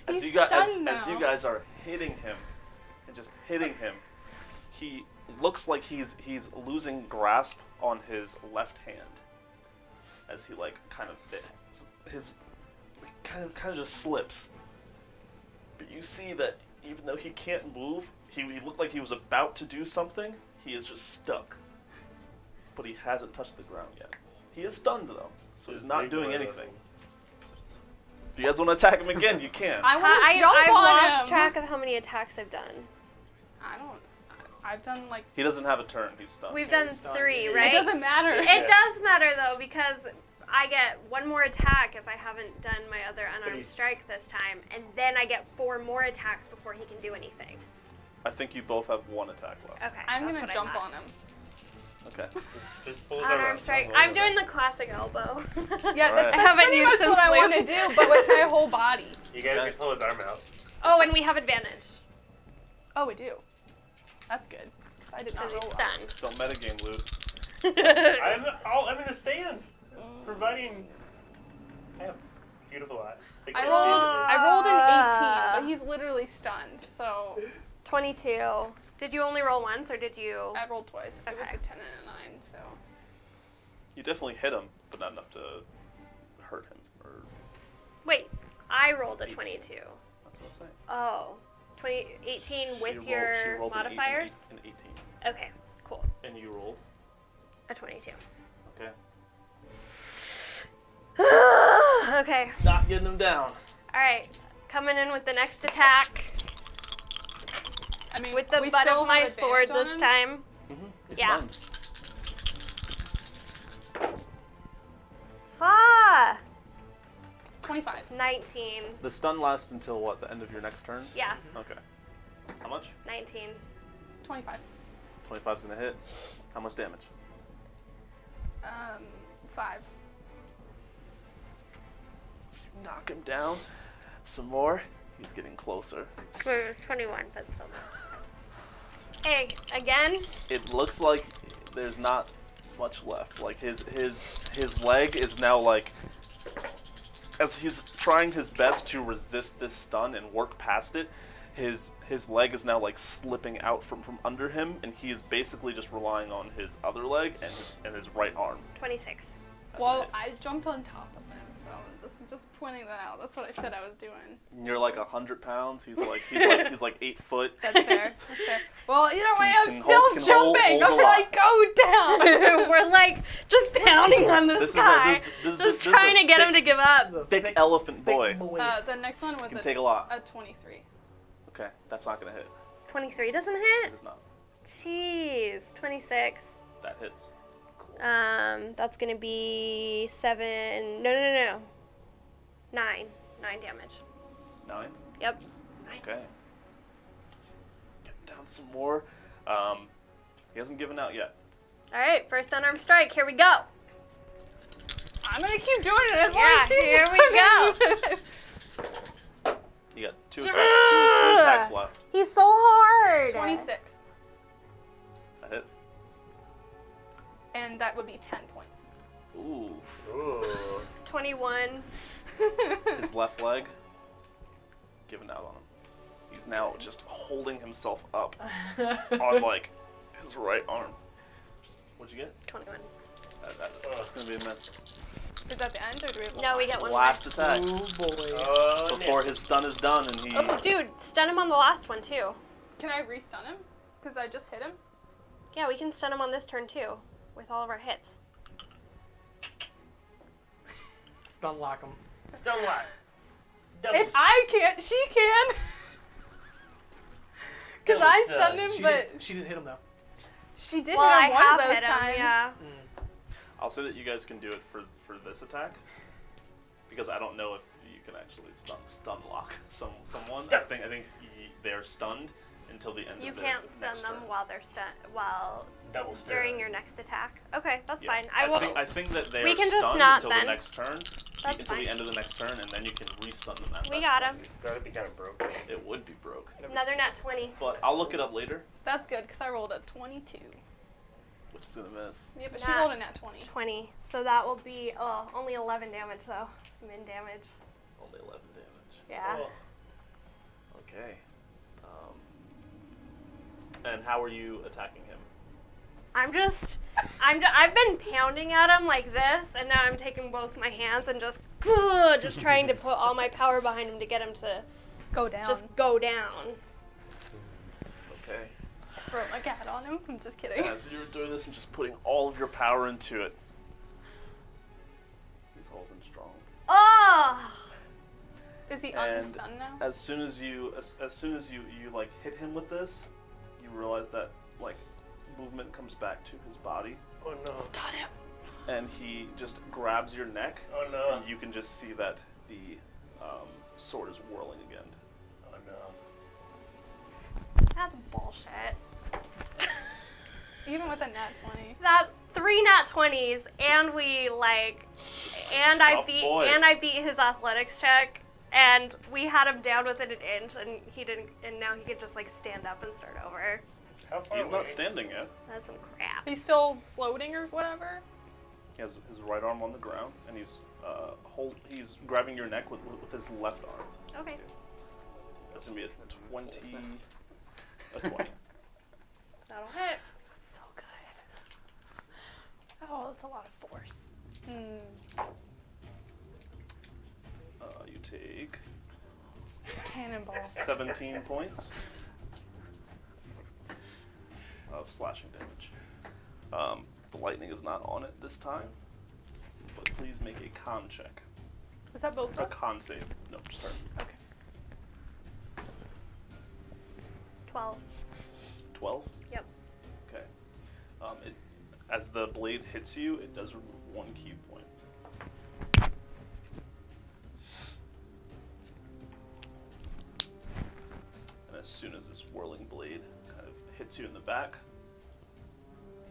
He's
as you guys
stunned
are hitting him and just hitting him, he looks like he's losing grasp on his left hand as he his kind of just slips. But you see that even though he can't move, he looked like he was about to do something. He is just stuck, but he hasn't touched the ground yet. He is stunned though, so he's not doing anything. If you guys want to attack him again, you can.
I want to jump
I've
on
lost
him.
track of how many attacks I've done.
I've done like.
He doesn't have a turn. He's stunned.
We've done
He's stunned.
3,
It
right?
It doesn't matter.
It does matter though because I get 1 more attack if I haven't done my other unarmed
he's-
strike this time, and then I get 4 more attacks before he can do anything.
I think you both have 1 attack left.
Okay.
I'm
that's
gonna
what I
jump
thought.
on him.
Okay.
Just pull his arm
Unarmed
out.
strike.
Don't
I'm
worry
doing
about
the classic elbow.
Yeah,
Alright.
that's
I haven't
pretty
used
much
some
what I
flair.
want to do, but with my whole body.
it. You guys
Okay.
can pull his arm out.
Oh, and we have advantage.
Oh, we do. That's good. I did not
Because
roll
he's
well.
stunned.
Don't metagame, Luke.
I'm in the stands, providing. I have beautiful eyes. They
I
can't
rolled,
see it.
I rolled an 18, but he's literally stunned, so
22. Did you only roll once, or did you?
I rolled twice. It was
Okay.
a 10 and a 9, so.
You definitely hit him, but not enough to hurt him. Or
Wait, I rolled a
18.
22.
that's what I'm saying.
Oh, 18 with
She
your
rolled an
modifiers?
An 18.
Okay, cool.
And you rolled.
A 22.
Okay.
Okay,
Not getting him down.
alright. Coming in with the next attack.
I mean,
With the
we
butt
still
of my
have
sword
advantage on
this
him?
time.
He's
Yeah.
stunned.
Fa!
25.
19.
The stun lasts until what? The end of your next turn?
Yes,
Okay. How much?
19.
25.
25's gonna hit. How much damage?
5.
So you knock him down some more. He's getting closer.
It was 21, but still not. Hey, again?
It looks like there's not much left. Like his leg is now like, as he's trying his best to resist this stun and work past it, his leg is now like slipping out from under him, and he is basically just relying on his other leg and his right arm.
26.
That's
Well,
it.
I jumped on top of him, so just pointing that out. That's what I said I was doing.
And you're like 100 pounds. He's like 8 foot.
That's fair. That's fair. Well, either way, I'm
Can
still
hold- can hold-
jumping.
hold a
I'm like,
lot.
go down.
We're like just pounding on this
This is
guy.
this
Just
is
trying
a
to get him
thick-
to give up.
Thick elephant boy.
The next one was
Can take a lot.
a 23.
Okay, that's not gonna hit.
23 doesn't
It
hit?
is not.
Jeez. 26.
That hits.
That's gonna be 7. No. 9. 9 damage.
9.
Yep.
Okay. Get him down some more. He hasn't given out yet.
Alright, first unarmed strike. Here we go.
I'm gonna keep doing it as long
Yeah,
as she's
here we
go.
You got two attacks left.
He's so hard.
26.
That hits.
And that would be 10 points.
Ooh.
Ooh.
21.
His left leg. Giving out on him. He's now just holding himself up on like his right arm. What'd you get?
21.
That's gonna be a miss.
Is that the end, or do we have one
No,
more?
we get one
Last attack
Oh,
before his stun is done, and he.
more. Oh, dude, stun him on the last one too.
Can I re-stun him? Because I just hit him.
Yeah, we can stun him on this turn too, with all of our hits.
Stun lock him.
Stun lock.
If I can't, she can. Because
Double
I
stun.
stunned him, but
She didn't hit him though.
she did
Well, I
hit him one
have
of those
hit him,
times.
yeah.
I'll say that you guys can do it for this attack, because I don't know if you can actually stun lock someone.
Stun.
I think they're stunned until the end
You
of their
can't stun
next
them
turn.
while they're while
Double stun.
during your next attack. Okay, that's
Yeah.
fine. I will.
I think that they
We
are
can just
stunned
not
until
then.
the next turn.
That's
until
fine.
the end of the next turn, and then you can re-stun them.
We got him.
That'd be kind of broken.
It would be broke.
Another nat 20.
But I'll look it up later,
That's good, because I rolled a 22.
which is gonna miss.
Yeah, but she
Nat
rolled a nat 20.
20. So that will be only 11 damage though. It's min damage.
Only 11 damage.
Yeah.
Oh.
Okay. And how are you attacking him?
I've been pounding at him like this, and now I'm taking both my hands and just trying to put all my power behind him to get him to
Go down.
just go down.
Okay.
throw my cat on him. I'm just kidding.
As you're doing this and just putting all of your power into it, he's holding strong.
Oh!
Is he
And
unstunned now?
As soon as you like hit him with this, you realize that like movement comes back to his body,
Oh no.
Stun him.
and he just grabs your neck,
Oh no.
and you can just see that the sword is whirling again.
Oh no.
That's bullshit.
Even with a nat 20.
That 3 nat 20s, and
Tough boy.
I beat his athletics check, and we had him down within an inch, and he didn't, and now he could just like stand up and start over.
How far
He's
away?
not standing yet.
That's some crap.
He's still floating or whatever?
He has his right arm on the ground, and he's grabbing your neck with his left arm.
Okay.
That's gonna be a 20. A 20.
That'll hit.
So good. Oh, that's a lot of force.
You take
Cannonball.
17 points of slashing damage. The lightning is not on it this time, but please make a con check.
Is that both
A
of us?
con save. No, start.
Okay.
12.
12?
Yep.
Okay. As the blade hits you, it does remove 1 key point. And as soon as this whirling blade kind of hits you in the back,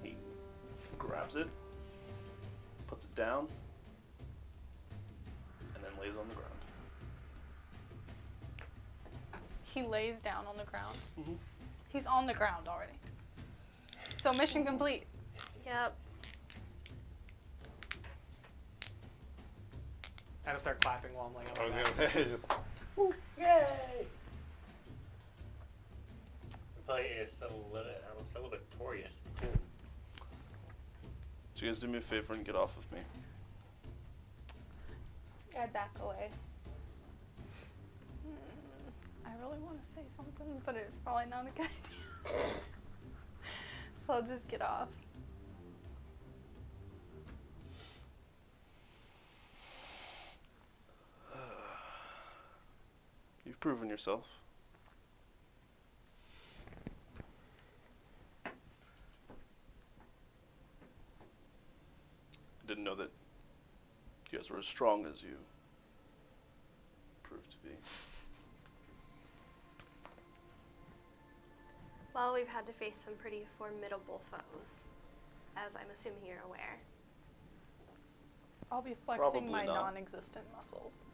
he grabs it, puts it down, and then lays on the ground.
He lays down on the ground.
Mm-hmm.
He's on the ground already. So mission complete.
Yep.
I just start clapping while I'm laying on
I was
my
gonna
back.
say, just
Yay! Play a celebratorious tune.
So you guys do me a favor and get off of me.
I back away.
I really want to say something, but it's probably not a good idea. So I'll just get off.
You've proven yourself. I didn't know that you guys were as strong as you proved to be.
Well, we've had to face some pretty formidable foes, as I'm assuming you're aware.
I'll be flexing
Probably
my
not.
non-existent muscles.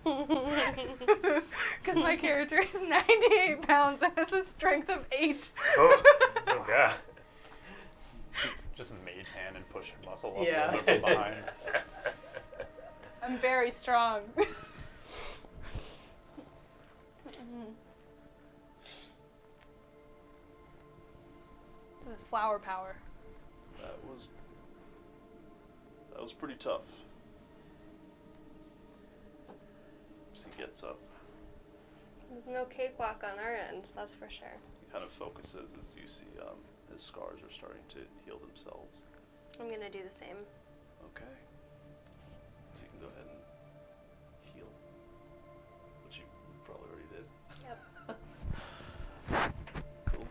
Because my character is 98 pounds and has a strength of 8.
Oh god.
just mage hand and push your muscle up
Yeah.
from behind.
I'm very strong. This is flower power.
That was pretty tough. She gets up.
There's no cakewalk on our end, that's for sure.
He kind of focuses as you see his scars are starting to heal themselves.
I'm going to do the same.
Okay. So you can go ahead and heal, which you probably already did.
Yep.
Cool.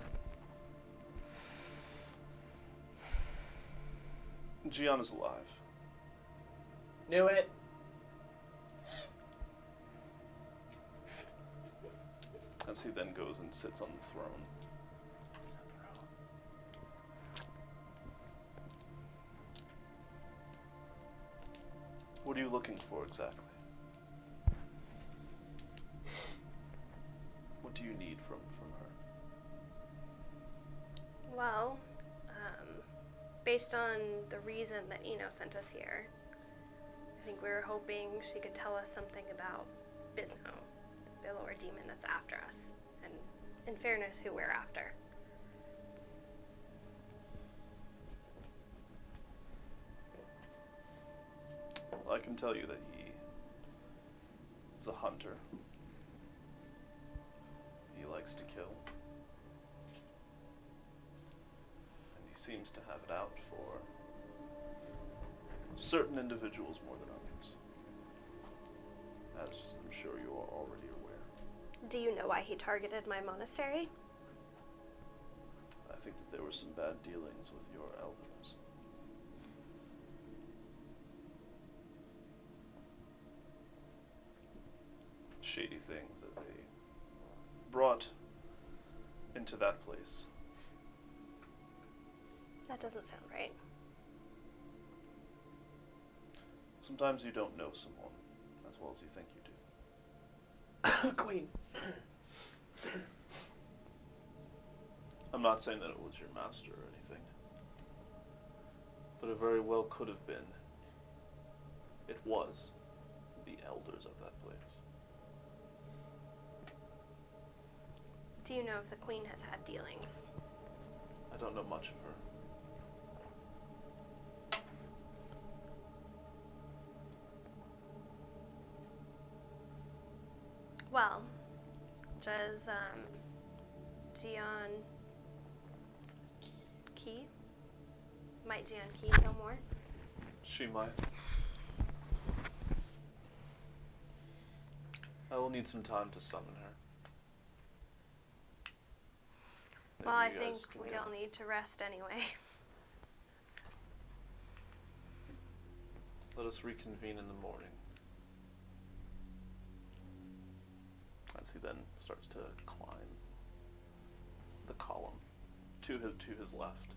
Geian is alive.
Knew it.
As he then goes and sits on the throne. What are you looking for exactly? What do you need from her?
Well, based on the reason that Eno sent us here, I think we were hoping she could tell us something about Bisno, the lower demon that's after us, and in fairness, who we're after.
Well, I can tell you that he is a hunter. He likes to kill. And he seems to have it out for certain individuals more than others. As I'm sure you are already aware.
Do you know why he targeted my monastery?
I think that there were some bad dealings with your elders. Shady things that they brought into that place.
That doesn't sound right.
Sometimes you don't know someone as well as you think you do.
Queen.
I'm not saying that it was your master or anything, but it very well could have been. It was the elders of that place.
Do you know if the queen has had dealings?
I don't know much of her.
Well, does Geian Key? Might Geian Key know more?
She might. I will need some time to summon her.
Well, I
Maybe you
think
guys can
we
go.
don't need to rest anyway.
Let us reconvene in the morning. As he then starts to climb the column to his left,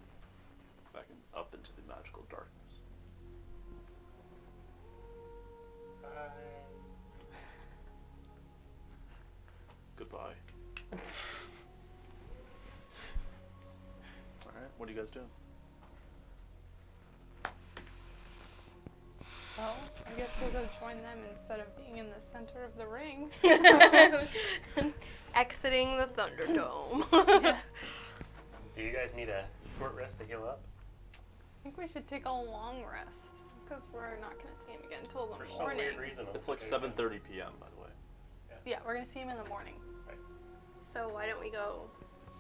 back up into the magical darkness. Goodbye. Alright, what are you guys doing?
Well, I guess we'll go join them instead of being in the center of the ring.
Exiting the Thunderdome.
Yeah.
Do you guys need a short rest to heal up?
I think we should take a long rest because we're not going to see him again until the
For some
morning.
weird reason.
It's like 7:30 p.m. by the way.
Yeah, we're going to see him in the morning.
So why don't we go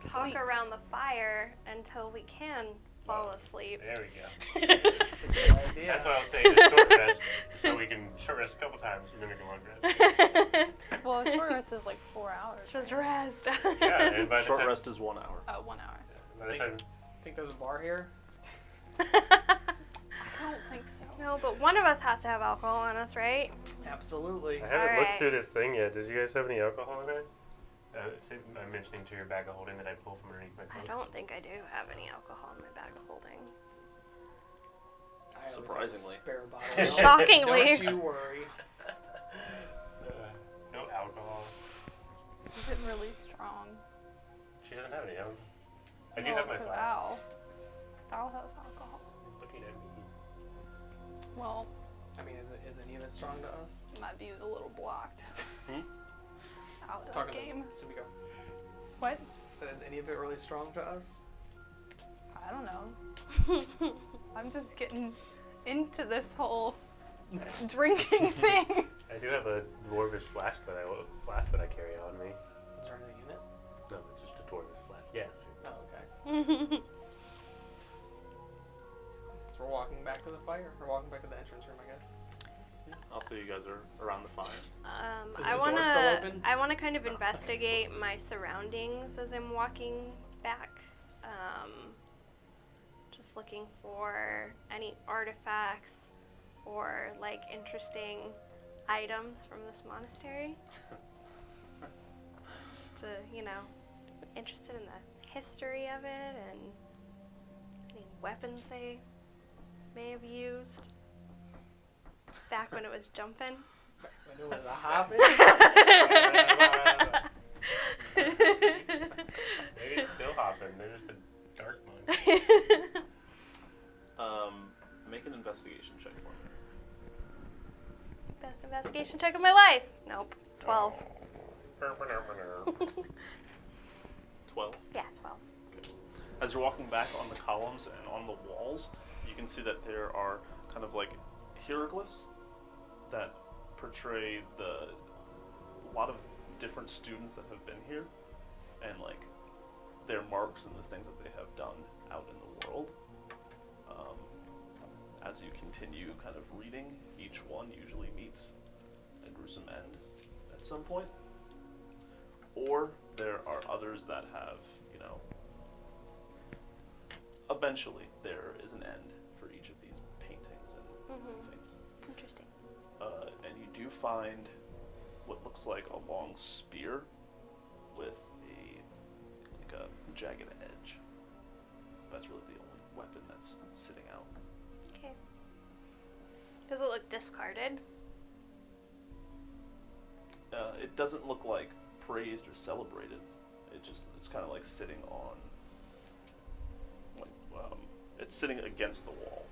talk
Sleep.
around the fire until we can fall asleep?
There we go.
That's a good idea.
That's why I was saying a short rest, so we can short rest a couple times and then we can long rest.
Well, a short rest is like 4 hours.
Just
right?
rest.
Yeah, and by the
Short
time,
rest is 1 hour.
1 hour.
by the time
Think there's a bar here?
I don't think so.
No, but one of us has to have alcohol on us, right?
Absolutely.
I haven't
Alright.
looked through this thing yet. Did you guys have any alcohol in it? I'm mentioning to your bag of holding that I pulled from underneath my
I
clothes.
don't think I do have any alcohol in my bag of holding.
I always have a
Surprisingly.
spare bottle.
Shockingly.
Don't you worry.
No alcohol.
Is it really strong?
She doesn't have any. I do
Well,
have my
to
flask.
Val. Val has alcohol.
Looking at me.
Well,
I mean, is it even strong to us?
my view's a little blocked. Out of
Talking
the game.
to Sumiko.
What?
Is any of it really strong to us?
I don't know. I'm just getting into this whole drinking thing.
I do have a dwarvish flask that I carry on me.
Is there anything in it?
No, it's just a dwarvish flask Yes.
Oh, okay. So we're walking back to the fire. We're walking back to the entrance room, I guess.
Also, you guys are around the fire.
Is
I
the door
wanna
still open?
I wanna kind of investigate my surroundings as I'm walking back. Just looking for any artifacts or like interesting items from this monastery. Just to, interested in the history of it and any weapons they may have used back when it was jumping.
When it was a hobbit.
Maybe it's still hopping. They're just a dark one.
Make an investigation check for me.
Best investigation check of my life. Nope. 12.
12.
Yeah, 12.
As you're walking back on the columns and on the walls, you can see that there are kind of like hieroglyphs that portray a lot of different students that have been here, and like their marks and the things that they have done out in the world. As you continue kind of reading, each one usually meets a gruesome end at some point. Or there are others that have, eventually there is an end for each of these paintings and things.
Interesting.
And you do find what looks like a long spear with a jagged edge. That's really the only weapon that's sitting out.
Okay. Does it look discarded?
It doesn't look like praised or celebrated. It's kind of like sitting on, it's sitting against the wall,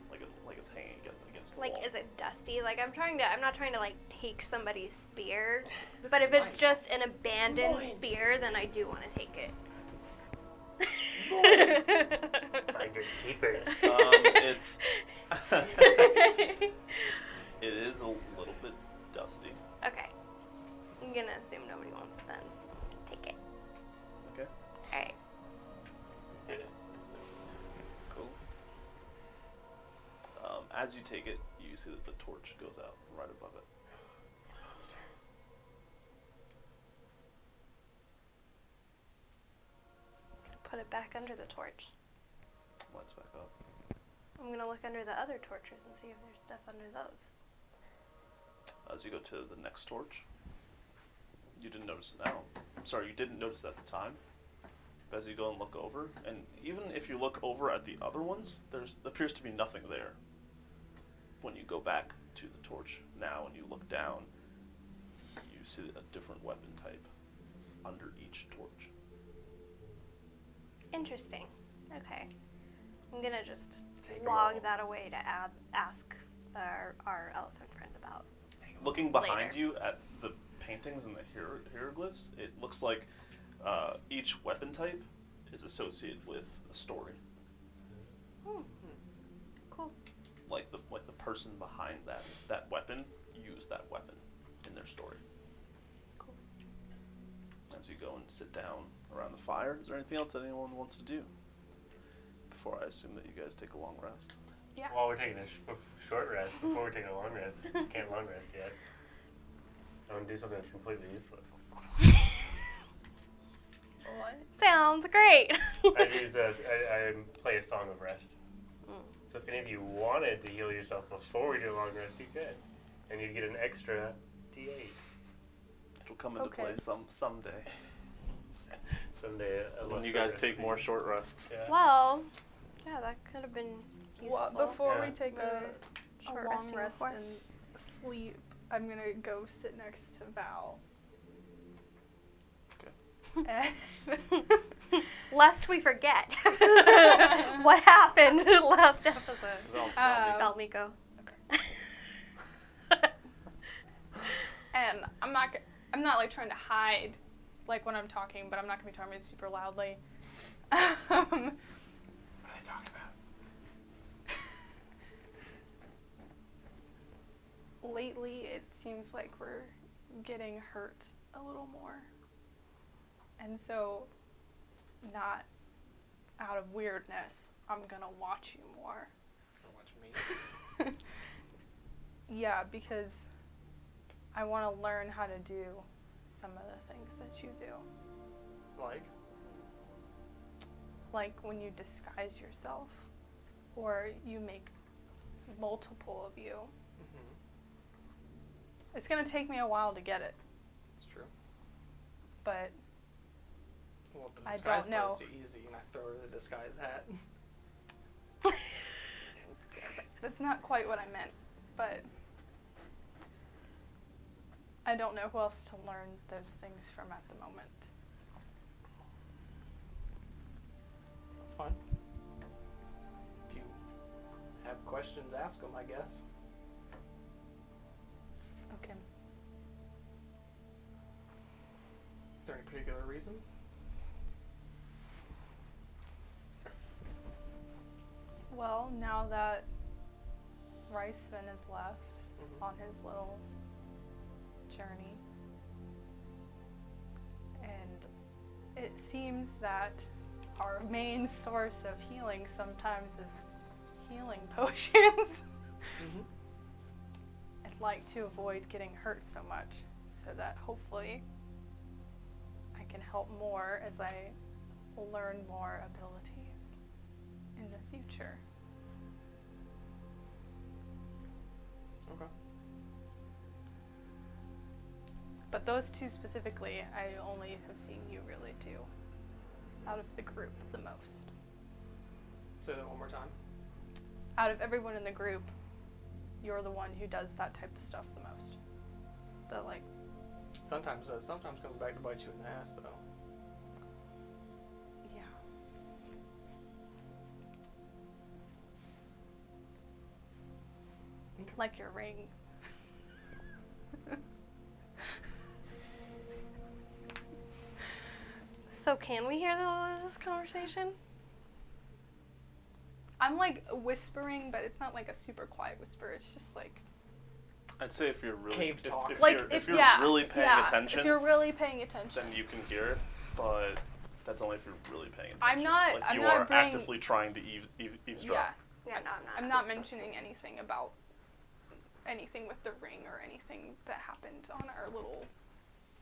like it's hanging against the wall.
Like, is it dusty? Like, I'm not trying to like take somebody's spear,
This
but
is
if it's
mine.
just an abandoned spear, then I do want to take it.
Finders keepers.
It's it is a little bit dusty.
Okay. I'm gonna assume nobody wants it then. Take it.
Okay.
Alright.
Cool. As you take it, you see that the torch goes out right above it.
Put it back under the torch.
Lights back up.
I'm gonna look under the other torches and see if there's stuff under those.
As you go to the next torch, you didn't notice it now. Sorry, you didn't notice it at the time. But as you go and look over, and even if you look over at the other ones, there appears to be nothing there. When you go back to the torch now and you look down, you see a different weapon type under each torch.
Interesting. Okay. I'm gonna just
Take 'em
log
all.
that away to ask our elephant friend about.
Looking behind
Later.
you at the paintings and the hieroglyphs, it looks like each weapon type is associated with a story.
Cool.
Like the person behind that weapon used that weapon in their story.
Cool.
As you go and sit down around the fire, is there anything else that anyone wants to do? Before I assume that you guys take a long rest.
Yeah.
While we're taking a short rest, before we're taking a long rest, since you can't long rest yet, I want to do something that's completely useless.
What?
Sounds great.
I play a song of rest. So if any of you wanted to heal yourself before we do a long rest, you could. And you'd get an extra D8.
It'll come into
Okay.
play someday.
Someday.
When you guys take more short rests.
Yeah.
Well, yeah, that could have been useful.
Well, before
Yeah.
we take a
Short
long
resting
rest
before.
and sleep, I'm gonna go sit next to Val. And
Lest we forget what happened last episode. Tell Miko.
and I'm not like trying to hide like when I'm talking, but I'm not gonna be talking super loudly.
What are they talking about?
Lately, it seems like we're getting hurt a little more. And so not out of weirdness. I'm gonna watch you more.
Watch me.
Yeah, because I want to learn how to do some of the things that you do. Like when you disguise yourself, or you make multiple of you.
Mm-hmm.
It's gonna take me a while to get it,
It's true.
but
Well, the
I
disguise
don't know.
part's easy, and I throw her the disguise hat.
that's not quite what I meant. But I don't know who else to learn those things from at the moment.
That's fine. If you have questions, ask them, I guess.
Okay.
Is there any particular reason?
Well, now that Riceman is left on his little journey, and it seems that our main source of healing sometimes is healing potions.
Mm-hmm.
I'd like to avoid getting hurt so much, so that hopefully I can help more as I learn more abilities in the future.
Okay.
But those two specifically, I only have seen you really do out of the group the most.
Say that one more time.
Out of everyone in the group, you're the one who does that type of stuff the most. The like,
Sometimes comes back to bite you in the ass, though.
yeah. Like your ring.
So can we hear this conversation?
I'm like whispering, but it's not like a super quiet whisper. It's just like
I'd say if you're really
Cave talk.
if you're really paying attention,
if you're really paying attention,
then you can hear it. But that's only if you're really paying attention.
I'm not-
Like
I'm
you
not
are
bringing-
actively trying to eavesdrop.
Yeah, no,
I'm not mentioning anything about anything with the ring or anything that happened on our little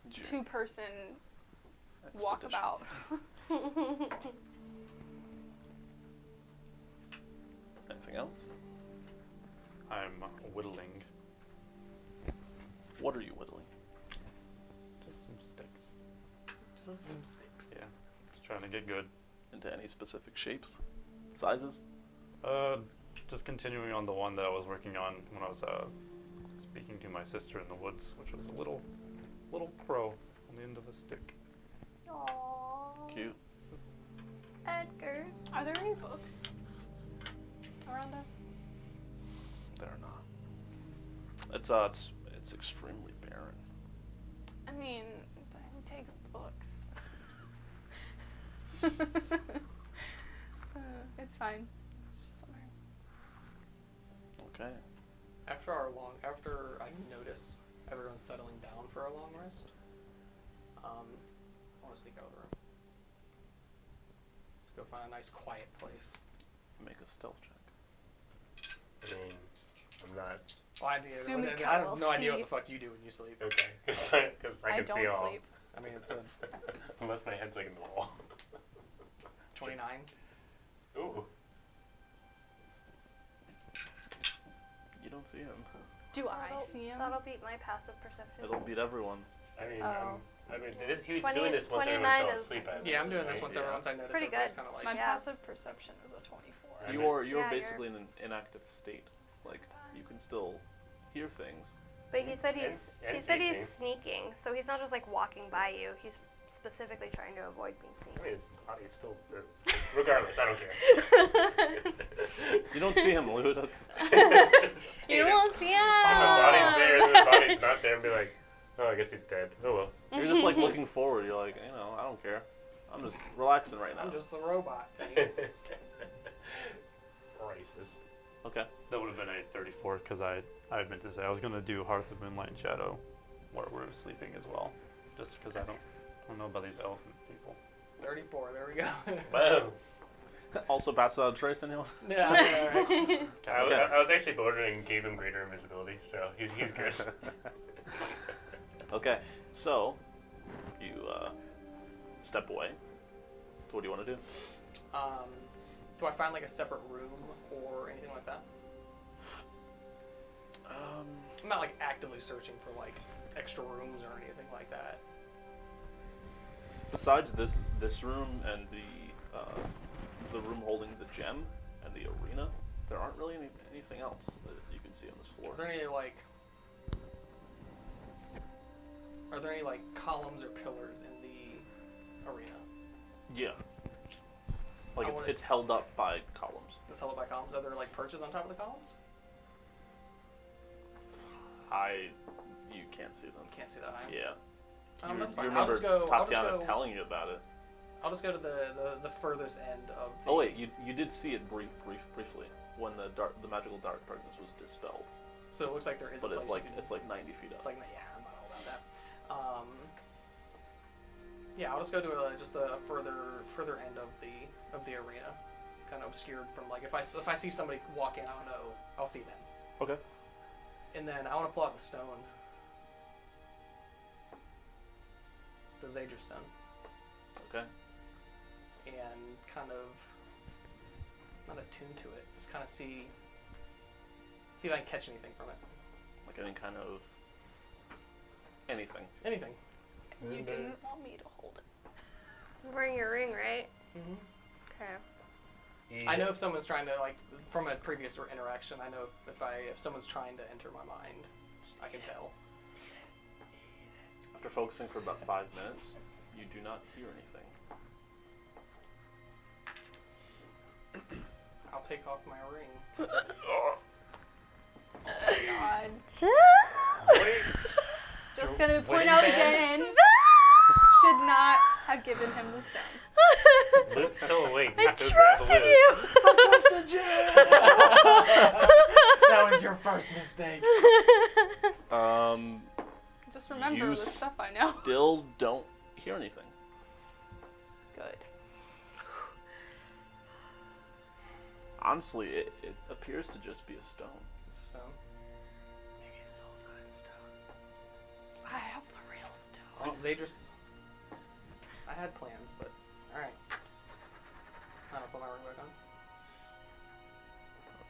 Ju-
two-person
expedition.
walkabout.
Anything else?
I'm whittling
What are you whittling?
just some sticks.
Just some sticks.
Yeah, just trying to get good.
Into any specific shapes, sizes?
Just continuing on the one that I was working on when I was speaking to my sister in the woods, which was a little crow on the end of a stick.
Aww.
Cute.
Edgar.
Are there any books around us?
They're not. It's extremely barren.
I mean, who takes books? It's fine. It's just somewhere.
Okay.
After I notice everyone's settling down for a long rest, I want to sneak out of the room. Go find a nice quiet place.
Make a stealth check.
I mean, I'm not.
Well, I
Sumika
have
will
no idea what
see.
the fuck you do when you sleep.
Okay, because I can
don't
see all.
sleep.
I mean, it's a
Unless my head's like in the wall.
29.
Ooh.
You don't see him.
Do I see him?
That'll beat my passive perception.
It'll beat everyone's.
I mean,
Oh.
he was
20
doing this once everyone
29
fell
is-
asleep.
Yeah, I'm doing this once
Yeah.
once I notice
Pretty
everybody's
good.
kind of like.
My
Yeah.
passive perception is a 24.
I mean-
You're
Yeah,
basically in an inactive state. Like you can still hear things.
But he said
And
he's
see things.
sneaking, so he's not just like walking by you. He's specifically trying to avoid being
I
seen.
mean, his body's still. Regardless, I don't care.
You don't see him, Lou.
You won't see him.
If my body's there and the body's not there, and be like, oh, I guess he's dead. Oh well.
You're just like looking forward. You're like, I don't care. I'm just relaxing right now.
I'm just a robot.
Racist.
Okay.
That would have been a 34 because I had meant to say I was gonna do Hearth of Moonlight and Shadow, where we're sleeping as well, just because I don't know about these elephant people.
34. There we go.
Whoa.
Also pass out a trace, anyone?
Yeah. Right.
I was actually bordering and gave him greater invisibility, so he's good.
Okay, so you step away. What do you want to do?
Do I find like a separate room or anything like that? I'm not like actively searching for like extra rooms or anything like that.
Besides this room and the room holding the gem and the arena, there aren't really anything else that you can see on this floor.
Are there any like columns or pillars in the arena?
Yeah. Like
I wanna-
it's held up by columns.
It's held up by columns. Are there like perches on top of the columns?
You can't see them.
Can't see that.
Yeah.
That's
You
fine.
remember
I'll just
Tatiana
go.
telling you about it.
I'll just go to the furthest end of the...
Oh wait, you did see it briefly when the magical darkness was dispelled.
So it looks like there is
But
a
it's
place
like
you can...
it's like 90 feet up.
It's like, yeah, I'm not all about that. Yeah, I'll just go to just the further end of the arena, kind of obscured from like if I see somebody walking, I'll see them.
Okay.
And then I want to pull out the stone, the Zethris stone,
Okay.
and kind of not attune to it, just kind of see if I can catch anything from it.
Like any kind of anything.
Anything.
You didn't want me to hold it.
You're wearing your ring, right?
Mm-hmm.
Okay.
I know if someone's trying to, like, from a previous interaction, I know if someone's trying to enter my mind, I can tell.
After focusing for about 5 minutes, you do not hear anything.
I'll take off my ring.
Oh God.
Wait.
Just gonna
Wait,
point out
man.
again. Should not have given him the stone.
Luke's still awake.
I
Go grab the
trusted
loot.
you.
That was your first mistake.
Just remember
You
the stuff I know.
Still don't hear anything.
Good.
Honestly, it appears to just be a stone.
So,
Maybe it's sulfide stone.
I have the real stone.
well, Zethris, I had plans, but alright. I'm gonna put my ring back on.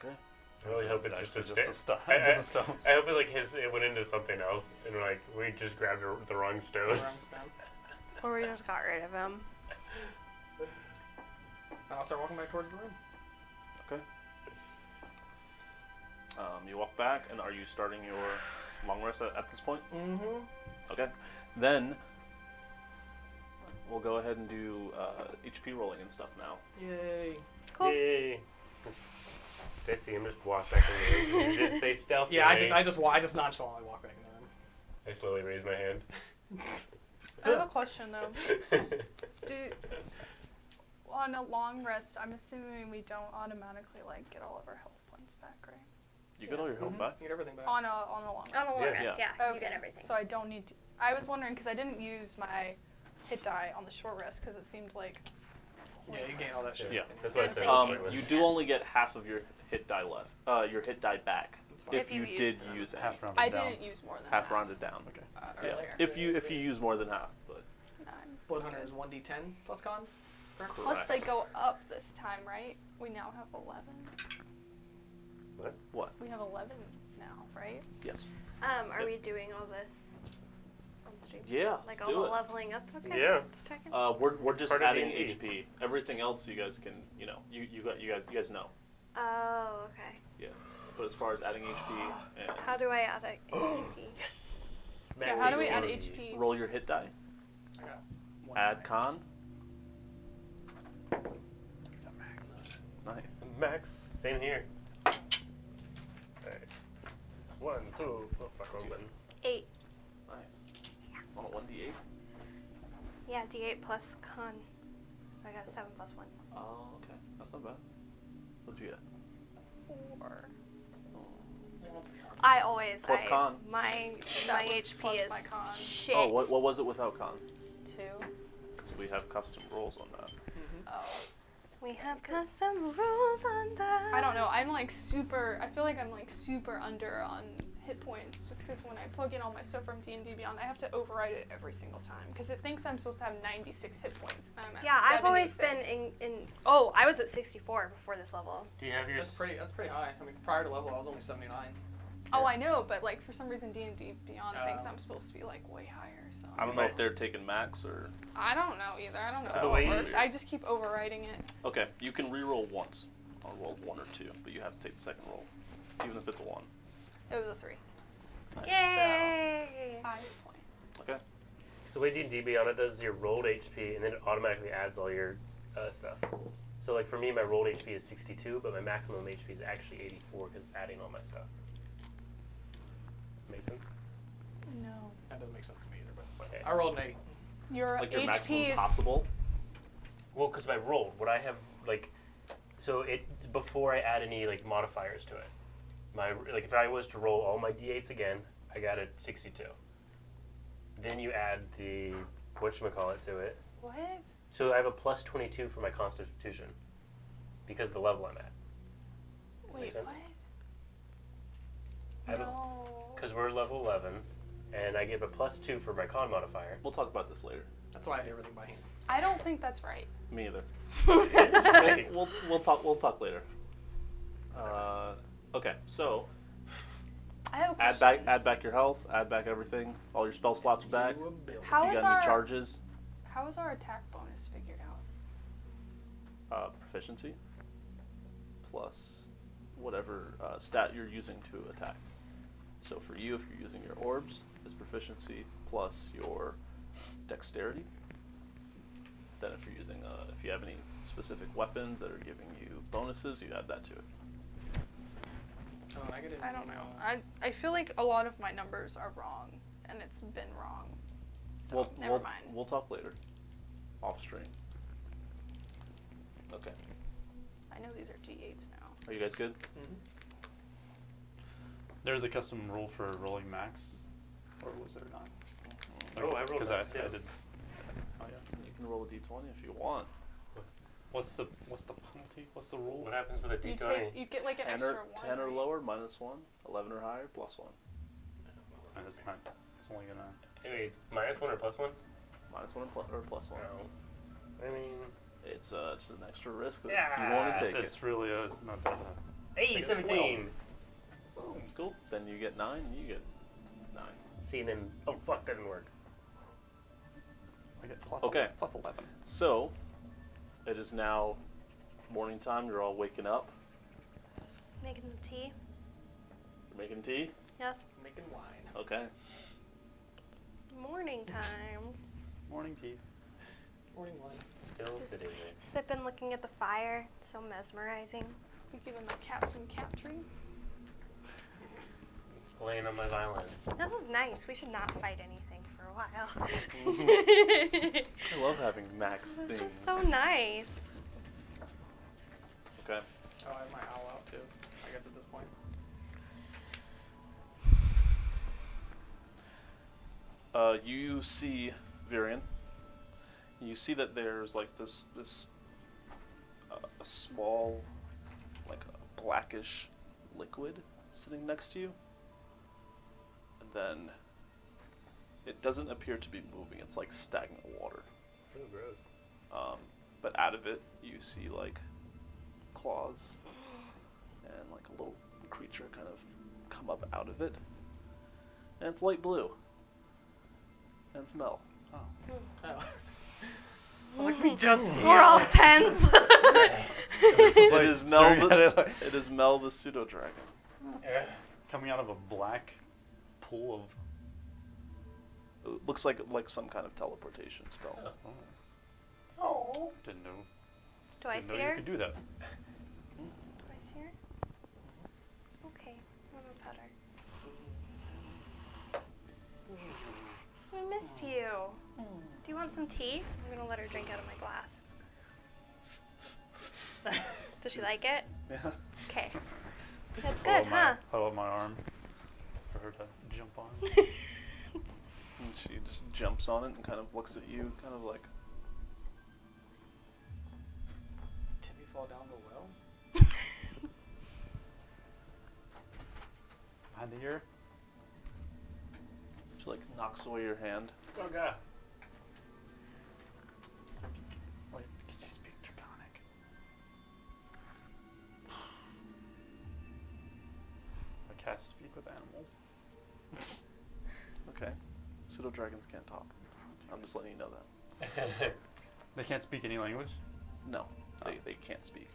Okay.
I really hope it's
actually
just
just a stone.
I
Just a stone.
I hope it went into something else, and like we just grabbed the wrong stone.
Wrong stone.
Or we just got rid of him.
And I'll start walking back towards the room.
Okay. You walk back, and are you starting your long rest at this point?
Mm-hmm.
Okay. Then we'll go ahead and do HP rolling and stuff now.
Yay.
Cool.
Yay! Did I see him just walk back in the room? You didn't say stealth.
Yeah, I just nonchalantly walk back in the room.
I slowly raise my hand.
I have a question though. On a long rest, I'm assuming we don't automatically like get all of our health points back, right?
You get all your health
Mhm.
back?
You get everything back.
On a long rest.
On a long
Yeah.
rest, yeah.
Okay.
You get everything.
So I don't need to. I was wondering because I didn't use my hit die on the short rest because it seemed like.
Yeah, you gain all that shit.
Yeah.
That's what I said.
Thank
You do only get half of your hit die left. Your hit die back.
That's fine.
If
If
you
you
did
used them.
use any.
Half rounded
I
down.
didn't use more than
Half rounded down.
Okay.
Yeah.
earlier.
If you use more than half, but
9.
Blood Hunter is 1d10 plus con. Correct?
Correct.
Plus they go up this time, right? We now have 11.
What?
We have 11 now, right?
Yes.
Are
Yep.
we doing all this on stream?
Yeah.
Like
let's
all
do
the
it.
leveling up? Okay.
Yeah.
Just checking.
We're just
part of
adding
D&D.
HP. Everything else you guys can, you guys know.
Oh, okay.
Yeah. But as far as adding HP and
How do I add a HP?
Yeah, how do we add HP?
roll your hit die,
I got one
add
max.
con. Nice.
Max. Same here. Alright. 1, 2. Oh fuck, wrong button.
8.
Nice. On a 1d8.
Yeah, D8 plus con. I got a 7 plus 1.
Oh, okay. That's not bad. What'd you get?
4.
I always
Plus con.
My
That was
HP
plus
is
my con.
shit.
Oh, what was it without con?
2.
Because because we have custom rules on that.
Oh.
We have custom rules on that.
I don't know. I'm like super. I feel like I'm like super under on hit points just because when I plug in all my stuff from D&D Beyond, I have to override it every single time because it thinks I'm supposed to have 96 hit points. And I'm at
Yeah, I've always
76.
been in. Oh, I was at 64 before this level.
Do you have your?
That's pretty high. I mean, prior to level, I was only 79.
Oh, I know, but like for some reason D&D Beyond thinks
Oh.
I'm supposed to be like way higher. So
I don't know if they're taking max or...
I don't know either. I don't know
So the
how
way
it
you-
works. I just keep overriding it.
Okay, you can re-roll once on roll 1 or 2, but you have to take the second roll, even if it's a 1.
It was a 3.
Yay!
5 points.
Okay.
So the way D&D Beyond it does is your rolled HP, and then it automatically adds all your stuff. So like for me, my rolled HP is 62, but my maximum HP is actually 84 because it's adding all my stuff. Make sense?
No.
That doesn't make sense to me either, but
Okay.
I rolled an 8.
Your
Like your maximum
HP is.
possible?
Well, because my rolled, what I have like, so it before I add any like modifiers to it, my like if I was to roll all my d8s again, I got a 62. Then you add the whatchamacallit to it.
What?
So I have a plus 22 for my Constitution because of the level I'm at.
Wait,
sense?
what?
I don't-
No.
Because we're level 11, and I give a plus 2 for my con modifier.
We'll talk about this later.
That's why I do everything by hand.
I don't think that's right.
Me either.
It's right.
We'll talk later. Okay, so
I have a question.
add back your health, add back everything. All your spell slots are back.
You a bill.
How
If you
is
got any
our
charges,
how is our attack bonus figured out?
proficiency plus whatever stat you're using to attack. So for you, if you're using your orbs, it's proficiency plus your dexterity. Then if you're using, if you have any specific weapons that are giving you bonuses, you add that to it.
Oh, negative.
I don't know. I feel like a lot of my numbers are wrong, and it's been wrong. So never mind.
We'll talk later, off stream. Okay.
I know these are D8s now.
Are you guys good?
Mm-hmm.
There's a custom rule for rolling max, or was there not?
Oh, I rolled
Because
max,
I
yeah.
did. Oh yeah.
You can roll a d20 if you want.
What's the penalty? What's the rule?
What happens with a
You
d20?
you get like an
10
extra
or,
1.
10 or
right?
lower, -1. 11 or higher, +1.
And it's not. It's only gonna.
Anyway, minus 1 or plus 1?
-1 or +1.
No. I mean,
It's just an extra risk if you
Yeah,
want to take it.
It's really it's not that.
hey,
I got
17!
Cool. Then you get 9, and you get 9.
See, and then, oh fuck, that didn't work.
I get plus
Okay.
plus 11.
So, it is now morning time. You're all waking up.
Making the tea.
You're making tea.
Yes.
Making wine.
Okay.
Morning time.
Morning tea.
Morning wine.
Still
Just
sitting there.
sipping, looking at the fire. So mesmerizing.
You giving the cat some cat treats?
Playing on my violin.
This is nice. We should not fight anything for a while.
I love having max
This
things.
is so nice.
Okay.
Oh, I have my owl out too, I guess at this point.
You see Virion. You see that there's like this a small, like a blackish liquid sitting next to you, and then it doesn't appear to be moving. It's like stagnant water.
Oh, gross.
But out of it, you see like claws and like a little creature kind of come up out of it, and it's light blue. And it's Mel.
Oh.
Oh. Like we just
We're all tense.
This is like
It is Mel.
staring at it
The,
like-
it is Mel, the pseudo dragon.
coming out of a black pool of.
It looks like some kind of teleportation spell.
Oh,
Oh.
didn't know.
Do I
Didn't
see
know
her?
you could do that.
Do I see her? Okay, I'm gonna pet her. I missed you. Do you want some tea? I'm gonna let her drink out of my glass. Does she like it?
Yeah.
Okay. That's
Hold
good,
up
huh?
Hold up my arm for her to jump on.
And she just jumps on it and kind of looks at you, kind of like,
fall down the well?
Behind the ear.
She like knocks away your hand.
Oh god.
Wait, could you speak Draconic? I cast speak with animals.
Okay. Pseudo dragons can't talk. I'm just letting you know that.
They can't speak any language?
No, they can't speak.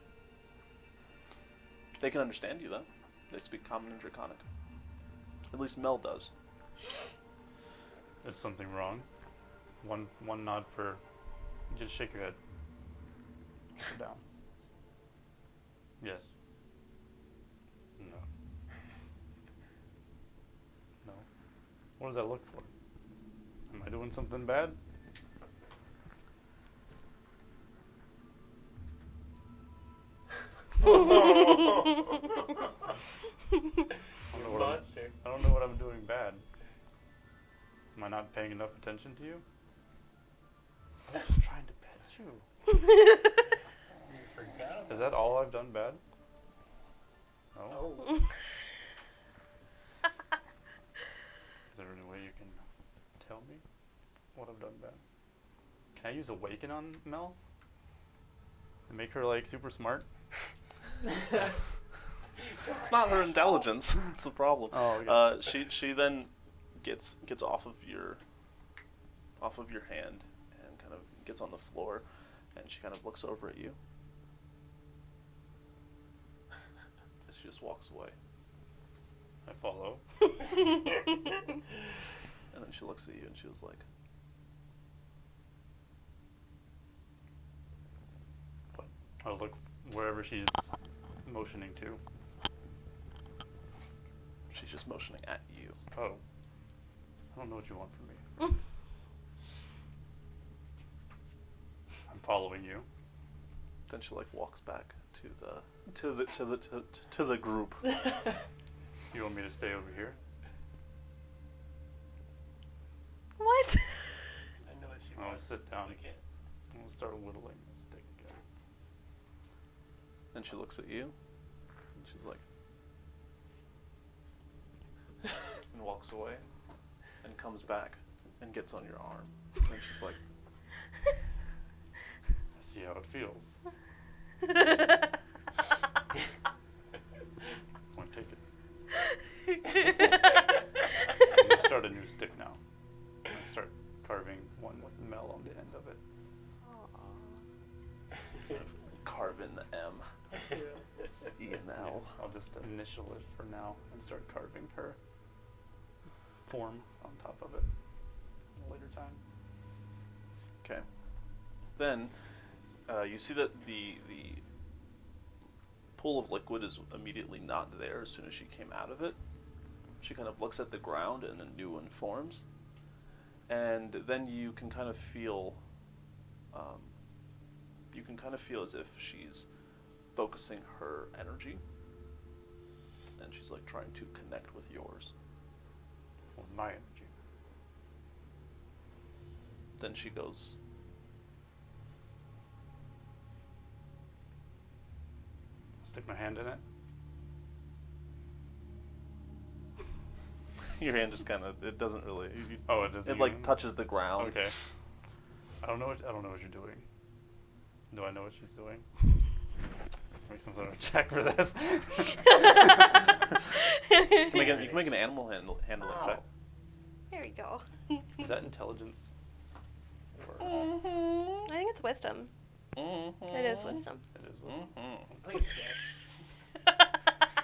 They can understand you though. They speak Common and Draconic. At least Mel does.
Is something wrong? One nod for. Just shake your head. Sit down. Yes. No. No. What does that look for? Am I doing something bad?
Monster.
I don't know what I'm doing bad. Am I not paying enough attention to you? I'm just trying to pet you.
You forgot.
Is that all I've done bad? No?
Oh.
Is there any way you can tell me what I've done bad? Can I use Awaken on Mel? And make her like super smart?
It's not her intelligence. It's the problem.
Oh, okay.
She then gets off of your hand and kind of gets on the floor, and she kind of looks over at you. And she just walks away,
I follow.
and then she looks at you and she was like,
I'll look wherever she's motioning to.
she's just motioning at you.
Oh. I don't know what you want from me. I'm following you.
Then she like walks back to the group.
You want me to stay over here?
What?
I know what she
I'll
wants.
sit down.
I can't.
We'll start whittling the stick again.
Then she looks at you, and she's like, and walks away, and comes back, and gets on your arm. And she's like,
I see how it feels. Want to take it? Let's start a new stick now. I'm gonna start carving one with Mel on the end of it.
kind of carve in the M, E and L.
Yeah, I'll just initial it for now and start carving her form on top of it at a later time.
Okay. Then you see that the pool of liquid is immediately not there as soon as she came out of it. She kind of looks at the ground and a new one forms. And then you can kind of feel as if she's focusing her energy, and she's like trying to connect with yours.
With my energy.
Then she goes,
Stick my hand in it.
your hand just kind of, it doesn't really,
Oh, it doesn't.
it like
even-
touches the ground.
Okay. I don't know what you're doing. Do I know what she's doing? Make some sort of check for this.
You can make an animal handling check.
There we go.
Is that intelligence? Or
I think it's wisdom.
Mm-hmm.
It is wisdom.
it is wisdom?
Mm-hmm.
I think it's Dex.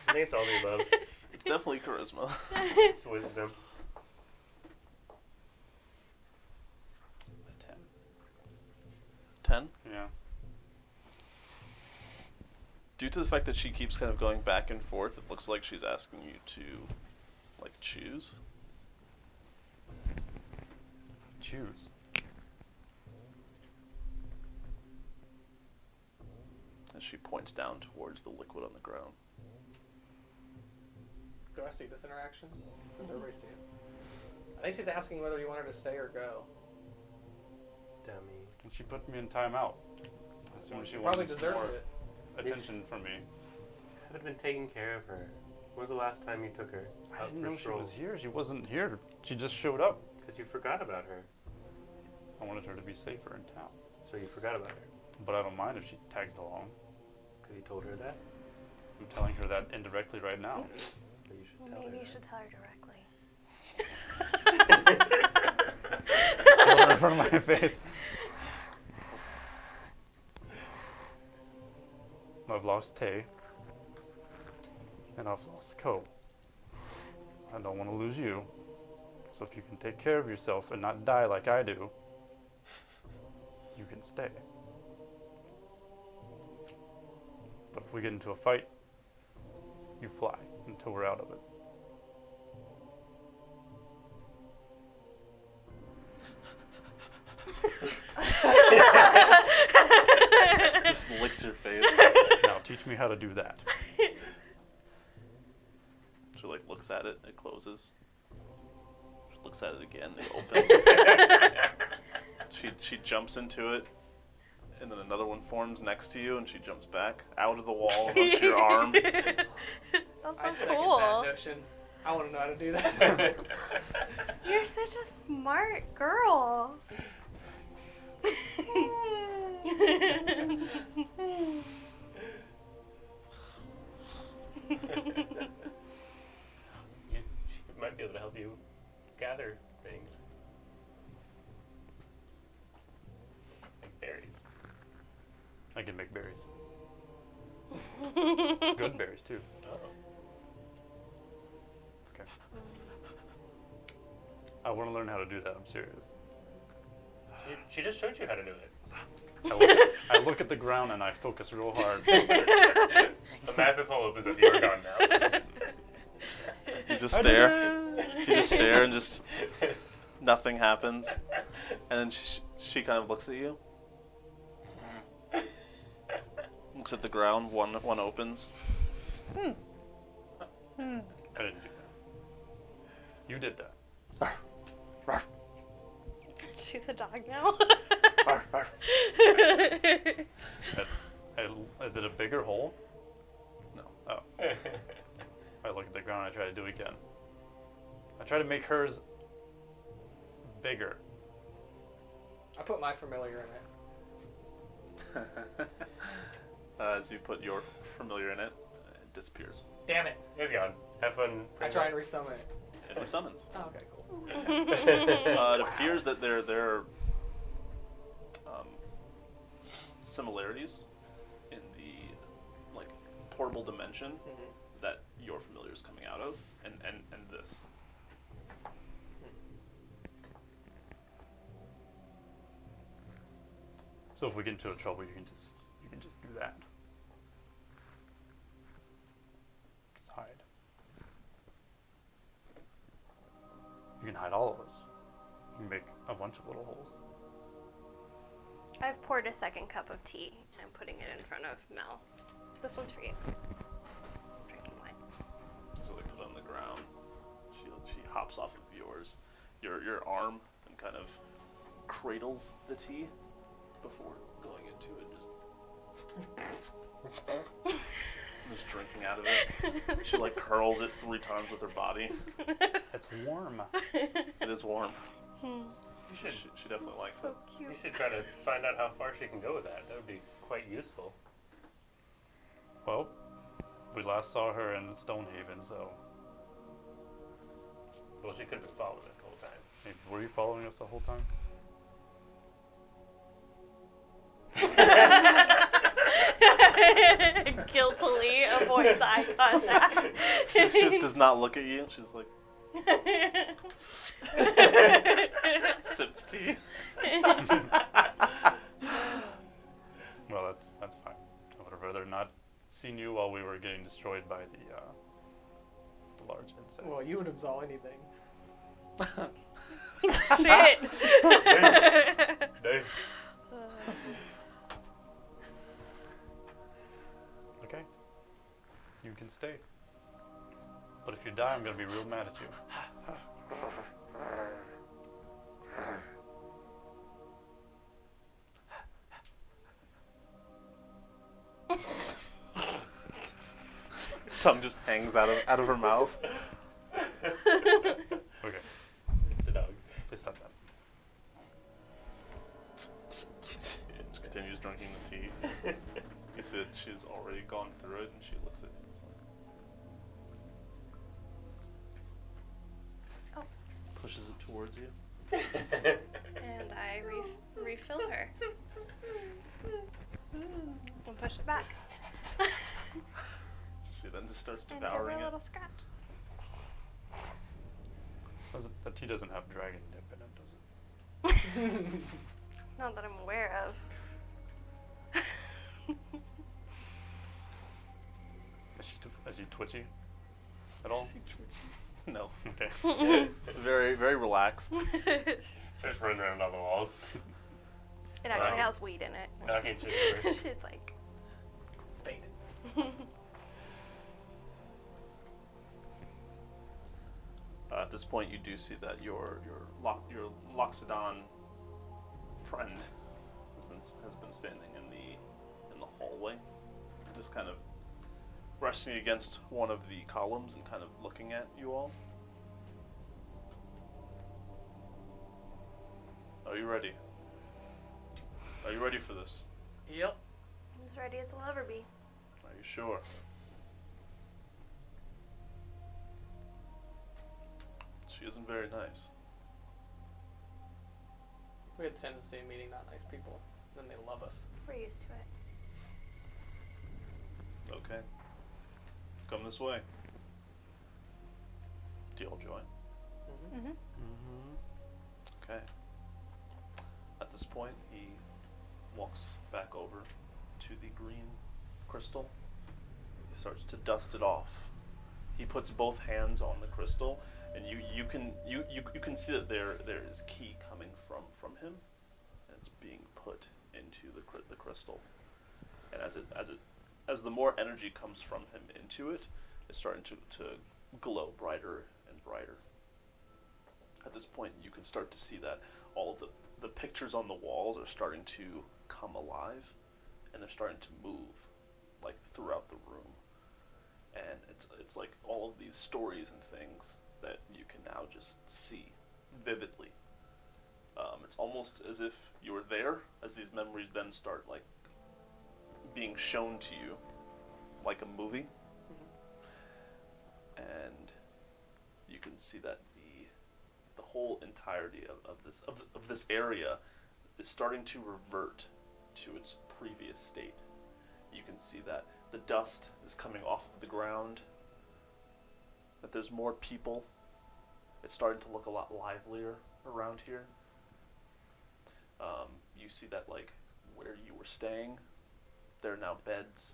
I think it's all the above.
It's definitely charisma.
It's wisdom.
A 10.
10.
Yeah.
Due to the fact that she keeps kind of going back and forth, it looks like she's asking you to, like, choose.
Choose.
As she points down towards the liquid on the ground.
Do I see this interaction? Does everybody see it? I think she's asking whether you want her to stay or go.
Dummy.
And she put me in timeout. As soon as she
Probably
wanted some
deserved
more.
it.
attention from me.
Could have been taking care of her. When was the last time you took her
I
out
didn't
for
know she
strolls?
was here. She wasn't here. She just showed up.
Because you forgot about her.
I wanted her to be safer in town.
So you forgot about her.
But I don't mind if she tags along.
Because you told her that.
I'm telling her that indirectly right now.
But you should
Well,
tell
maybe
her
you should tell her directly.
Hold her in front of my face. I've lost Tay. And I've lost Ko. I don't want to lose you. So if you can take care of yourself and not die like I do, you can stay. But if we get into a fight, you fly until we're out of it.
Just licks your face.
Now teach me how to do that.
She like looks at it, it closes. She looks at it again, it opens. she jumps into it, and then another one forms next to you, and she jumps back out of the wall onto your arm.
That's
I
so
second
cool.
that notion. I want to know how to do that.
You're such a smart girl.
She might be able to help you gather things. Like berries.
I can make berries. Good berries too.
Oh.
Okay. I want to learn how to do that. I'm serious.
She just showed you how to do it.
I look at the ground and I focus real hard.
A massive hole opens up. You're gone now.
You just stare. You just stare and just nothing happens. And then she kind of looks at you. Looks at the ground. One opens.
I didn't do that. You did that.
She's a dog now.
Is it a bigger hole?
No.
Oh. I look at the ground and I try to do it again. I try to make hers bigger.
I put my familiar in it.
As you put your familiar in it, it disappears.
Damn it.
It's gone. Have fun.
I try and resummon it.
It resummons.
Oh, okay, cool.
It appears that there are similarities in the like portable dimension that your familiar is coming out of, and this.
So if we get into trouble, you can just do that. Just hide. You can hide all of us. You can make a bunch of little holes.
I've poured a second cup of tea and I'm putting it in front of Mel. This one's for you. Drinking wine.
So they put it on the ground. She hops off of yours, your arm, and kind of cradles the tea before going into it. Just drinking out of it. She like curls it 3 times with her body.
It's warm.
It is warm.
You should.
She definitely likes
So
it.
cute.
You should try to find out how far she can go with that. That would be quite useful.
Well, we last saw her in Stonehaven, so
Well, she could have been following us the whole time.
maybe, were you following us the whole time?
Guiltily avoids eye contact.
She just does not look at you. She's like, sips tea.
Well, that's fine. I would have rather not seen you while we were getting destroyed by the large insects.
Well, you would absolve anything.
Shit.
No.
Okay. You can stay. But if you die, I'm gonna be real mad at you.
tongue just hangs out of her mouth.
Okay,
It's a dog.
please stop that.
She continues drinking the tea. You see that she's already gone through it, and she looks at you and is like,
Oh.
pushes it towards you.
And I refill her. And push it back.
She then just starts
And give her
devouring
a
it.
little scratch.
The tea doesn't have dragon dip in it, does it?
Not that I'm aware of.
Is she twitchy at all?
No.
Okay.
Very, very relaxed.
Just running around on the walls.
It actually
Wow.
has weed in it.
Knocking shit over.
She's like,
Faded.
At this point, you do see that your Loxodon friend has been standing in the hallway, just kind of resting against one of the columns and kind of looking at you all. Are you ready? Are you ready for this?
Yep.
as ready as I'll ever be.
Are you sure? She isn't very nice.
We have the tendency of meeting not nice people. Then they love us.
We're used to it.
Okay. Come this way. Do y'all join?
Mm-hmm.
Mm-hmm.
Okay. At this point, he walks back over to the green crystal. He starts to dust it off. He puts both hands on the crystal, and you can see that there is ki coming from him, and it's being put into the crystal. And as the more energy comes from him into it, it's starting to glow brighter and brighter. At this point, you can start to see that all of the pictures on the walls are starting to come alive, and they're starting to move, like, throughout the room. And it's like all of these stories and things that you can now just see vividly. It's almost as if you were there, as these memories then start, like, being shown to you, like a movie. And you can see that the whole entirety of this area is starting to revert to its previous state. You can see that the dust is coming off of the ground, that there's more people. It's starting to look a lot livelier around here. You see that, like, where you were staying, there are now beds.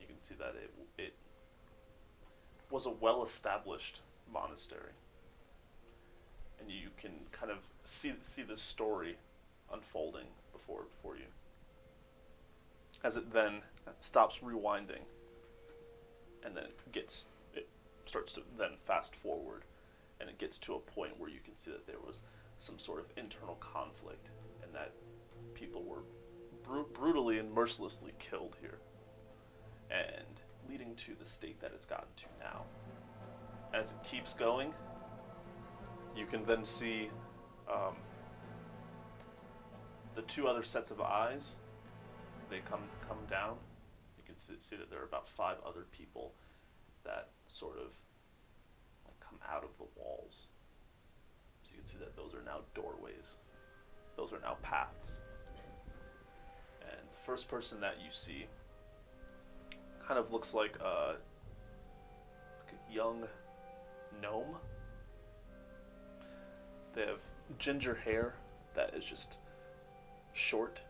You can see that it was a well-established monastery. And you can kind of see this story unfolding before you. As it then stops rewinding, and then it starts to then fast forward, and it gets to a point where you can see that there was some sort of internal conflict, and that people were brutally and mercilessly killed here, and leading to the state that it's gotten to now. As it keeps going, you can then see the two other sets of eyes. They come down. You can see that there are about 5 other people that sort of come out of the walls. So you can see that those are now doorways. Those are now paths. And the first person that you see kind of looks like a young gnome. They have ginger hair that is just short.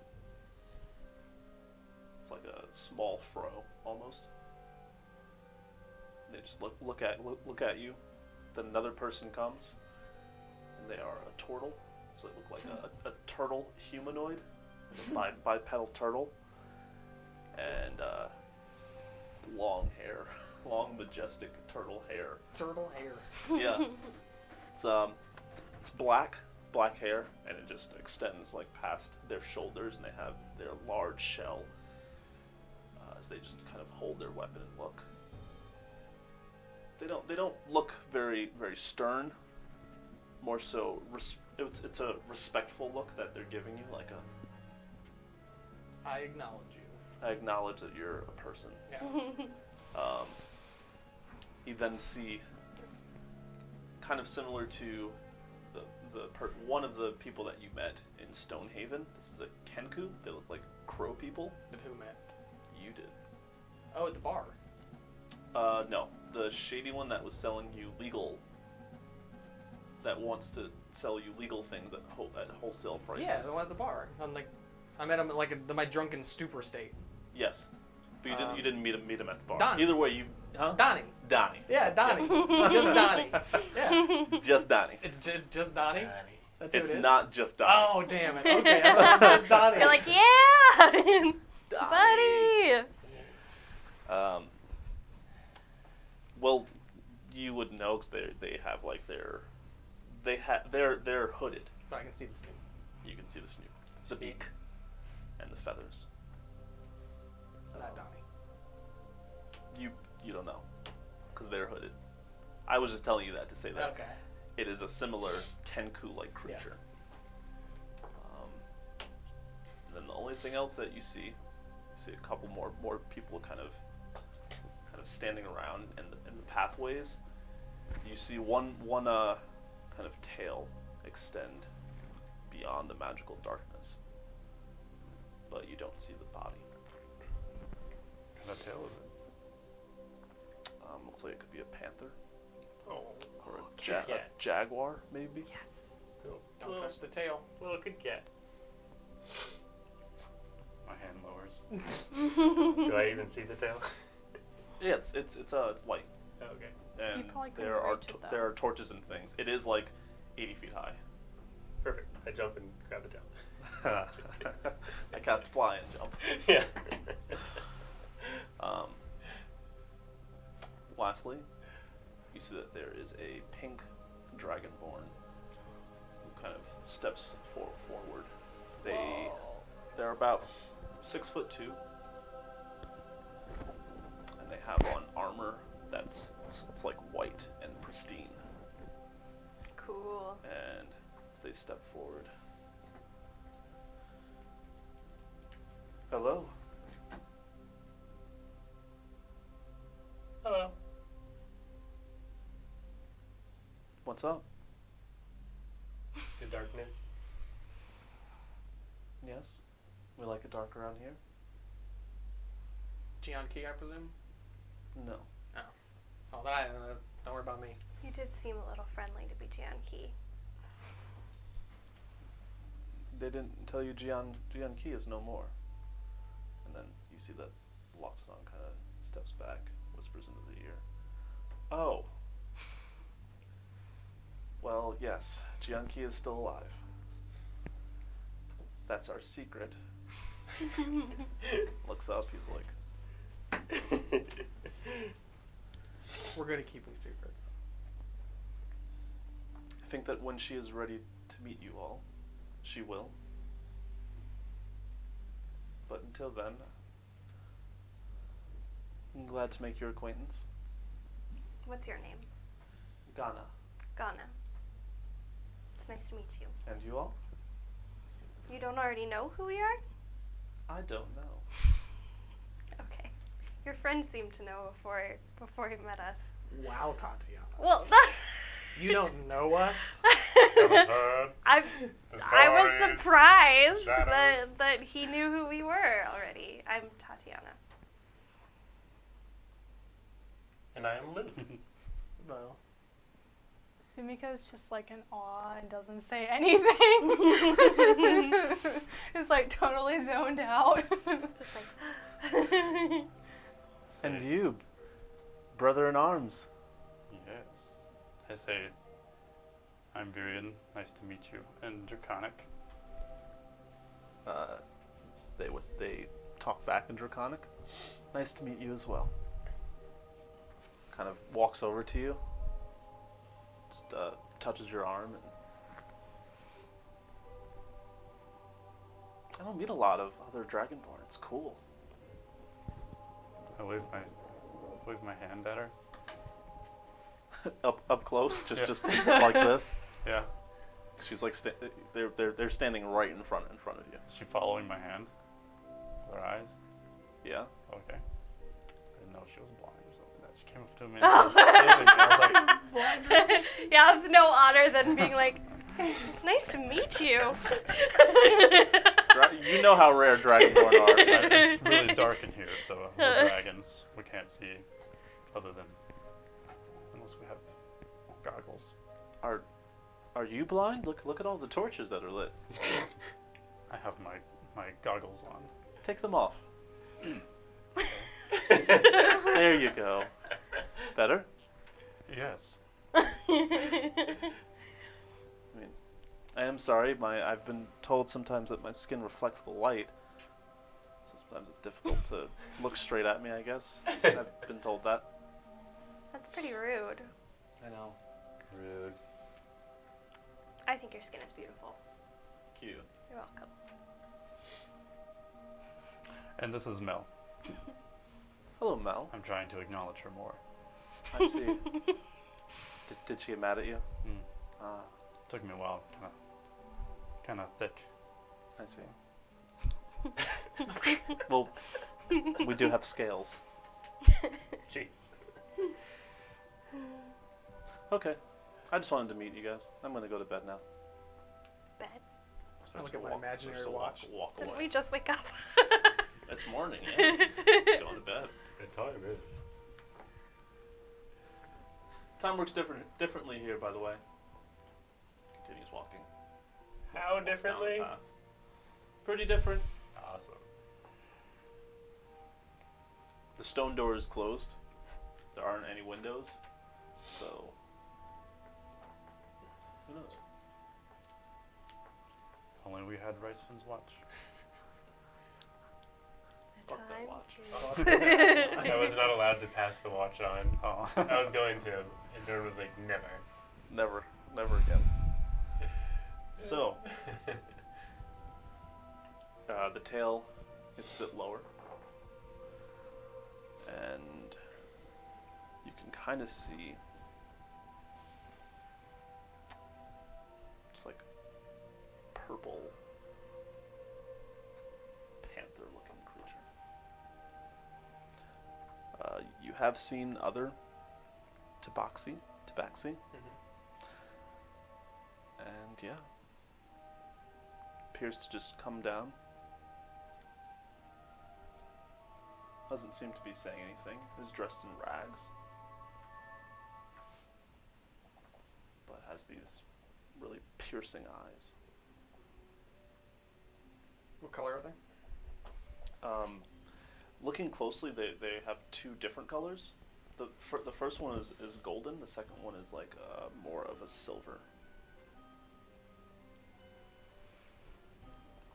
It's like a small fro, almost. They just look at you. Then another person comes, and they are a turtle. So they look like a turtle humanoid, a bipedal turtle, and it's long hair, long majestic turtle hair.
Turtle hair.
Yeah, it's black hair, and it just extends like past their shoulders, and they have their large shell as they just kind of hold their weapon and look. They don't look very stern. More so, it's a respectful look that they're giving you, like
I acknowledge you.
I acknowledge that you're a person.
Yeah.
You then see, kind of similar to one of the people that you met in Stonehaven. This is a Kenku. They look like crow people.
Did who met?
You did.
Oh, at the bar.
No, the shady one that was selling you legal. That wants to sell you legal things at wholesale prices.
Yeah, the one at the bar. I met him at my drunken stupor state.
Yes, but you didn't meet him at the bar.
Donnie.
Either way, Huh?
Donnie.
Donnie.
Yeah, Donnie. Just Donnie. Yeah.
Just Donnie.
It's just Donnie. That's who
It's
it is?
not just Donnie.
Oh damn it. Okay, I thought it was just Donnie.
You're like, yeah,
Donnie.
buddy.
Well, you would know because they have like they're hooded.
But I can see the snoot.
You can see the snoot, the beak, and the feathers.
Not Donnie.
You don't know because they're hooded. I was just telling you that to say that
Okay.
it is a similar Kenku-like creature. And then the only thing else that you see a couple more people kind of standing around in the pathways. You see one kind of tail extend beyond the magical darkness, but you don't see the body.
What kind of tail is it?
Looks like it could be a panther
Oh.
or a
Cat.
jaguar, maybe.
Don't touch the tail.
Well, good cat.
My hand lowers.
Do I even see the tail?
Yeah, it's light,
Oh, okay.
and
probably couldn't
there are
reach it, though.
there are torches and things. It is like 80 feet high.
Perfect. I jump and grab the tail.
I cast fly and jump.
Yeah.
Lastly, you see that there is a pink dragonborn who kind of steps forward. They're about 6'2", and they have on armor that's it's like white and pristine.
Cool.
And as they step forward, hello.
Hello.
What's up?
The darkness.
Yes, we like it dark around here.
Geian Key, I presume?
No.
Oh, don't worry about me.
You did seem a little friendly to be Geian Key.
They didn't tell you Geian Key is no more. And then you see that Loxodon kind of steps back, whispers into the ear. Oh. Well, yes, Geian Key is still alive. That's our secret. Looks up, he's like,
We're good at keeping secrets.
I think that when she is ready to meet you all, she will. But until then, I'm glad to make your acquaintance.
What's your name?
Ghana.
Ghana. It's nice to meet you.
And you all?
You don't already know who we are?
I don't know.
Okay. Your friend seemed to know before he met us.
Wow, Tatiana.
Well,
You don't know us?
I
The
was
stories,
surprised
shadows.
that he knew who we were already. I'm Tatiana.
And I am Luke.
Well,
Sumiko's just like in awe and doesn't say anything. It's like totally zoned out.
Just like,
And you, brother in arms.
Yes. I say, I'm Virian. Nice to meet you. And Draconic.
They talk back in Draconic. Nice to meet you as well. Kind of walks over to you. Just touches your arm. And I don't meet a lot of other Dragonborn. It's cool.
I wave my hand at her.
up close,
Yeah.
just like this.
Yeah.
She's like they're standing right in front of you.
Is she following my hand? With her eyes?
Yeah.
Okay. I didn't know she was blind or something. That she came up to me. And I was like,
Yeah, it's no honor than being like, it's nice to meet you.
You know how rare dragonborn are. Right?
it's really dark in here, so we're dragons. We can't see other than unless we have goggles.
Are you blind? Look at all the torches that are lit.
I have my goggles on.
Take them off. There you go. Better?
Yes.
I mean, I am sorry. I've been told sometimes that my skin reflects the light. So sometimes it's difficult to look straight at me, I guess. I've been told that.
That's pretty rude.
I know.
Rude.
I think your skin is beautiful.
Cute.
You're welcome.
And this is Mel.
Hello, Mel.
I'm trying to acknowledge her more.
I see. Did she get mad at you?
Mm. Took me a while. Kind of thick.
I see. Well, we do have scales.
Jeez.
Okay. I just wanted to meet you guys. I'm gonna go to bed now.
Bed?
I look at my imaginary watch.
Walk
Didn't
away.
we just wake up?
It's morning, yeah. Going to bed.
Good time is.
Time works differently here, by the way. Continues walking.
How
Walks down the
differently?
path. Pretty different.
Awesome.
The stone door is closed. There aren't any windows. So, who knows?
If only we had Ricefin's watch.
Fuck that watch.
I was not allowed to pass the watch on.
Oh.
I was going to, and Jordan was like, never.
Never again. So, the tail, it's a bit lower. And you can kind of see it's like purple panther looking creature. You have seen other tabaxi, and yeah, appears to just come down. Doesn't seem to be saying anything. Is dressed in rags, but has these really piercing eyes.
What color are they?
Looking closely, they have two different colors. The first one is golden. The second one is like more of a silver.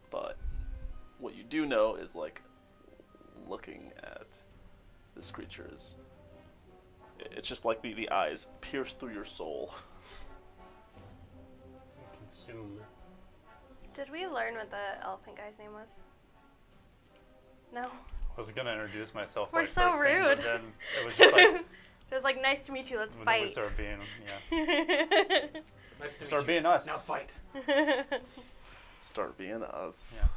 But what you do know is like looking at this creature is it's just like the eyes pierce through your soul.
Consume.
Did we learn what the elephant guy's name was? No.
I was gonna introduce myself.
We're
like,
so
first thing,
rude.
but then it was just like,
It was like, nice to meet you, let's
when then we
fight.
started being,
Nice to meet
Start
you.
being us.
Now fight.
Start being us.
Yeah.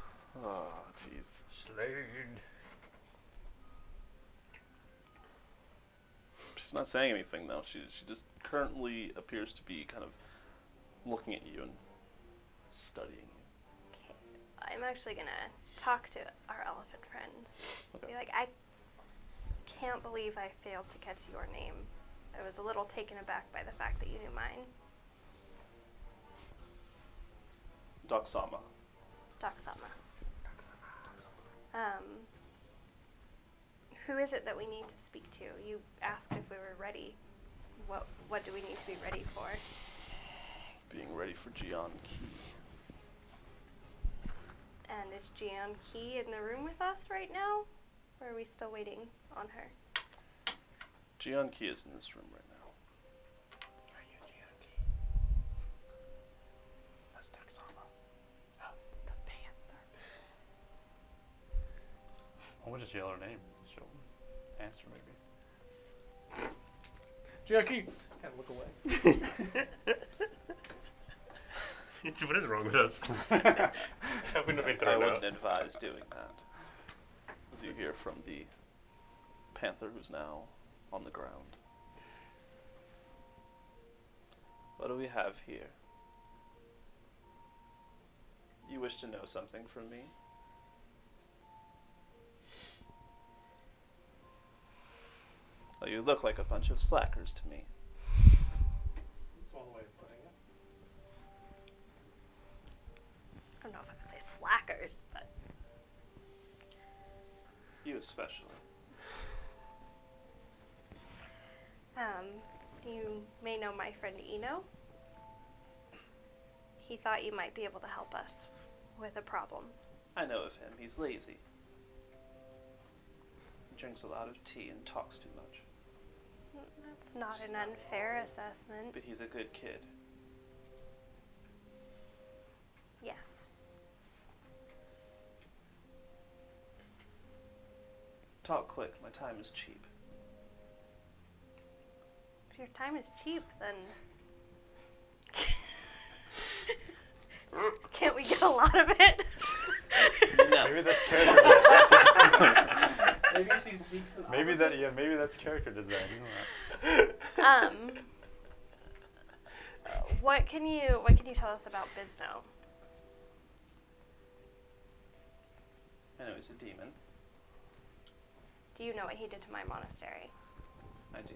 Oh, jeez.
Slade.
She's not saying anything though. She just currently appears to be kind of looking at you and studying you.
I'm actually gonna talk to our elephant friend.
Okay.
Be like, I can't believe I failed to catch your name. I was a little taken aback by the fact that you knew mine.
Doxama.
Doxama. Who is it that we need to speak to? You asked if we were ready. What do we need to be ready for?
Being ready for Geian Key.
And is Geian Key in the room with us right now? Or are we still waiting on her?
Geian Key is in this room right now.
Are you Geian Key?
That's Doxama.
Oh, it's the panther.
we'll just yell her name. She'll answer maybe.
Jackie, Kind of look away.
What is wrong with us? Have we not been
I
thrown
wouldn't
out?
advise doing that. As you hear from the panther who's now on the ground. What do we have here? You wish to know something from me? Well, you look like a bunch of slackers to me.
That's one way of putting it.
I don't know if I could say slackers, but
You especially.
you may know my friend Eno. He thought you might be able to help us with a problem.
I know of him. He's lazy. He drinks a lot of tea and talks too much.
That's not an unfair assessment.
But he's a good kid.
Yes.
Talk quick. My time is cheap.
If your time is cheap, then can't we get a lot of it?
Maybe that's character design.
Maybe she speaks in
maybe
opposites.
maybe that's character design. You know
What can you tell us about Bisno?
I know he's a demon.
Do you know what he did to my monastery?
I do.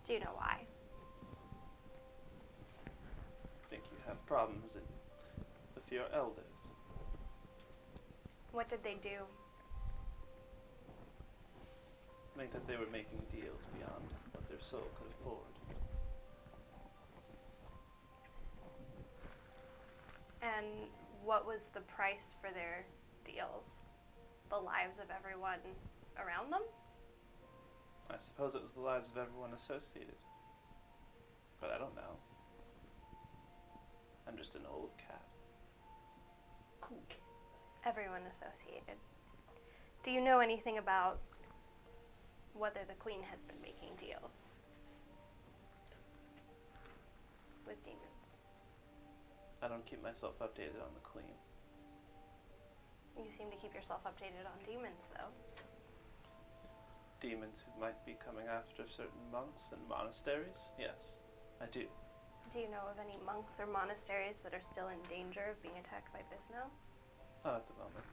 Do you know why?
Think you have problems with your elders.
What did they do?
I think that they were making deals beyond what their soul could afford.
And what was the price for their deals? The lives of everyone around them?
I suppose it was the lives of everyone associated. But I don't know. I'm just an old cat.
Cool.
Everyone associated. Do you know anything about whether the Queen has been making deals with demons?
I don't keep myself updated on the Queen.
You seem to keep yourself updated on demons, though.
Demons who might be coming after certain monks and monasteries? Yes, I do.
Do you know of any monks or monasteries that are still in danger of being attacked by Bisno?
Not at the moment.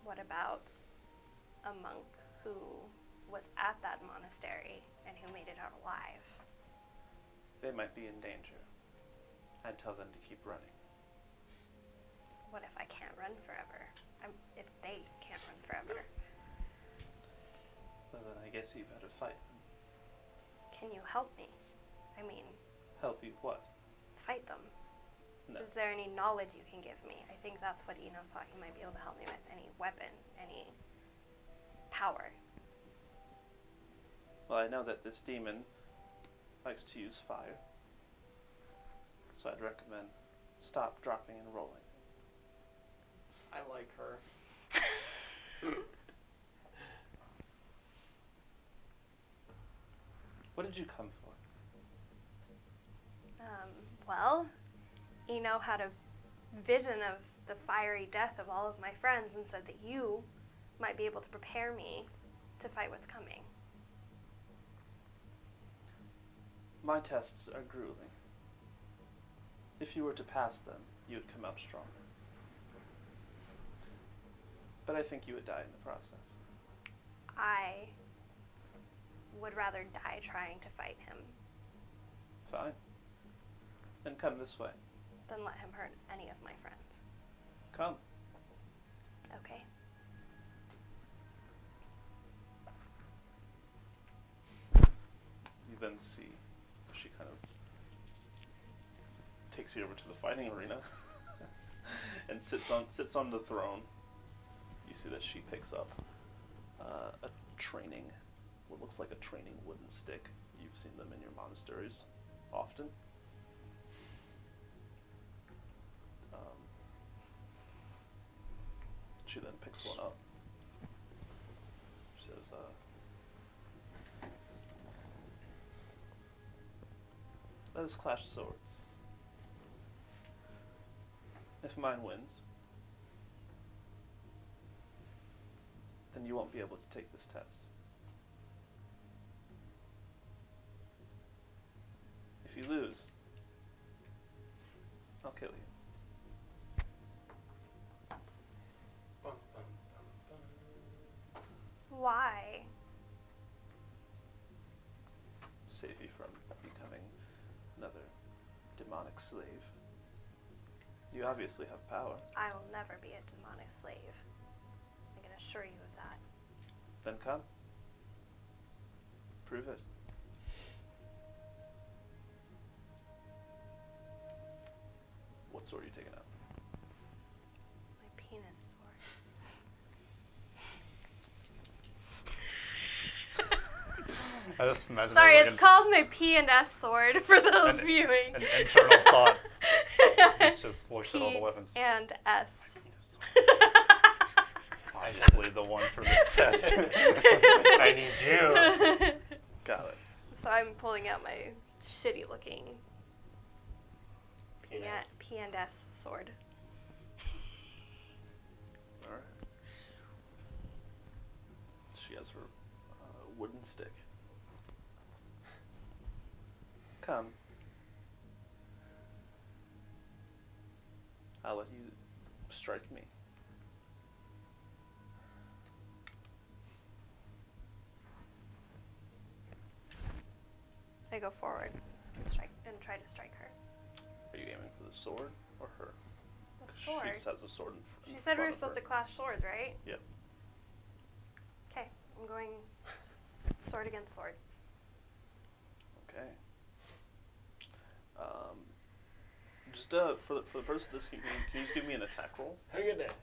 What about a monk who was at that monastery and who made it out alive?
They might be in danger. I'd tell them to keep running.
What if I can't run forever? If they can't run forever?
Well, then I guess you better fight them.
Can you help me? I mean,
Help you what?
fight them.
No.
Is there any knowledge you can give me? I think that's what Eno thought he might be able to help me with. Any weapon, any power.
Well, I know that this demon likes to use fire. So I'd recommend stop, dropping, and rolling.
I like her.
What did you come for?
Well, Eno had a vision of the fiery death of all of my friends and said that you might be able to prepare me to fight what's coming.
My tests are grueling. If you were to pass them, you would come out stronger. But I think you would die in the process.
I would rather die trying to fight him
Fine. Then come this way.
than let him hurt any of my friends.
Come.
Okay.
You then see she kind of takes you over to the fighting arena and sits on the throne. You see that she picks up a training, what looks like a training wooden stick. You've seen them in your monasteries often. She then picks one up. She says, Let us clash swords. If mine wins, then you won't be able to take this test. If you lose, I'll kill you.
Bum, bum, bum, bum.
Why?
Save you from becoming another demonic slave. You obviously have power.
I will never be a demonic slave. I can assure you of that.
Then come. Prove it. What sword are you taking out?
My penis sword.
I just imagine
Sorry,
that
it's called my P&S sword for those viewing.
an internal thought. It's just looks at all the weapons.
And S.
Obviously the one for this test.
I need you.
Got it.
So I'm pulling out my shitty looking
Penis.
P&S sword.
Alright. She has her wooden stick. Come. I'll let you strike me.
I go forward and try to strike her.
Are you aiming for the sword or her?
The
'Cause
sword.
She just has a sword in
She said we
front
were
of
supposed
her.
to clash swords, right?
Yep.
Okay, I'm going sword against sword.
Okay. Just for the purpose of this, can you just give me an attack roll?
How you get that?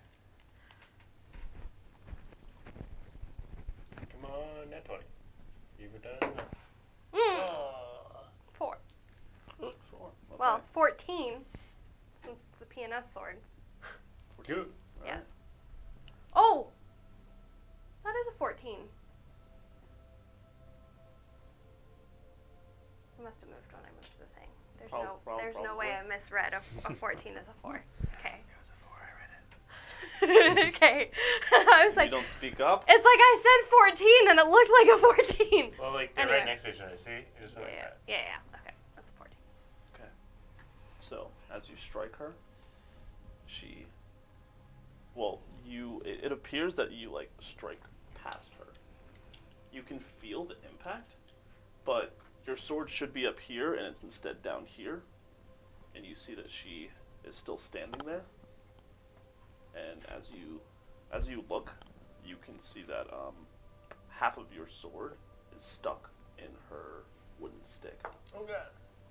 Come on, net 20. You've done. Oh.
4.
4. Okay.
Well, 14, since it's the P&S sword.
Good.
Yes. Oh! That is a 14. I must have moved when I moved the thing. There's no way I misread a 14 as a 4. Okay.
It was a 4, I read it.
Okay. I was like,
you don't speak up?
it's like I said 14 and it looked like a 14.
Well, like, they're
Anyway.
right next to each other, see? It's just like that.
Yeah. Okay, that's 14.
Okay. So, as you strike her, she... Well, it appears that you, like, strike past her. You can feel the impact, but your sword should be up here, and it's instead down here. And you see that she is still standing there. And as you look, you can see that half of your sword is stuck in her wooden stick,
Oh, God.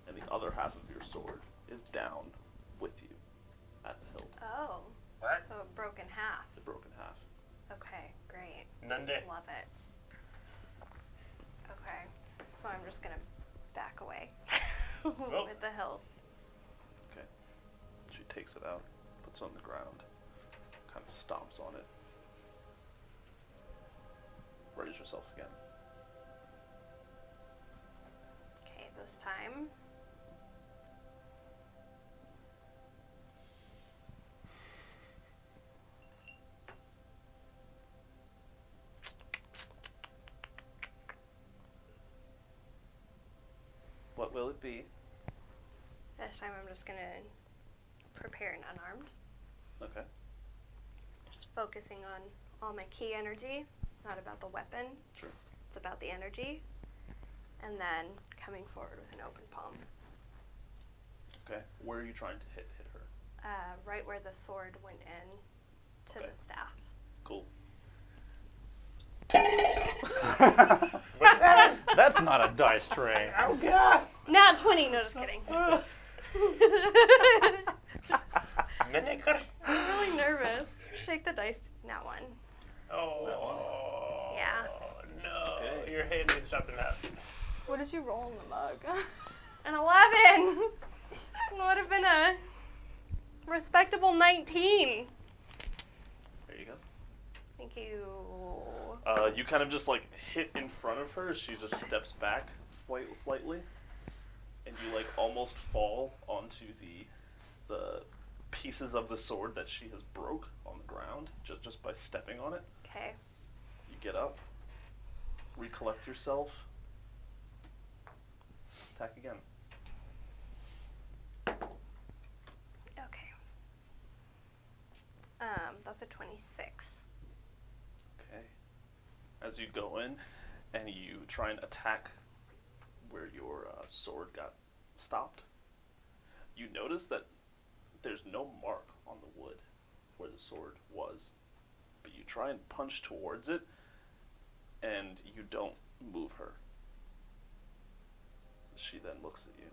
and the other half of your sword is down with you at the hilt.
Oh,
What?
so a broken half.
The broken half.
Okay, great.
Nande.
Love it. Okay, so I'm just gonna back away
Oh.
with the hilt.
Okay. She takes it out, puts it on the ground, kind of stomps on it. Readies yourself again.
Okay, this time.
What will it be?
This time I'm just gonna prepare an unarmed.
Okay.
Just focusing on all my key energy, not about the weapon.
Sure.
It's about the energy. And then coming forward with an open palm.
Okay. Where are you trying to hit her?
Right where the sword went in to
Okay.
the staff.
Cool.
That's not a dice tray.
Oh, God.
Not 20, no, just kidding.
Nande.
I'm really nervous. Shake the dice. Not one.
Oh.
Yeah.
No.
Okay.
Your hand needs chopped in half.
What did you roll in the mug?
An 11! It would have been a respectable 19.
There you go.
Thank you.
You kind of just like hit in front of her as she just steps back slightly. and you like almost fall onto the pieces of the sword that she has broke on the ground just by stepping on it.
Okay.
You get up, recollect yourself, attack again.
Okay. That's a 26.
Okay. As you go in and you try and attack where your sword got stopped, you notice that there's no mark on the wood where the sword was. But you try and punch towards it, and you don't move her. She then looks at you.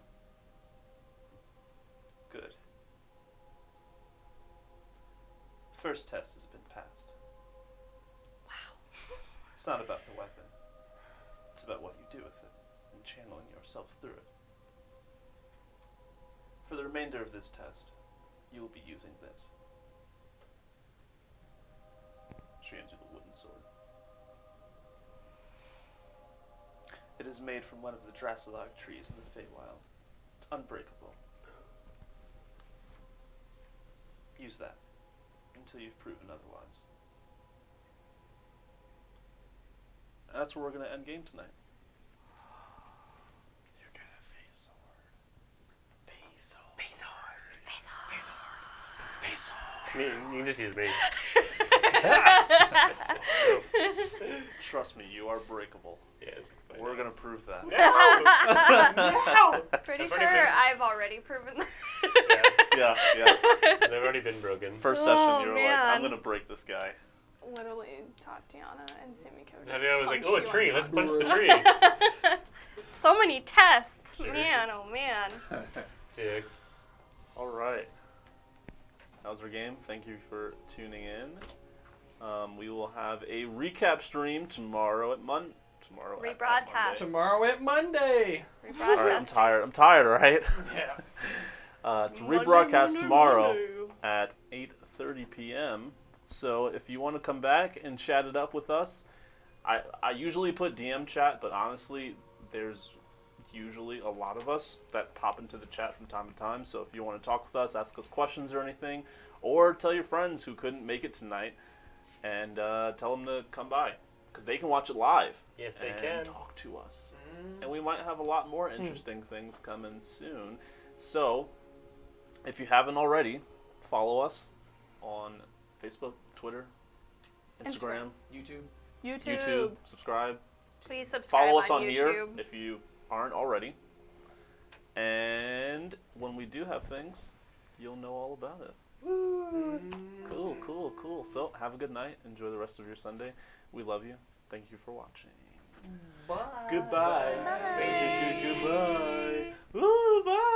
Good. First test has been passed.
Wow.
It's not about the weapon. It's about what you do with it and channeling yourself through it. For the remainder of this test, you will be using this. She hands you the wooden sword. It is made from one of the Draculac trees in the Feywild. It's unbreakable. Use that until you've proven otherwise. And that's where we're going to end game tonight.
You're gonna face sword.
Face sword.
Face sword.
Face sword.
You can just use me.
Trust me, you are breakable.
Yes.
We're going to prove that.
No!
Pretty
I've
sure
already been-
I've already proven that.
Yeah.
They've already been broken.
First session,
Oh,
you were
man.
like, I'm going to break this guy.
Literally, Tatiana and Sumiko
I
just
was like,
punch
oh, a
you
tree.
on
Let's
the
punch the
butt.
tree.
So many tests.
Sure
Man,
is.
oh man.
6.
All right. That was our game. Thank you for tuning in. We will have a recap stream tomorrow at Monday.
Rebroadcast.
Tomorrow at Monday.
All right, I'm tired, right?
Yeah.
It's rebroadcast tomorrow at 8:30 p.m. So if you want to come back and chat it up with us, I usually put DM chat, but honestly, there's usually a lot of us that pop into the chat from time to time. So if you want to talk with us, ask us questions or anything, or tell your friends who couldn't make it tonight, and tell them to come by, because they can watch it live.
Yes, they
and
can.
talk to us. And we might have a lot more interesting things coming soon. So, if you haven't already, follow us on Facebook, Twitter, Instagram, YouTube, subscribe.
Please subscribe
Follow us on
YouTube.
here if you aren't already. And when we do have things, you'll know all about it. Cool. So, have a good night. Enjoy the rest of your Sunday. We love you. Thank you for watching.
Bye.
Goodbye.
Bye.
Goodbye. Ooh, bye.